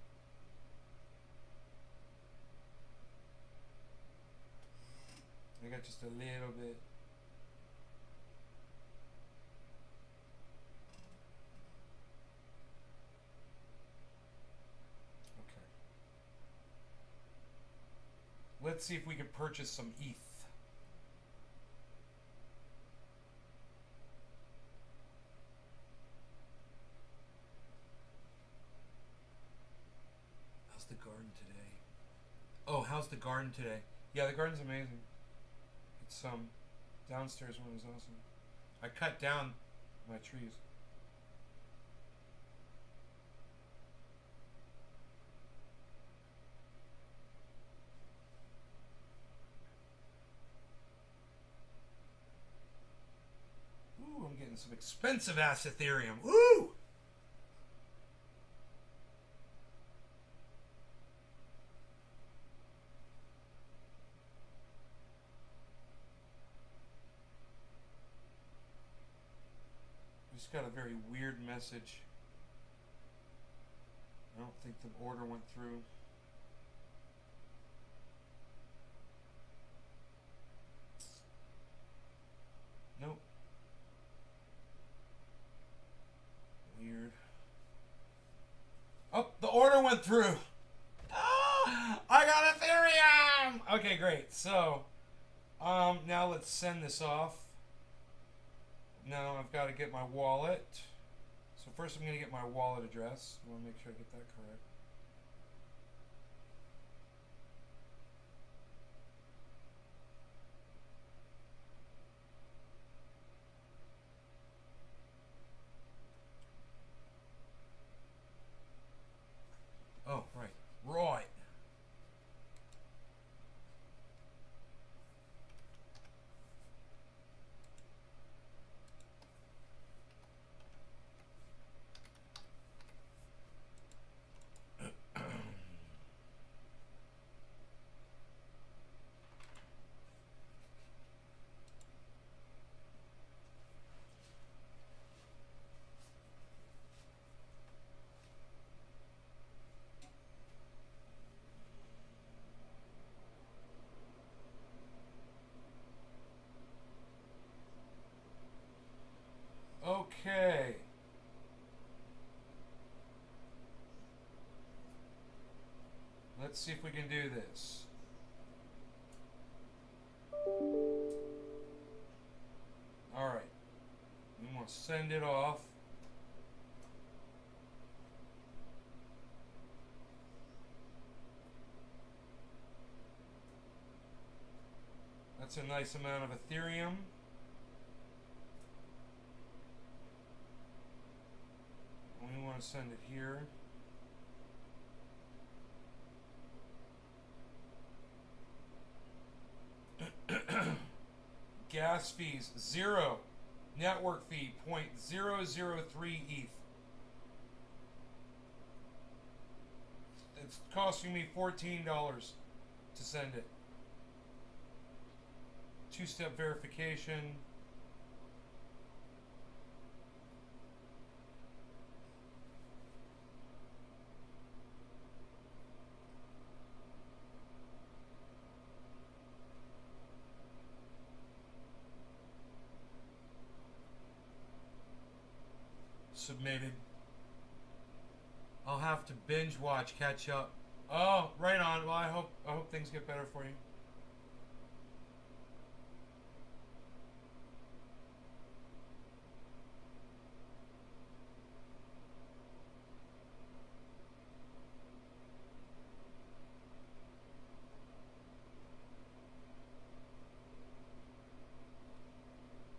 I got just a little bit. Okay. Let's see if we can purchase some ETH. How's the garden today? Oh, how's the garden today? Yeah, the garden's amazing. It's downstairs one was awesome. I cut down my trees. Ooh, I'm getting some expensive ass Ethereum. Ooh! Just got a very weird message. I don't think the order went through. Nope. Weird. Oh, the order went through. Ah, I got Ethereum. Okay, great. So, now let's send this off. Now I've got to get my wallet. So first I'm going to get my wallet address. I want to make sure I get that correct. Oh, right. Right. Okay. Let's see if we can do this. Alright. We want to send it off. That's a nice amount of Ethereum. We want to send it here. Gas fees 0. Network fee 0.003 ETH. It's costing me $14 to send it. Two-step verification. Submitted. I'll have to binge watch, catch up. Oh, right on. Well, I hope things get better for you.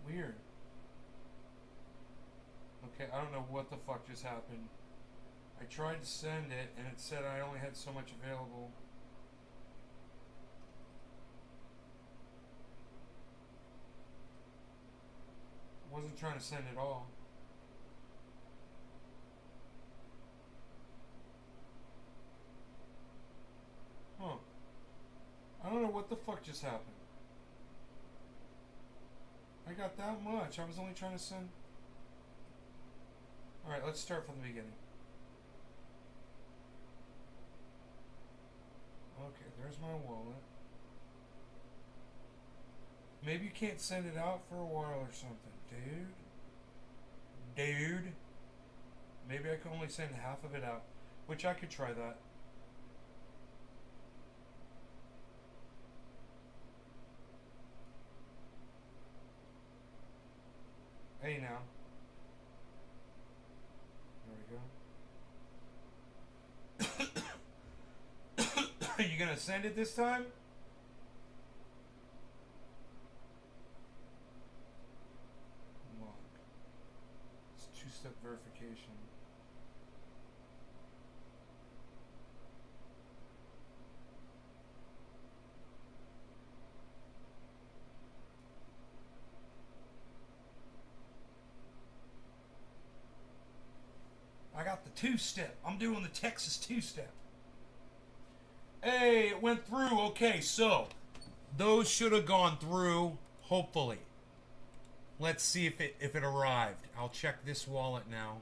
Weird. Okay, I don't know what the fuck just happened. I tried to send it, and it said I only had so much available. I wasn't trying to send it all. Huh. I don't know what the fuck just happened. I got that much. I was only trying to send... Alright, let's start from the beginning. Okay, there's my wallet. Maybe you can't send it out for a while or something, dude. Dude. Maybe I can only send half of it out, which I could try that. Hey now. There we go. Are you gonna send it this time? Come on. It's two-step verification. I got the two-step. I'm doing the Texas two-step. Hey, it went through. Okay, so those should have gone through, hopefully. Let's see if it arrived. I'll check this wallet now.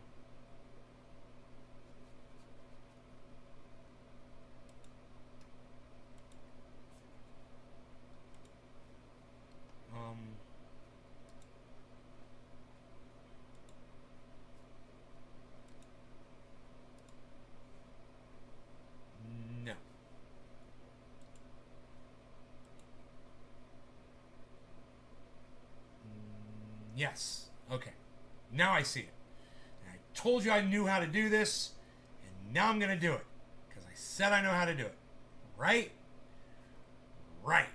No. Yes. Okay. Now I see it. And I told you I knew how to do this, and now I'm going to do it. Because I said I know how to do it. Right? Right.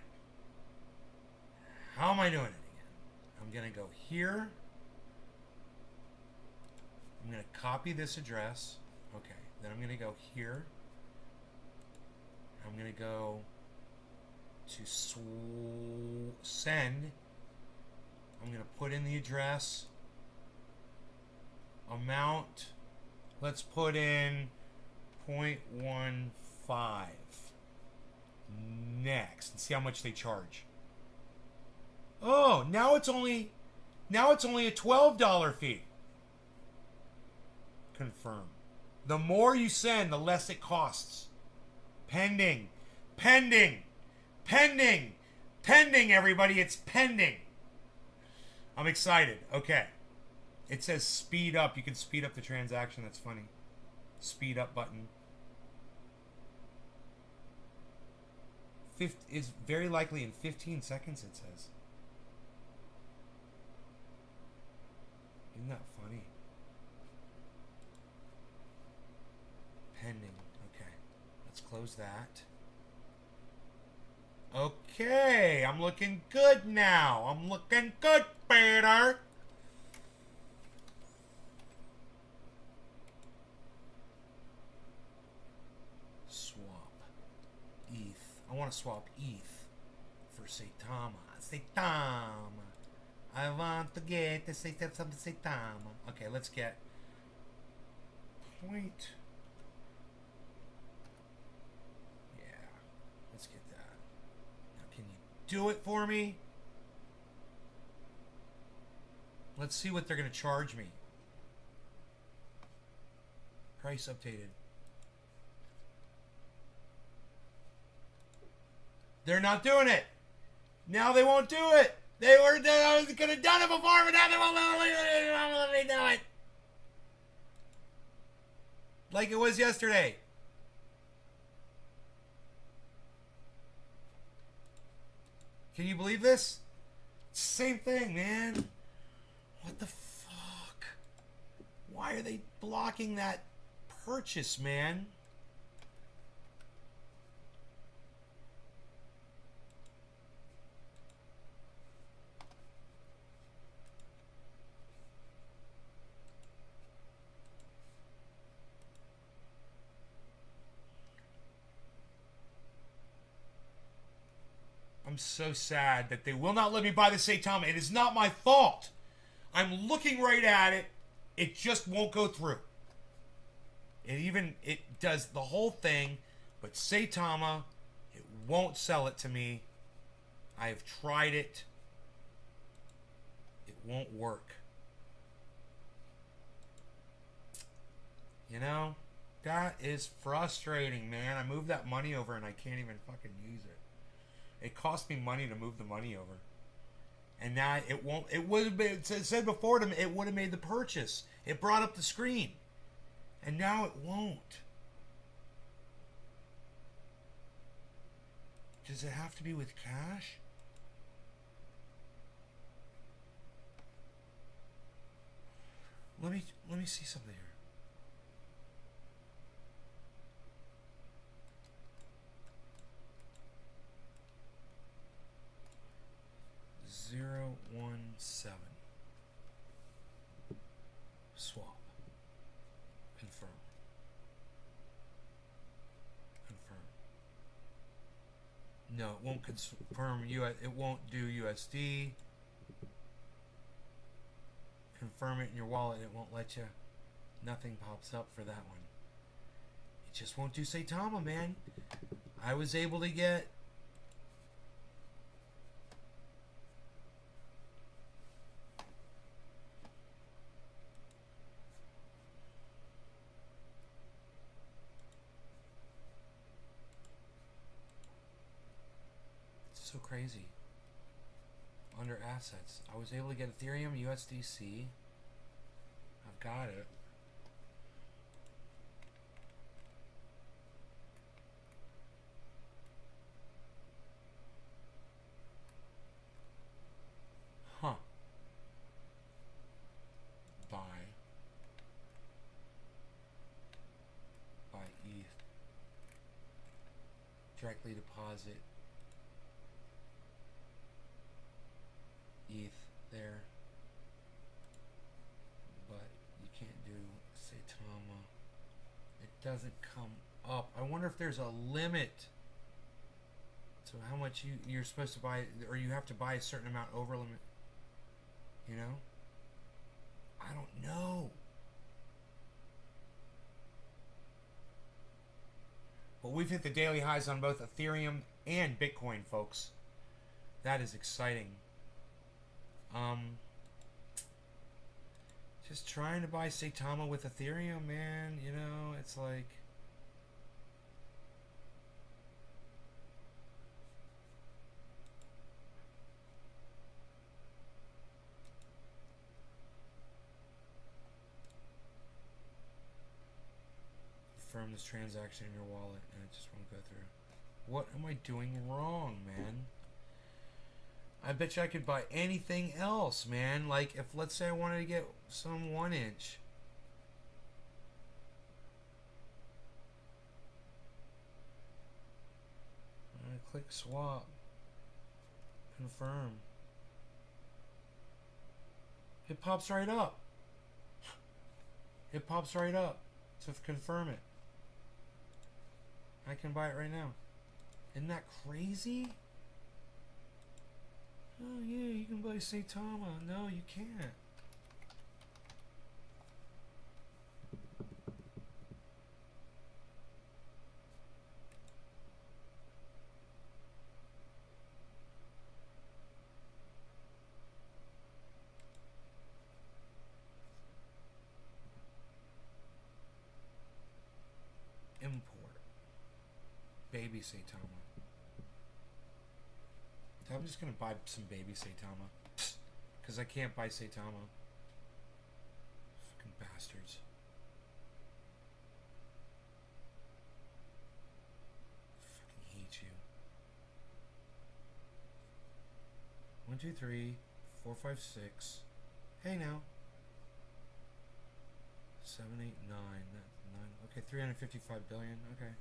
How am I doing it again? I'm going to go here. I'm going to copy this address. Okay. Then I'm going to go here. I'm going to go to send. I'm going to put in the address. Amount. Let's put in 0.15. Next. And see how much they charge. Oh, now it's only a $12 fee. Confirm. The more you send, the less it costs. Pending. Pending. Pending. Pending, everybody. It's pending. I'm excited. Okay. It says speed up. You can speed up the transaction. That's funny. Speed up button. Is very likely in 15 seconds, it says. Isn't that funny? Pending. Okay. Let's close that. Okay. I'm looking good now. I'm looking good, Peter. Swap. ETH. I want to swap ETH for Saitama. Saitama. I want to get the Saitama. Okay, let's get point. Yeah, let's get that. Now, can you do it for me? Let's see what they're going to charge me. Price updated. They're not doing it. Now they won't do it. They could have done it before, but now they won't let me do it. Like it was yesterday. Can you believe this? It's the same thing, man. What the fuck? Why are they blocking that purchase, man? I'm so sad that they will not let me buy the Saitama. It is not my fault. I'm looking right at it. It just won't go through. It does the whole thing, but Saitama, it won't sell it to me. I have tried it. It won't work. You know, that is frustrating, man. I moved that money over and I can't even fucking use it. It cost me money to move the money over. And now it won't. It would have been, it said before to me, it would have made the purchase. It brought up the screen. And now it won't. Does it have to be with cash? Let me see something here. Zero 1 7. Swap. Confirm. Confirm. No, it won't confirm it won't do USD. Confirm it in your wallet, it won't let you. Nothing pops up for that one. It just won't do Saitama, man. I was able to get so crazy. Under assets, I was able to get Ethereum, USDC. I've got it. Huh. directly deposit ETH there, but you can't do Saitama. It doesn't come up. I wonder if there's a limit to how much you're supposed to buy, or you have to buy a certain amount over limit. You know? I don't know. But we've hit the daily highs on both Ethereum and Bitcoin, folks. That is exciting. Just trying to buy Saitama with Ethereum, man. You know, it's like... Confirm this transaction in your wallet, and it just won't go through. What am I doing wrong, man? I bet you I could buy anything else, man. Like, if, let's say I wanted to get some 1-inch. I click swap. Confirm. It pops right up. It pops right up to confirm it. I can buy it right now. Isn't that crazy? Oh yeah, you can buy Saitama. No, you can't. Import. Baby Saitama. I'm just gonna buy some baby Saitama. Because I can't buy Saitama. Fucking bastards. Fucking hate you. 1, 2, 3, 4, 5, 6. Hey now. 7, 8, 9. That's 9. Okay, 355 billion. Okay.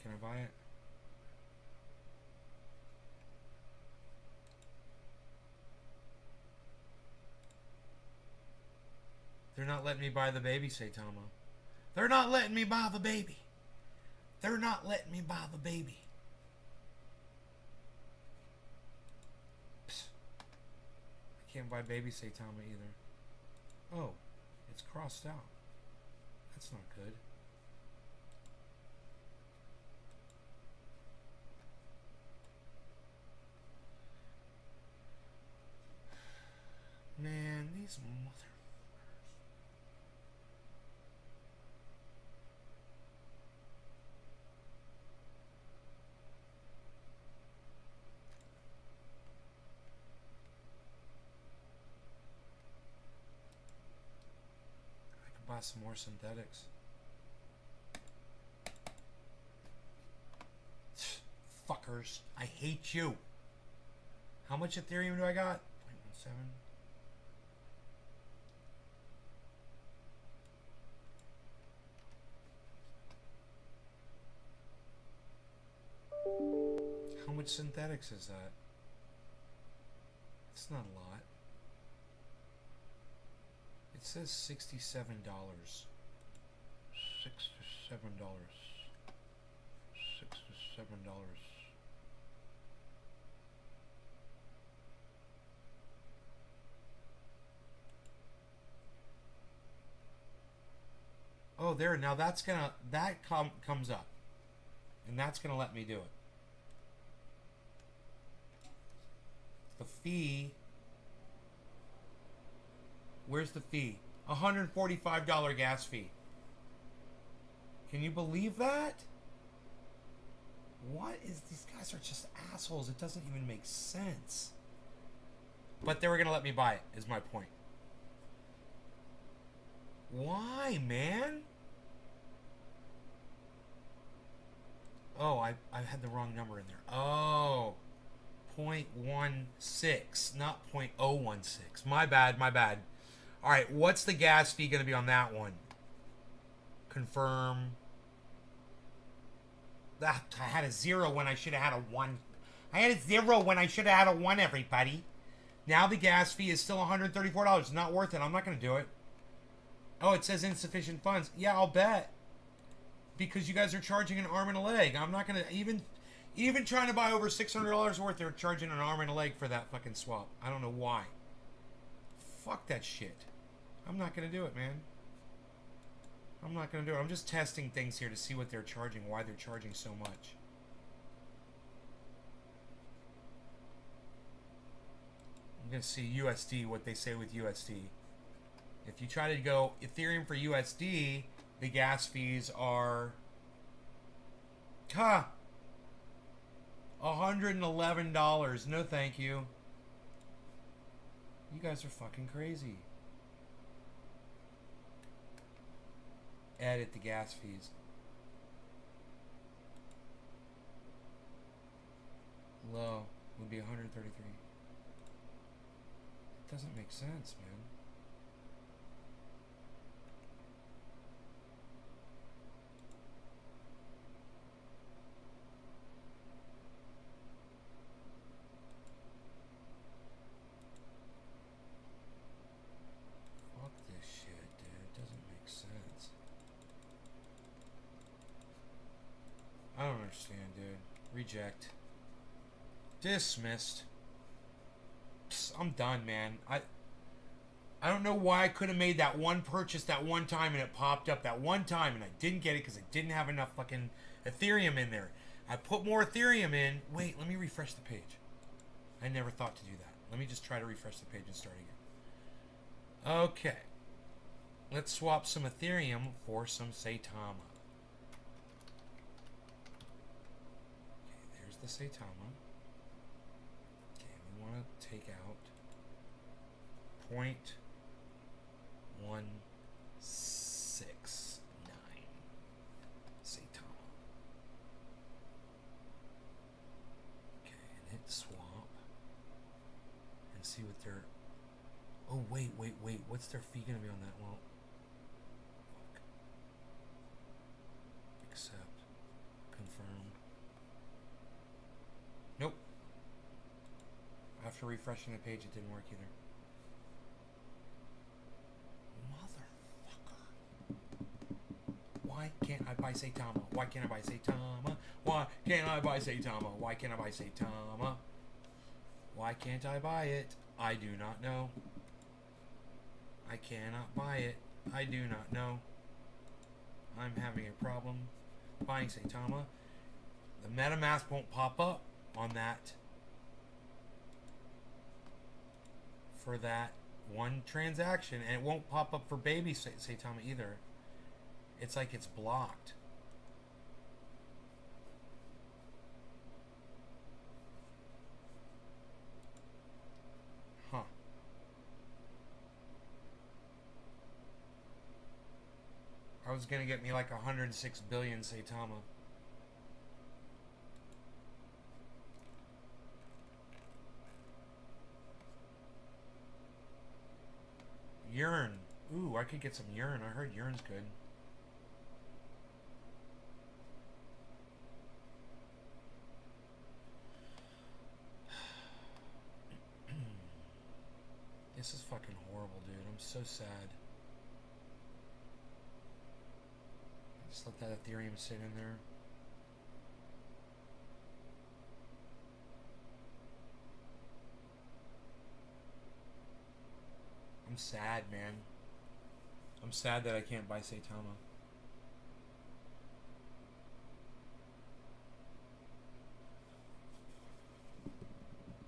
Can I buy it? They're not letting me buy the baby Saitama. They're not letting me buy the baby. They're not letting me buy the baby. Psst. I can't buy baby Saitama either. Oh, it's crossed out. That's not good. Man, these mother... Buy some more synthetics. Fuckers. I hate you. How much Ethereum do I got? 0.17. How much synthetics is that? It's not a lot. It says $67. $67. $67. Oh, there. Now that's gonna comes up, and that's gonna let me do it. The fee. Where's the fee? $145 gas fee. Can you believe that? What is... These guys are just assholes. It doesn't even make sense. But they were going to let me buy it, is my point. Why, man? Oh, I had the wrong number in there. Oh. 0.16, not 0.016. My bad, my bad. All right, what's the gas fee going to be on that one? Confirm. I had a 0 when I should have had a 1. I had a 0 when I should have had a 1, everybody. Now the gas fee is still $134. It's not worth it. I'm not going to do it. Oh, it says insufficient funds. Yeah, I'll bet. Because you guys are charging an arm and a leg. I'm not going to even trying to buy over $600 worth, they're charging an arm and a leg for that fucking swap. I don't know why. Fuck that shit. I'm not going to do it, man. I'm not going to do it. I'm just testing things here to see what they're charging, why they're charging so much. I'm going to see USD, what they say with USD. If you try to go Ethereum for USD, the gas fees are $111. No thank you. You guys are fucking crazy. Edit the gas fees. Low would be 133. It doesn't make sense, man. Fuck this shit, dude. It doesn't make sense. I don't understand, dude. Reject. Dismissed. Psst, I'm done, man. I don't know why I could have made that one purchase that one time and it popped up that one time and I didn't get it because I didn't have enough fucking Ethereum in there. I put more Ethereum in. Wait, let me refresh the page. I never thought to do that. Let me just try to refresh the page and start again. Okay. Let's swap some Ethereum for some Saitama. Okay, there's the Saitama. Okay, we want to take out 0.169 Saitama. Okay, and hit swap. And see what their... Oh, wait. What's their fee going to be on that? Well, fuck. Accept. Confirm. Nope. After refreshing the page, it didn't work either. Motherfucker. Why can't I buy Saitama? Why can't I buy Saitama? Why can't I buy Saitama? Why can't I buy Saitama? Why can't I buy it? I do not know. I cannot buy it. I do not know. I'm having a problem buying Saitama. The MetaMask won't pop up on that for that one transaction, and it won't pop up for baby Saitama either. It's like it's blocked. Huh. I was gonna get me like 106 billion Saitama. Yearn. Ooh, I could get some Yearn. I heard Yearn's good. This is fucking horrible, dude. I'm so sad. Just let that Ethereum sit in there. I'm sad, man. I'm sad that I can't buy Saitama.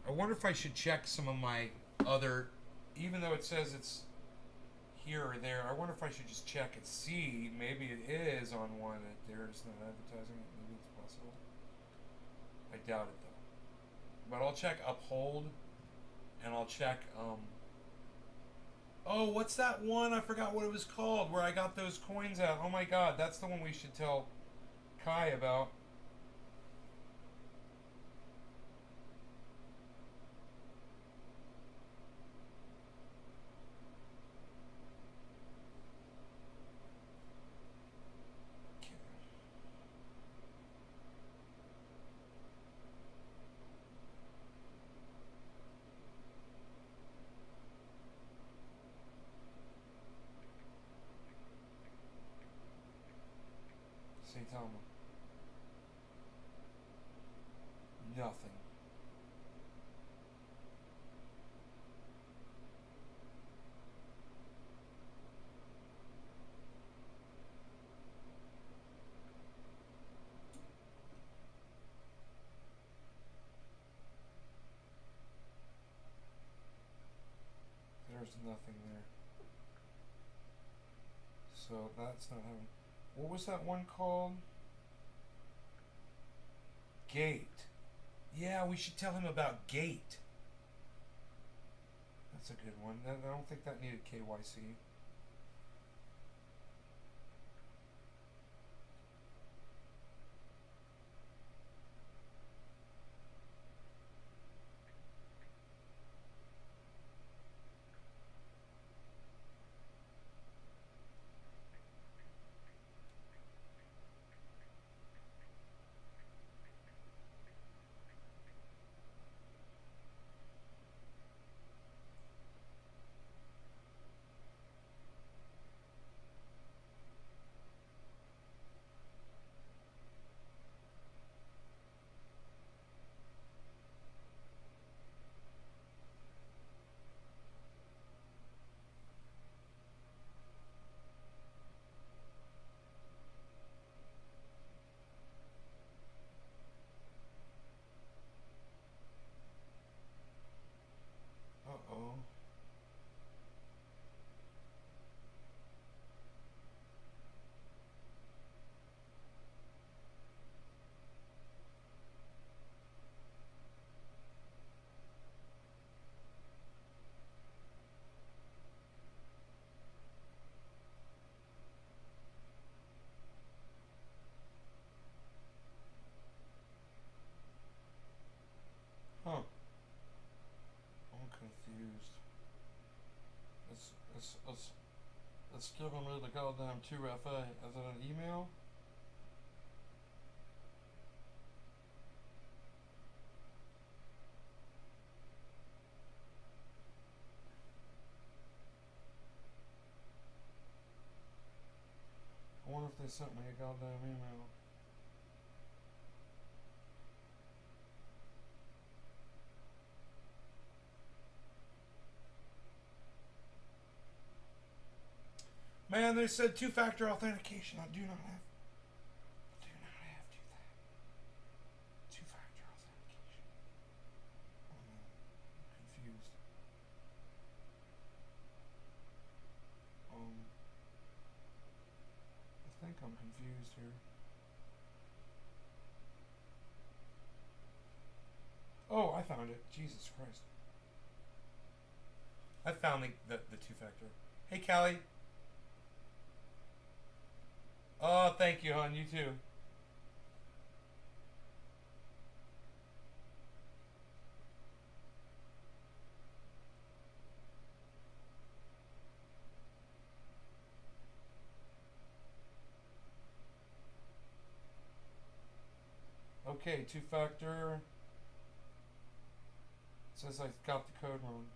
I wonder if I should check some of my other, even though it says it's here or there, I wonder if I should just check and see. Maybe it is on one that there's not advertising it. Maybe it's possible. I doubt it though. But I'll check Uphold, and I'll check oh, what's that one? I forgot what it was called where I got those coins out. Oh my god, that's the one we should tell Kai about. Saitama. Nothing. There's nothing there. So that's not having. What was that one called? Gate. Yeah, we should tell him about Gate. That's a good one. I don't think that needed KYC. Uh-oh. Huh. I'm confused. Let's give him the goddamn 2FA. Is it an email? I wonder if they sent me a goddamn email. Man, they said two-factor authentication. I do not have to that. Two-factor authentication. Oh man, I'm confused. I think I'm confused here. Oh, I found it. Jesus Christ. I found the two-factor. Hey, Callie. Oh, thank you, hon. You too. Okay, two-factor. It says I got the code wrong.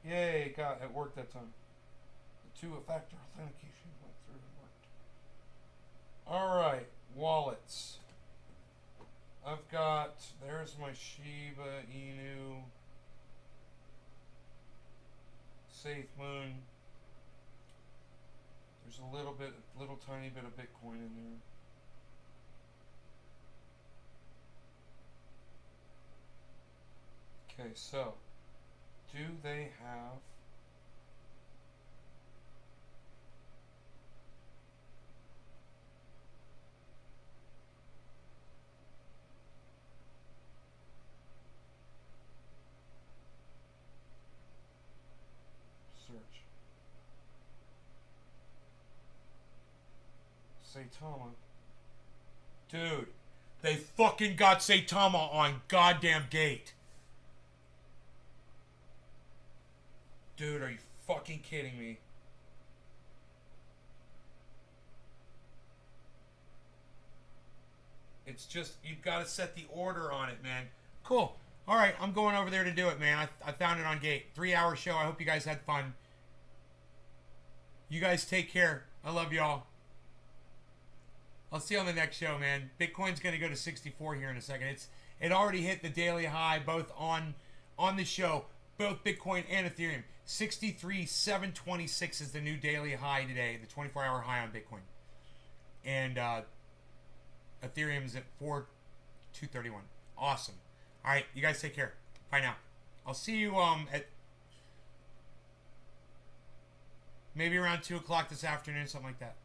Yay, it worked that time. The two-factor authentication went through and worked. Alright, wallets. I've got, there's my Shiba Inu, SafeMoon. There's a little tiny bit of Bitcoin in there. Okay, so do they have search Saitama? Dude, they fucking got Saitama on goddamn Gate. Dude, are you fucking kidding me? It's just, you've got to set the order on it, man. Cool. All right, I'm going over there to do it, man. I found it on Gate. 3-hour show. I hope you guys had fun. You guys take care. I love y'all. I'll see you on the next show, man. Bitcoin's going to go to 64 here in a second. It already hit the daily high both on the show, both Bitcoin and Ethereum. 63,726 is the new daily high today, the 24-hour high on Bitcoin. And Ethereum's at 4,231. Awesome. All right, you guys take care. Bye now. I'll see you at maybe around 2 o'clock this afternoon, something like that.